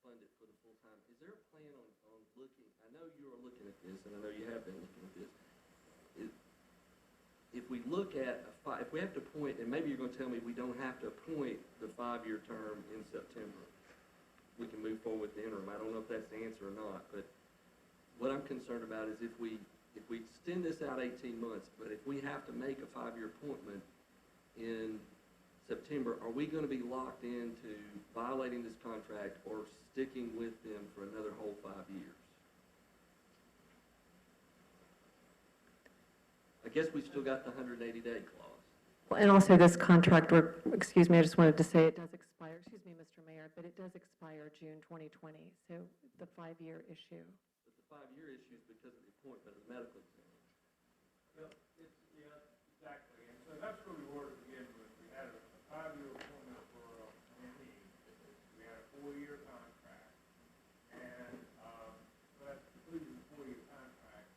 fund it for the full time, is there a plan on looking, I know you are looking at this, and I know you have been looking at this. If we look at, if we have to appoint, and maybe you're going to tell me we don't have to appoint the 5-year term in September, we can move forward with the interim. I don't know if that's the answer or not, but what I'm concerned about is if we extend this out 18 months, but if we have to make a 5-year appointment in September, are we going to be locked into violating this contract or sticking with them for another whole 5 years? I guess we still got the 180-day clause. Well, and also this contract, excuse me, I just wanted to say it does expire, excuse me, Mr. Mayor, but it does expire June 2020, so the 5-year issue. But the 5-year issue is because of the appointment of the medical examiner. Yep, yeah, exactly, and so that's where we were to begin with. We had a 5-year appointment for ME, we had a 4-year contract, and, so that's including the 4-year contract,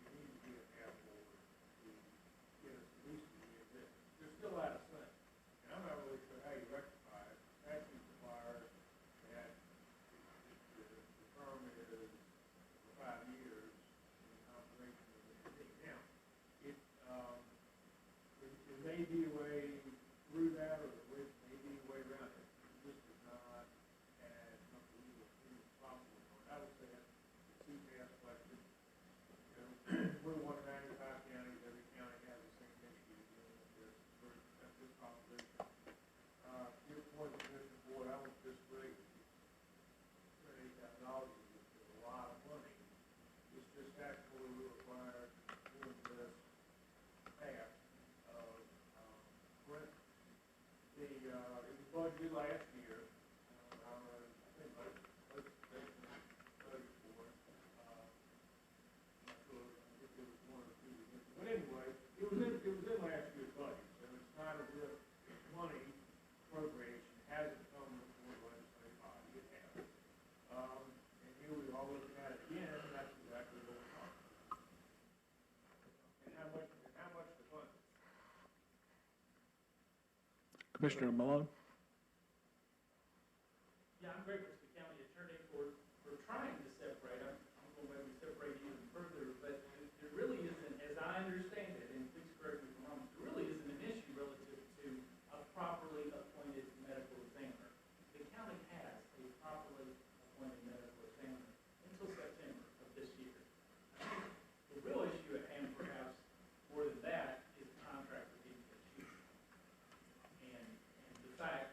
we need to get a path forward to get us at least a year this. They're still out of sync, and I'm not really sure how you rectify it. Statute requires that the term is for 5 years in confirmation of the MD. Now, there may be a way through that, or there may be a way around it. This is not as much legal as possible. I would say that's a CPS question. You know, we're one of 95 counties, every county has the same issue, at this population. Your point, Commissioner Board, I would disagree with you. $8,000 is a lot of money. It's just actually required doing this path of, rent. It was budgeted last year, I think budget for it. Not sure if it was 1 or 2 years, but anyway, it was in last year's budget, so it's not as if money appropriation hasn't come before the legislative body, it has. And here we are looking at it again, and that's exactly what we're talking about. And how much to fund it. Commissioner Malone? Yeah, I'm grateful to the county attorney for trying to separate. I'm going to maybe separate even further, but there really isn't, as I understand it, and please correct me if I'm wrong, there really isn't an issue relative to a properly appointed medical examiner. The county has a properly appointed medical examiner until September of this year. I think the real issue at hand, perhaps more than that, is the contract with DPSU. And the fact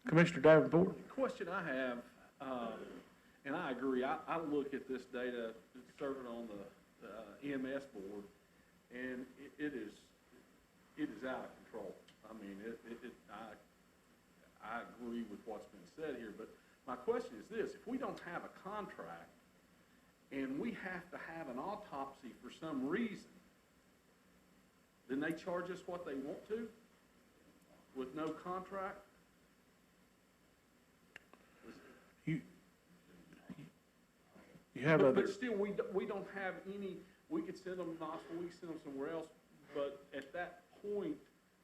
Commissioner Davenport? Question I have, and I agree, I look at this data serving on the EMS board, and it is out of control. I mean, I agree with what's been said here, but my question is this: if we don't have a contract and we have to have an autopsy for some reason, then they charge us what they want to with no contract? You have But other, still, we don't have any, we could send them to Knoxville, we could send them somewhere else, but at that point,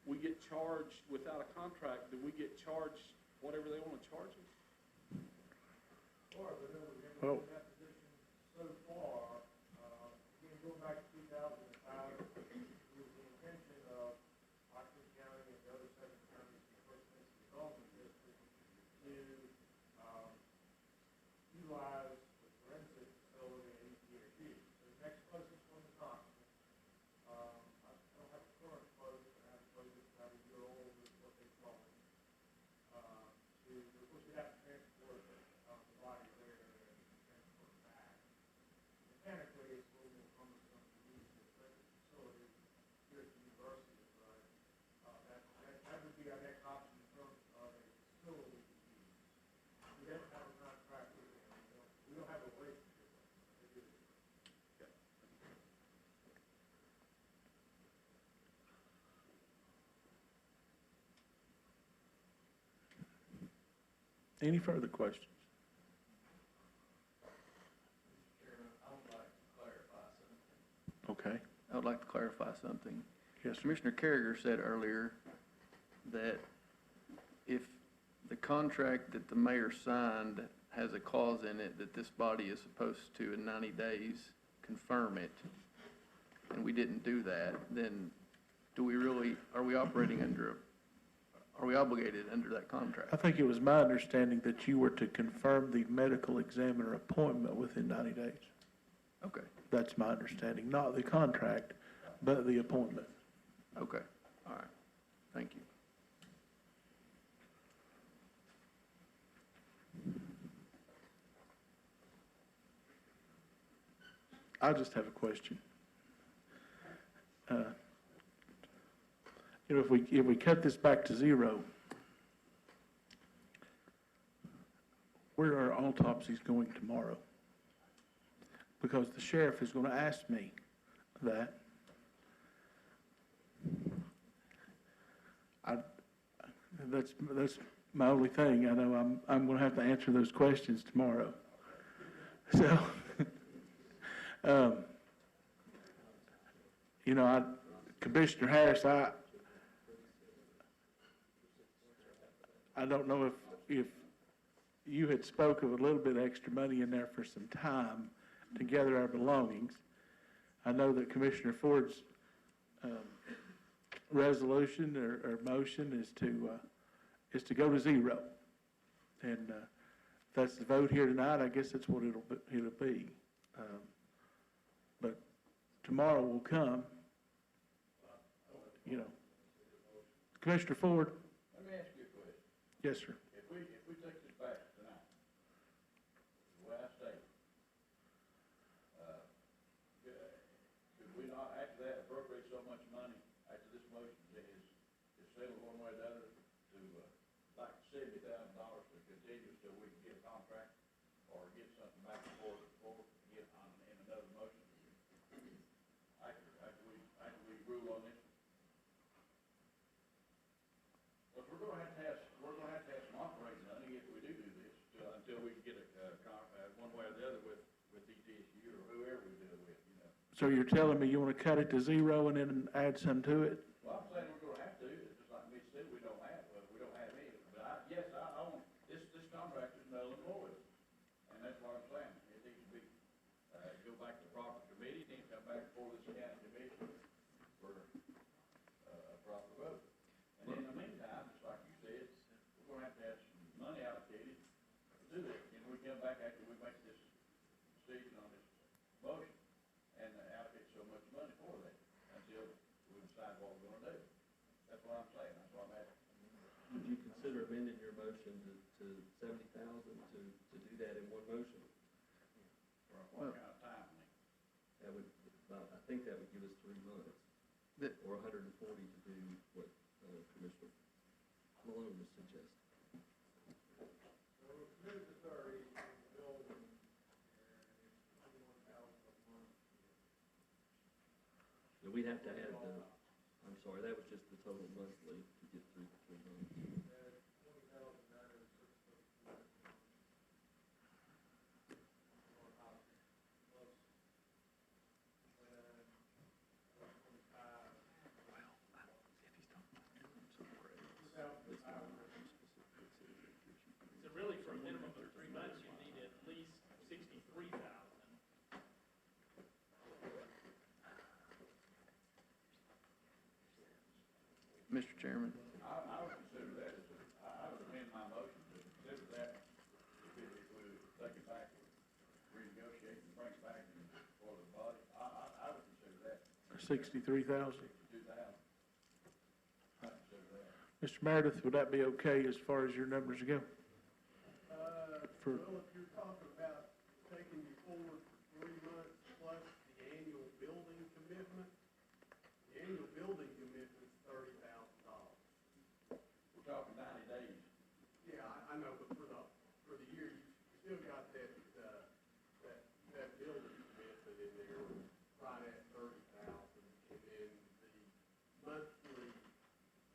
we get charged without a contract, do we get charged whatever they want to charge us? well, that position so far, again, going back to 2005, it was the intention of Washington County and the other seven counties, the First Mississippi Development District, to utilize the forensic facility at EPAG. So the next closest one is Knoxville. I don't have a current quote, but I have a quote that's about a year old, is what they call it. Of course, we have to transport the body there and transport it back. Mechanically, it's a little more cumbersome to use the forensic facility here at the university, but that would be our next option in terms of a facility to use. We don't have a contract with them. We don't have a relationship with them. They do it. any further questions? Okay, I would like to clarify something. yes, sir. Commissioner Carriger said earlier that if the contract that the mayor signed has a clause in it that this body is supposed to, in 90 days, confirm it, and we didn't do that, then are we obligated under that contract? I think it was my understanding that you were to confirm the medical examiner appointment within 90 days. Okay, That's my understanding, not the contract, but the appointment. okay, all right, thank you. I just have a question. If we cut this back to zero, where are autopsies going tomorrow? Because the sheriff is going to ask me that. That's my only thing. I know I'm going to have to answer those questions tomorrow. So, Commissioner Harris, I don't know if you had spoke of a little bit extra money in there for some time to gather our belongings. I know that Commissioner Ford's resolution or motion is to go to zero. And if that's the vote here tonight, I guess that's what it'll be. But tomorrow will come, Commissioner Ford? Let me ask you a question. Yes, sir. If we take this back tonight, the way I say it, could we not, after that, appropriate so much money, after this motion is settled one way or the other, to, like $70,000 to continue so we can get a contract, or get something back and forth, get on, in another motion? After we rule on this? But we're gonna have to have some operating money if we do this, until we can get one way or the other with DTSU or whoever we do it with, So you're telling me you want to cut it to zero and then add some to it? Well, I'm saying we're gonna have to, it's just like Mitch said, we don't have any, but I want, this contract is null and void. And that's what I'm saying, it needs to be, go back to the proper committee, it needs to come back before this county commission for, a proper vote. And in the meantime, just like you said, we're gonna have to have some money allocated to do it. And we come back after we make this decision on this motion and allocate so much money for that until we decide what we're gonna do. That's what I'm saying, that's what I'm asking. Would you consider amending your motion to 70,000 to do that in one motion? For what kind of time? That would, I think that would give us 3 months, or 140 to do what Commissioner Malone was suggesting. So we're committed to 30, the building, and it's 21,000 a month. So we'd have to add the, I'm sorry, that was just the total monthly to get through the 3 months. So really, for a minimum of 3 months, you need at least 63,000. Mr. Chairman, I would consider that, I would amend my motion to consider that, if we take it back, renegotiate and bring it back for the body, I would consider that 63,000. 62,000. I'd consider that. Mr. Meredith, would that be okay as far as your numbers go? For- Well, if you're talking about taking you forward for 3 months plus the annual building commitment, the annual building commitment's $30,000. We're talking 90 days. Yeah, I know, but for the year, you still got that building commitment in there, right at 30,000. And then the monthly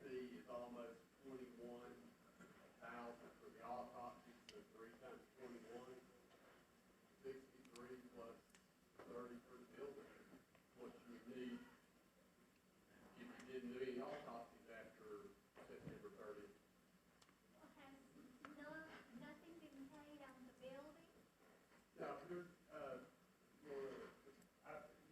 fee is almost 21,000 for the autopsy, so 3 times 21, 63 plus 30 for the building. What you would need if you didn't do any autopsies after September 30th. Nothing been paid on the building? No, there's,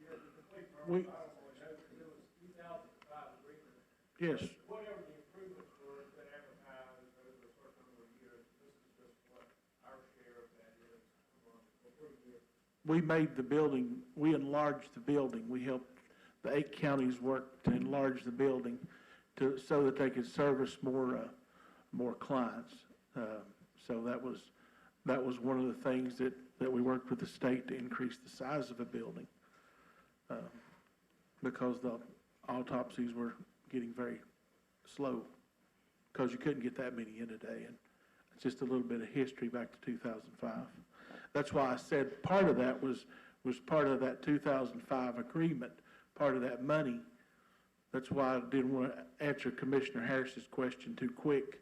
the complete We- I don't know, it was 2005 agreement. Yes, Whatever the improvements were, it's been advertised over a certain number of years. This is just what our share of that is. we made the building, we enlarged the building. We helped the 8 counties work to enlarge the building so that they could service more clients. So that was one of the things that we worked with the state to increase the size of a building. Because the autopsies were getting very slow, because you couldn't get that many in a day. And it's just a little bit of history back to 2005. That's why I said part of that was part of that 2005 agreement, part of that money. That's why I didn't want to answer Commissioner Harris's question too quick,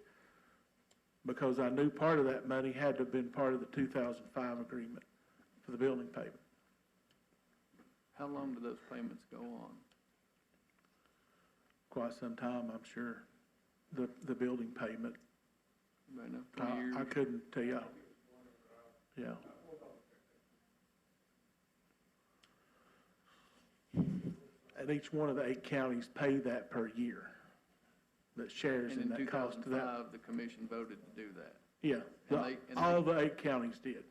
because I knew part of that money had to have been part of the 2005 agreement for the building payment. how long do those payments go on? Quite some time, I'm sure, the building payment. Right now, 3 years? I couldn't tell you. Yeah. And each one of the 8 counties pay that per year, that shares And in in that cost to that. 2005, the commission voted to do that. Yeah, And all the 8 counties did.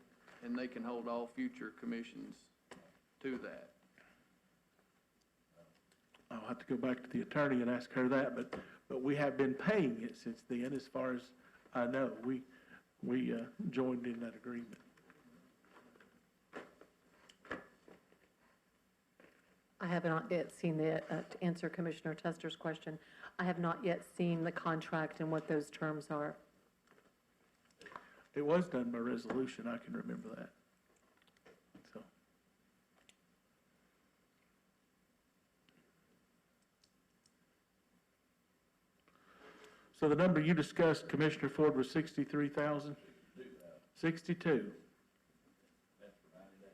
And they can hold all future commissions to that. I'll have to go back to the attorney and ask her that, but we have been paying it since then, as far as I know. We joined in that agreement. I have not yet seen to answer Commissioner Tester's question, I have not yet seen the contract and what those terms are. It was done by resolution, I can remember that. So. So the number you discussed, Commissioner Ford, was 63,000? 62. That's for 90 days.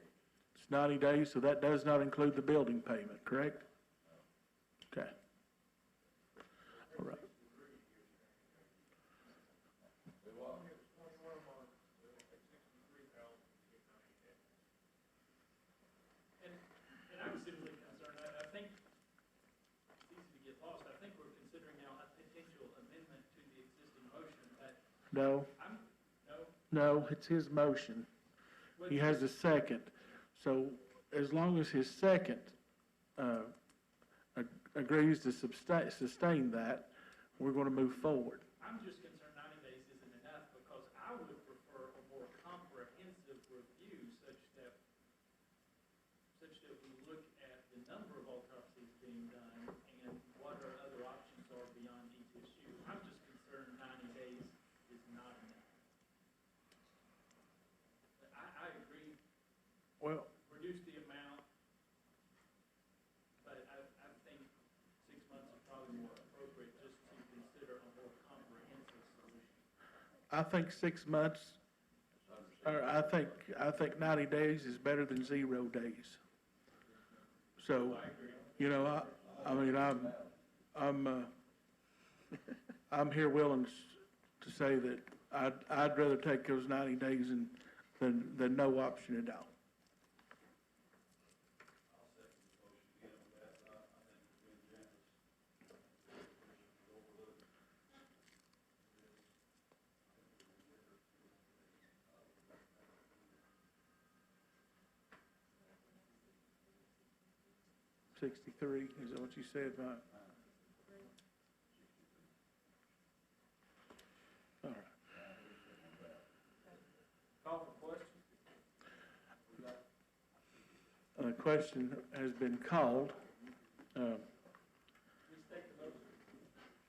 It's 90 days, so that does not include the building payment, correct? Okay. All right. And I was simply concerned, I think, it's easy to get lost, I think we're considering now a potential amendment to the existing motion, but No, no, no, it's his motion. He has a second. So as long as his second agrees to sustain that, we're going to move forward. I'm just concerned 90 days is I think 6 months, or I think 90 days is better than 0 days. So, you know, I mean, I'm here willing to say that I'd rather take those 90 days than no option at all. $63, is that what you said, Mike? All right. Call for question? A question has been called.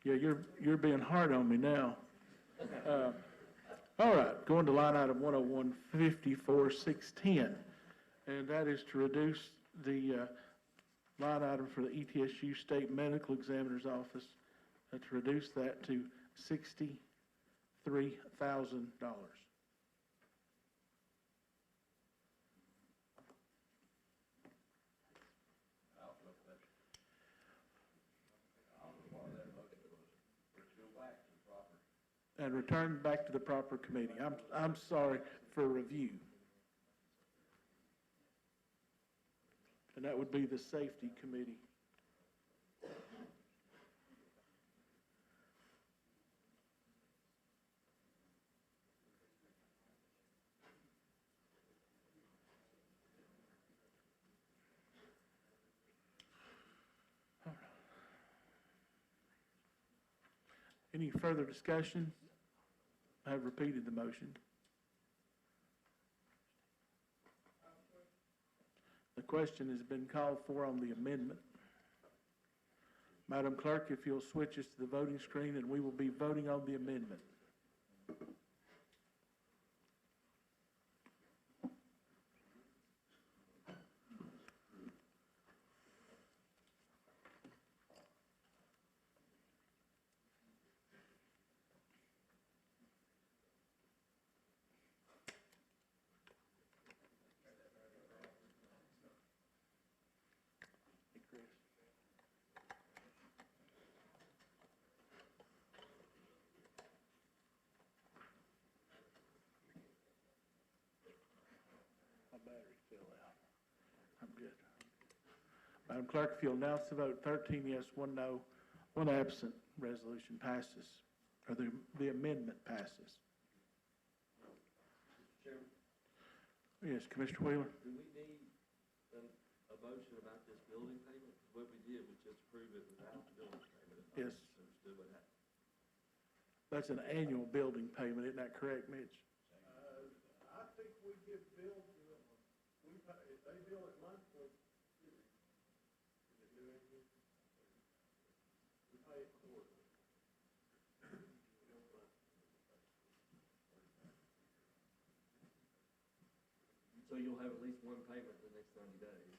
Yeah, you're being hard on me now. All right, going to line item 101-54-610, and that is to reduce the line item for the ETSU State Medical Examiner's Office, to reduce that to $63,000. And return back to the proper committee. I'm sorry, for review. And that would be the Safety Committee. All right. Any further discussion? I have repeated the motion. The question has been called for on the amendment. Madam Clerk, if you'll switch us to the voting screen, and we will be voting on the amendment. Battery fell out. I'm good. Madam Clerk, if you'll announce the vote, 13 yes, 1 no, 1 absent, resolution passes, or the amendment passes. Mr. Chairman, Yes, Commissioner Wheeler? do we need a motion about this building payment? What we did was just approve it without the building payment. If I Yes. understood what happened. That's an annual building payment, isn't that correct, Mitch? I think we give bills to them, we pay, if they bill it monthly, we pay it quarterly. So you'll have at least one payment in the next 90 days.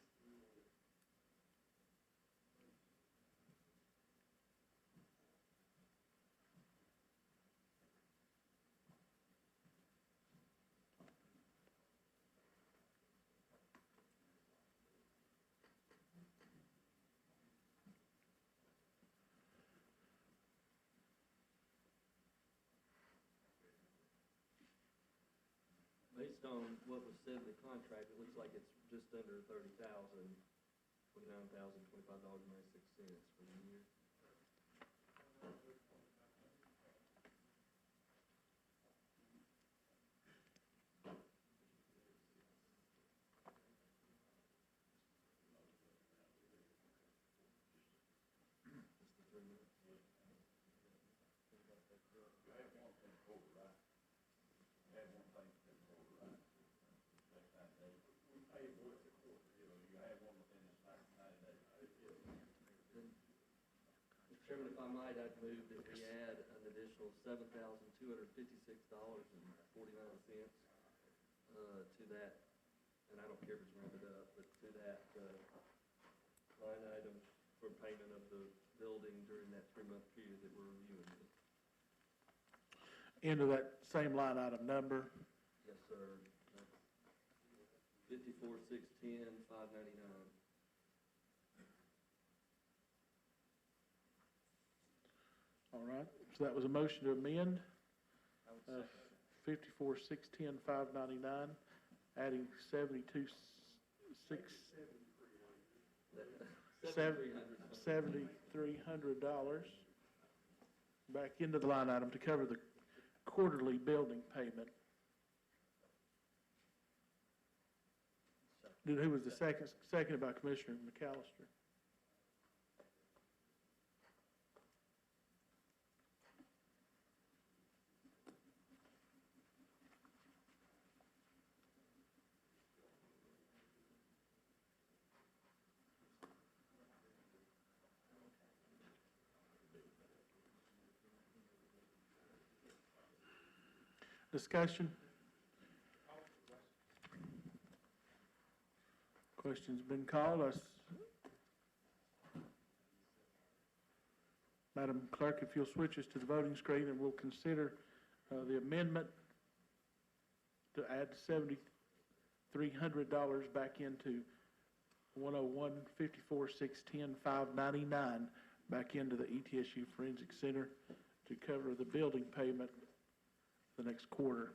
Based on what was said in the contract, it looks like it's just under 30,000, $29,025.96 for the year. Mr. Chairman, if I might, I'd move that we add an additional $7,256.49 to that, and I don't care if it's rounded up, but to that line item for payment of the building during that 3-month period that we're reviewing it. into that same line item number. Yes, sir. That's 54,610, 599. All right, so that was a motion to amend. I would second. 54,610,599, adding 7,300 back into the line item to cover the quarterly building payment. Who was the second? Seconded by Commissioner McAllister. Discussion? Question's been called. Madam Clerk, if you'll switch us to the voting screen, and we'll consider the amendment to add $7,300 back into 101-54-610-599 back into the ETSU Forensic Center to cover the building payment the next quarter.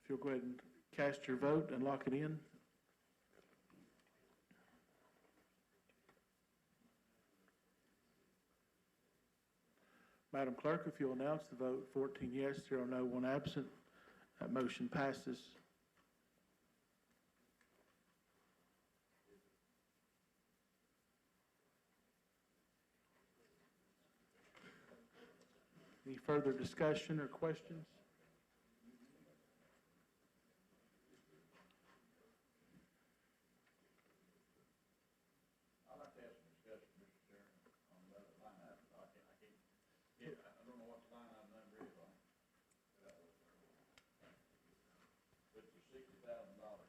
If you'll go ahead and cast your vote and lock it in. Madam Clerk, if you'll announce the vote, 14 yes, 0 no, 1 absent. That motion passes. Any further discussion or questions? I'd like to have some discussion, Mr. Chairman, on the other line item. I don't know what the line item number is on it. But the $60,000, item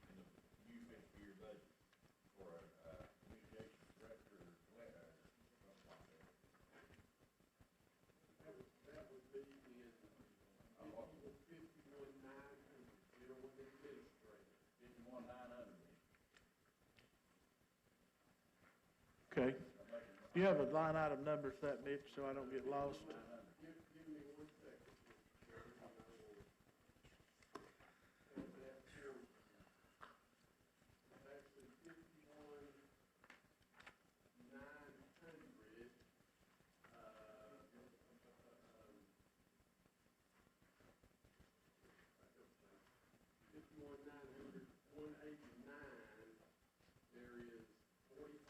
in the new fiscal year budget for a communications director or something like that. That would be in 51,900, building administrator. 51,900. Okay. Do you have a line item number for that, Mitch, so I don't get lost? Give me 1 second, Mr. Chairman, and I will have that here. It's actually 51,900. 51,900, 189, there is $45,000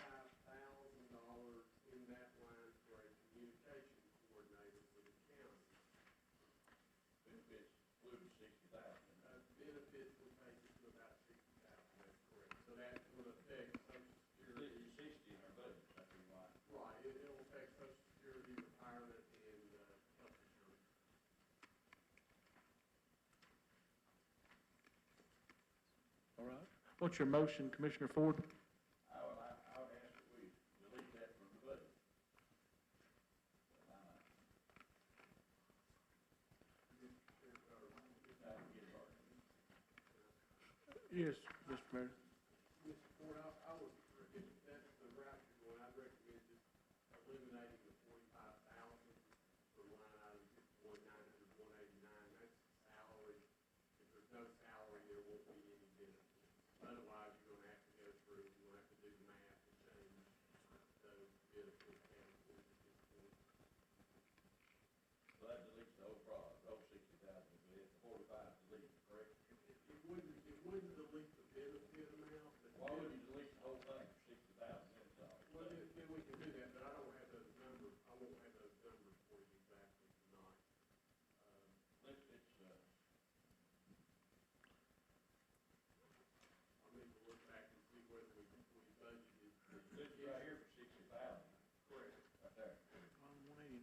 in that line for a communication coordinator for the county. Benefits include 60,000. Benefits would take it to about 60,000, that's correct. So that would affect Social Security. It's 60 in our budget, that's why. Right, it'll affect Social Security, retirement, and health insurance. All right. What's your motion, Commissioner Ford? I would ask that we delete that from the budget. That line item. Now we get it started. Yes, Mr. Mayor. Mr. Ford, I would, if that's the route you're going, I'd recommend just eliminating the 45,000 from line item 51,900, 189. That's salary. If there's no salary, there won't be any benefits. Otherwise, you're gonna have to go through, you're gonna have to do the math and change those benefit categories at this point. So that deletes the whole product, the whole 60,000, but it's 45 deleted, correct? It wouldn't delete the benefit amount, but. Why would you delete the whole thing for 60,000? Well, then we can do that, but I don't have those numbers, I won't have those numbers for you exactly tonight. I'll need to look back and see whether we budgeted. It's right here for 60,000. Correct. Right there. 189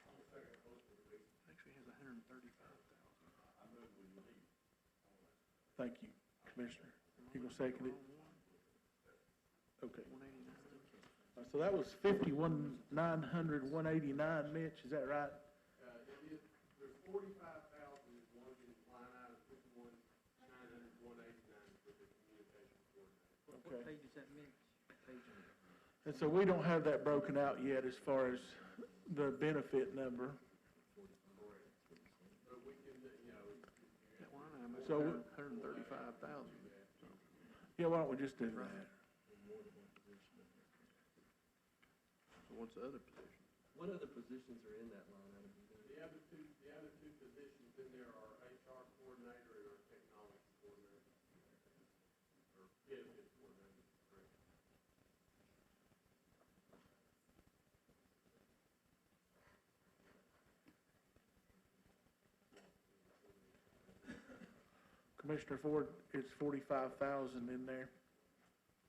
I'll take a closer look. actually has 135,000. I move we delete. Thank you, Commissioner. You gonna second it? Okay. 189. So that was 51,900, 189, Mitch, is that right? It is, there's 45,000 is one in line item 51,900, 189 for the communication coordinator. Okay. What page is that, Mitch? Page And so we don't have that broken out yet as far as the benefit number. But we can, you know, That line item is So- 135,000. Yeah, why don't we just do that? So what's the other position? What other positions are in that line item? the other two positions in there are HR coordinator and our technology coordinator. Or benefits coordinator, correct. Commissioner Ford, it's 45,000 in there,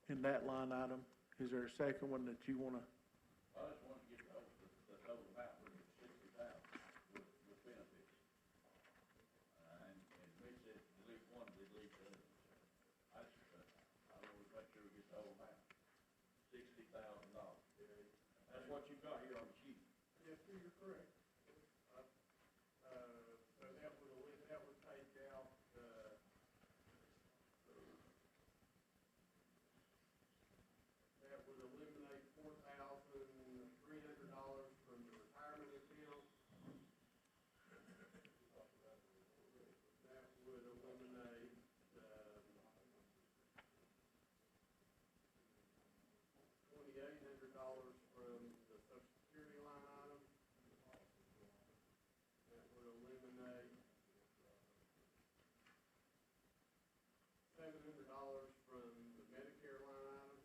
in that line item. Is there a second one that you want to? I just want to get the total amount, which is 60,000 with benefits. And Mitch said delete one, delete the other. I just, I want to make sure we get the whole amount, $60,000. That's what you got here on the sheet. Yes, sir, you're correct. So that would take out, that would eliminate $4,300 from the retirement account. That would eliminate, $2,800 from the social security line item. That would eliminate $700 from the Medicare line item.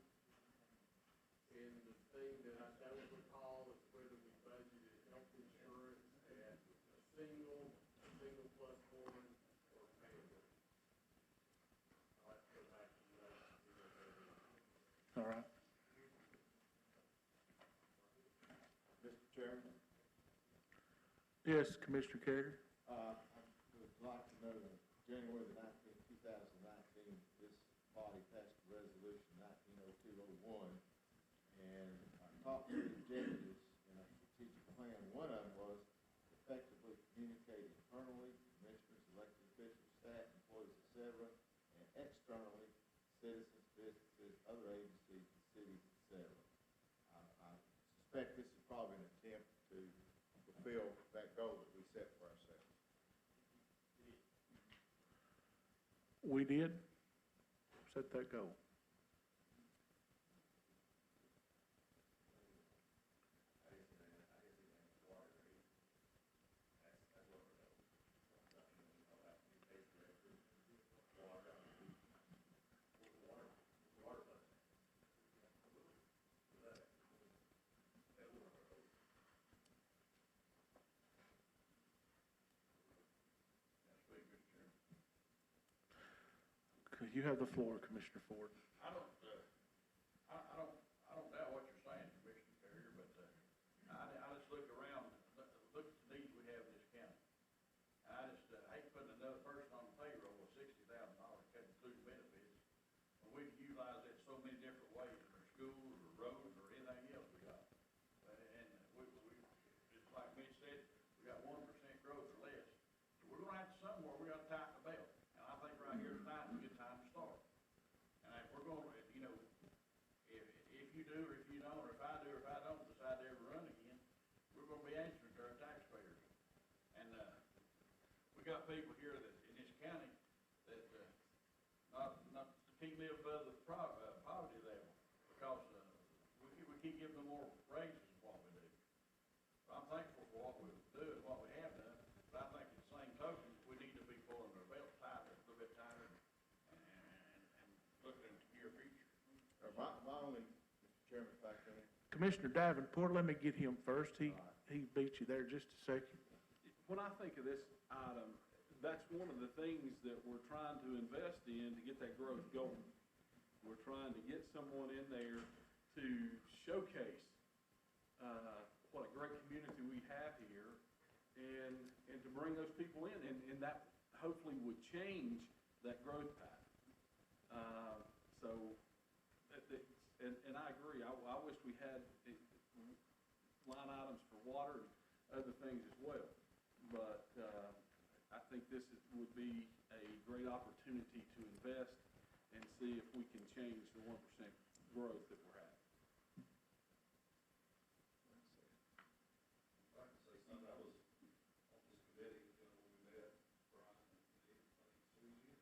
And the thing that I don't recall is whether we budgeted health insurance at a single plus one, or family. I'll have to go back to that and see what that is. All right. Mr. Chairman, Yes, Commissioner Carter? I would like to know that January the 19th, 2019, this body passed a resolution 190201, and I talked to the executives in our strategic plan. One of them was effectively communicate internally, commissioners, elected officials, staff, employees, et cetera, and externally, citizens, businesses, other agencies, cities, et cetera. I suspect this is probably an attempt to fulfill that goal that we set for ourselves. We did set that goal. Okay, you have the floor, Commissioner Ford. I don't doubt what you're saying, Commissioner Carrier, but, I just look around, look at the needs we have in this county. And I just, hate putting another person on the payroll with $60,000, can't include benefits, when we can utilize that so many different ways, in our schools, or roads, or anything else we got. And just like Mitch said, we got 1% growth or less. So we're gonna have to somewhere, we gotta tighten the belt. And I think right here tonight is a good time to start. And if we're gonna, you know, if you do, or if you don't, or if I do, or if I don't decide to ever run again, we're gonna be answering to our taxpayers. And, we got people here that, in this county, that, can't live above the poverty level, because, we keep giving them more raises than what we do. So I'm thankful for what we do and what we have done, but I think at the same token, we need to be pulling our belt tighter, a little bit tighter, and looking into the near future. My only, Mr. Chairman, if I can, Commissioner Davenport, let me get him first. He beat you there just a second. When I think of this item, that's one of the things that we're trying to invest in to get that growth going. We're trying to get someone in there to showcase, what a great community we have here, and to bring those people in, and that hopefully would change that growth path. And I agree, I I wish we had line items for water and other things as well. But, I think this would be a great opportunity to invest and see if we can change the 1% growth that we're having. I'd like to say something. I was on this committee, when we met, Brian and me,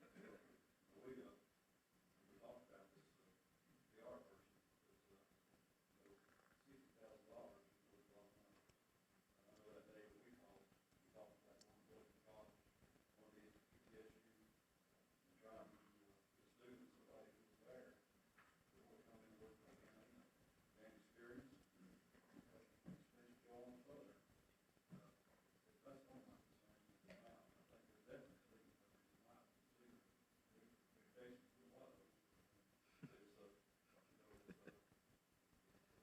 I think Susie. We talked about this, PR person, $60,000 was a lot of money. I know that day when we talked about one building college, one of the PTSU, and trying to, the students, somebody who was there, that would come in and work for the county, and experience, especially go on further. That's one of my concerns with the amount. I think there's definitely a lot of communications with a lot of those. It's, the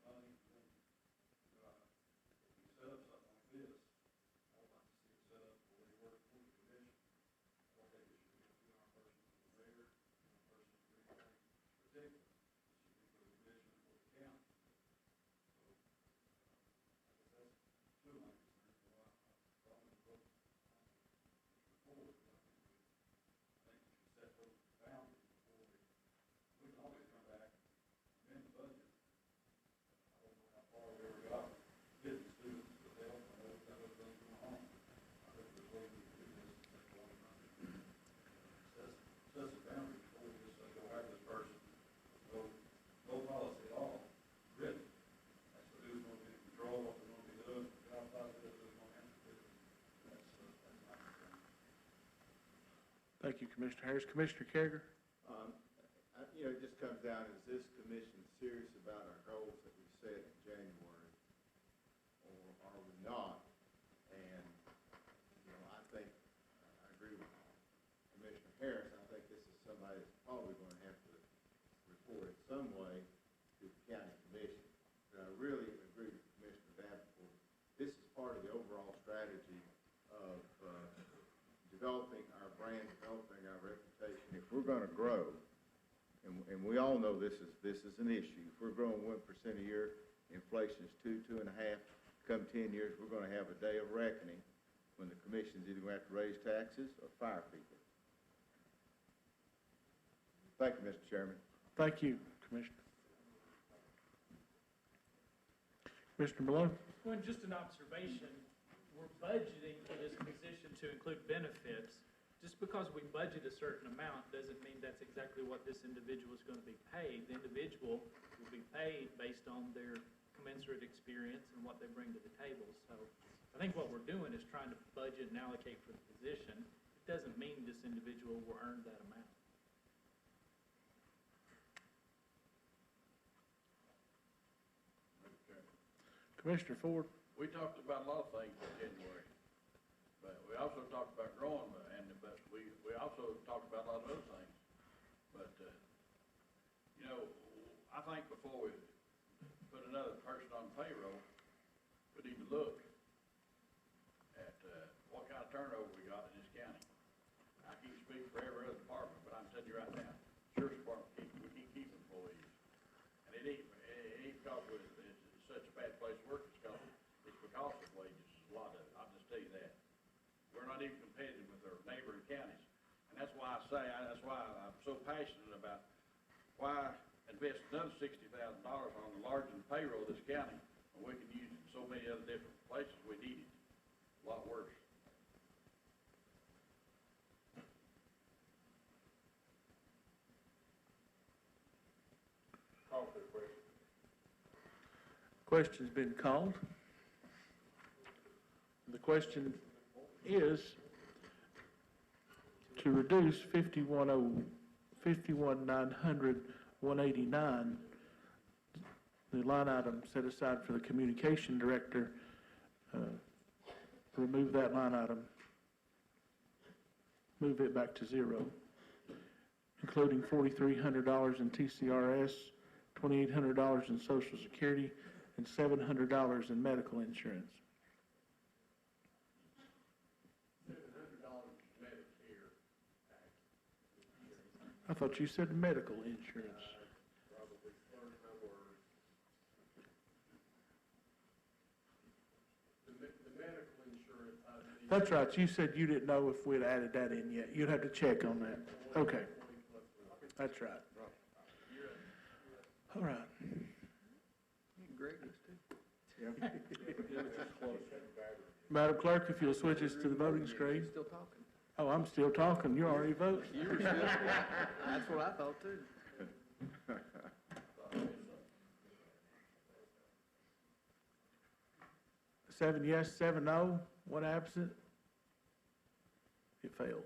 money, if you set up something like this, I would like to see it set up where you work for the commission. I don't think it should be a PR person for the mayor, a person for anything particular. It should be for the commission and for the county. So, I guess that's two of my concerns, why I probably vote forward. I think we should set those boundaries before we can always come back and amend the budget. I don't know how far we ever got getting students, but they don't know what other things going on. I think there's ways we can do this, that's one of them. Sets a boundary before we just say, go hire this person, no policy at all, written. That's who's going to be in control, what they're going to be doing, how far it is, who's going to have to do it. That's my concern. Thank you, Commissioner Harris. Commissioner Carriger? It just comes down, is this commission serious about our goals that we set in January, or are we not? And, I think, I agree with Commissioner Harris, I think this is somebody that's probably going to have to report in some way to the county commission. But I really agree with Commissioner Davenport. This is part of the overall strategy of developing our brand, developing our reputation. If we're going to grow, and we all know this is an issue. If we're growing 1% a year, inflation is 2.5. Come 10 years, we're going to have a day of reckoning when the commission's either going to have to raise taxes or fire people. Thank you, Mr. Chairman. Thank you, Commissioner. Commissioner Malone? Well, just an observation, we're budgeting for this position to include benefits. Just because we budget a certain amount doesn't mean that's exactly what this individual is going to be paid. The individual will be paid based on their commensurate experience and what they bring to the table. So I think what we're doing is trying to budget and allocate for the position. It doesn't mean this individual will earn that amount. Commissioner Ford? We talked about a lot of things in January, but we also talked about growing, but we also talked about a lot of other things. But, I think before we put another person on payroll, we need to look at, what kind of turnover we got in this county. I can't speak for every other department, but I'm telling you right now, Sheriff's Department, we can't keep employees. And it ain't because it's such a bad place to work, it's because of wages, a lot of it, I'll just tell you that. We're not even competitive with our neighboring counties. And that's why that's why I'm so passionate about why invest another $60,000 on the larger payroll of this county, when we can use it in so many other different places we need it, a lot worse. Call for the question. Question's been called. The question is to reduce 51,900,189, the line item set aside for the communication director, remove that line item, move it back to zero, including $4,300 in TCRS, $2,800 in Social Security, and $700 in medical insurance. I thought you said medical insurance. That's right, you said you didn't know if we'd added that in yet. You'd have to check on that. Okay. That's right. All right. Greg is too. Madam Clerk, if you'll switch us to the voting screen. Still talking. Oh, I'm still talking. You already voted. You were still, that's what I thought too. 7 yes, 7 no. One absent. It fails.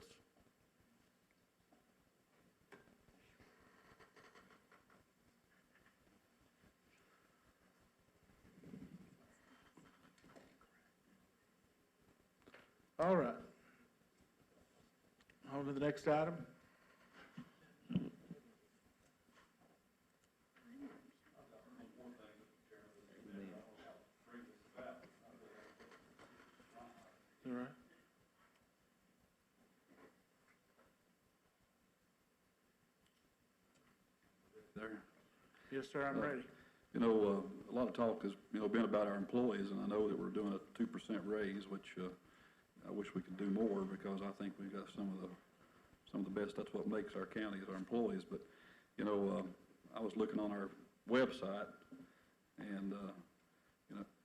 All right. On to the next item. All right. There. Yes, sir, I'm ready. You know, a lot of talk has, been about our employees, and I know that we're doing a 2% raise, which, I wish we could do more, because I think we've got some of the best, that's what makes our county, is our employees. But, I was looking on our website, and,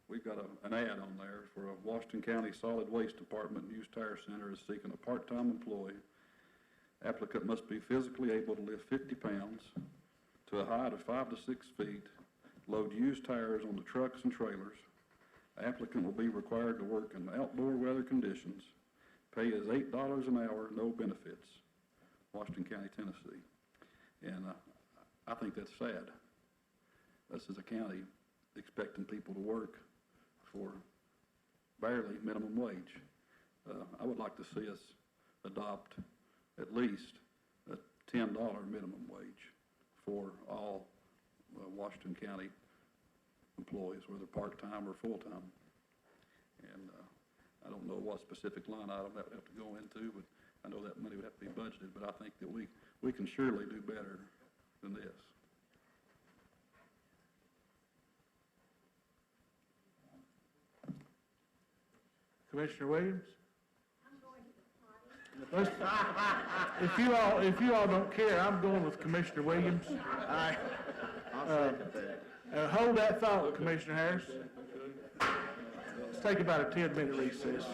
we've got an ad on there for a Washington County Solid Waste Department Used Tire Center is seeking a part-time employee. Applicant must be physically able to lift 50 pounds to a height of 5 to 6 feet, load used tires on the trucks and trailers. Applicant will be required to work in outdoor weather conditions. Pay is $8 an hour, no benefits. Washington County, Tennessee. And I think that's sad. This is a county expecting people to work for barely minimum wage. I would like to see us adopt at least a $10 minimum wage for all Washington County employees, whether part-time or full-time. And I don't know what specific line item that would have to go into, but I know that money would have to be budgeted, but I think that we can surely do better than this. Commissioner Williams? If you all don't care, I'm going with Commissioner Williams. I'll second that. Hold that thought, Commissioner Harris. Let's take about a 10-minute recess.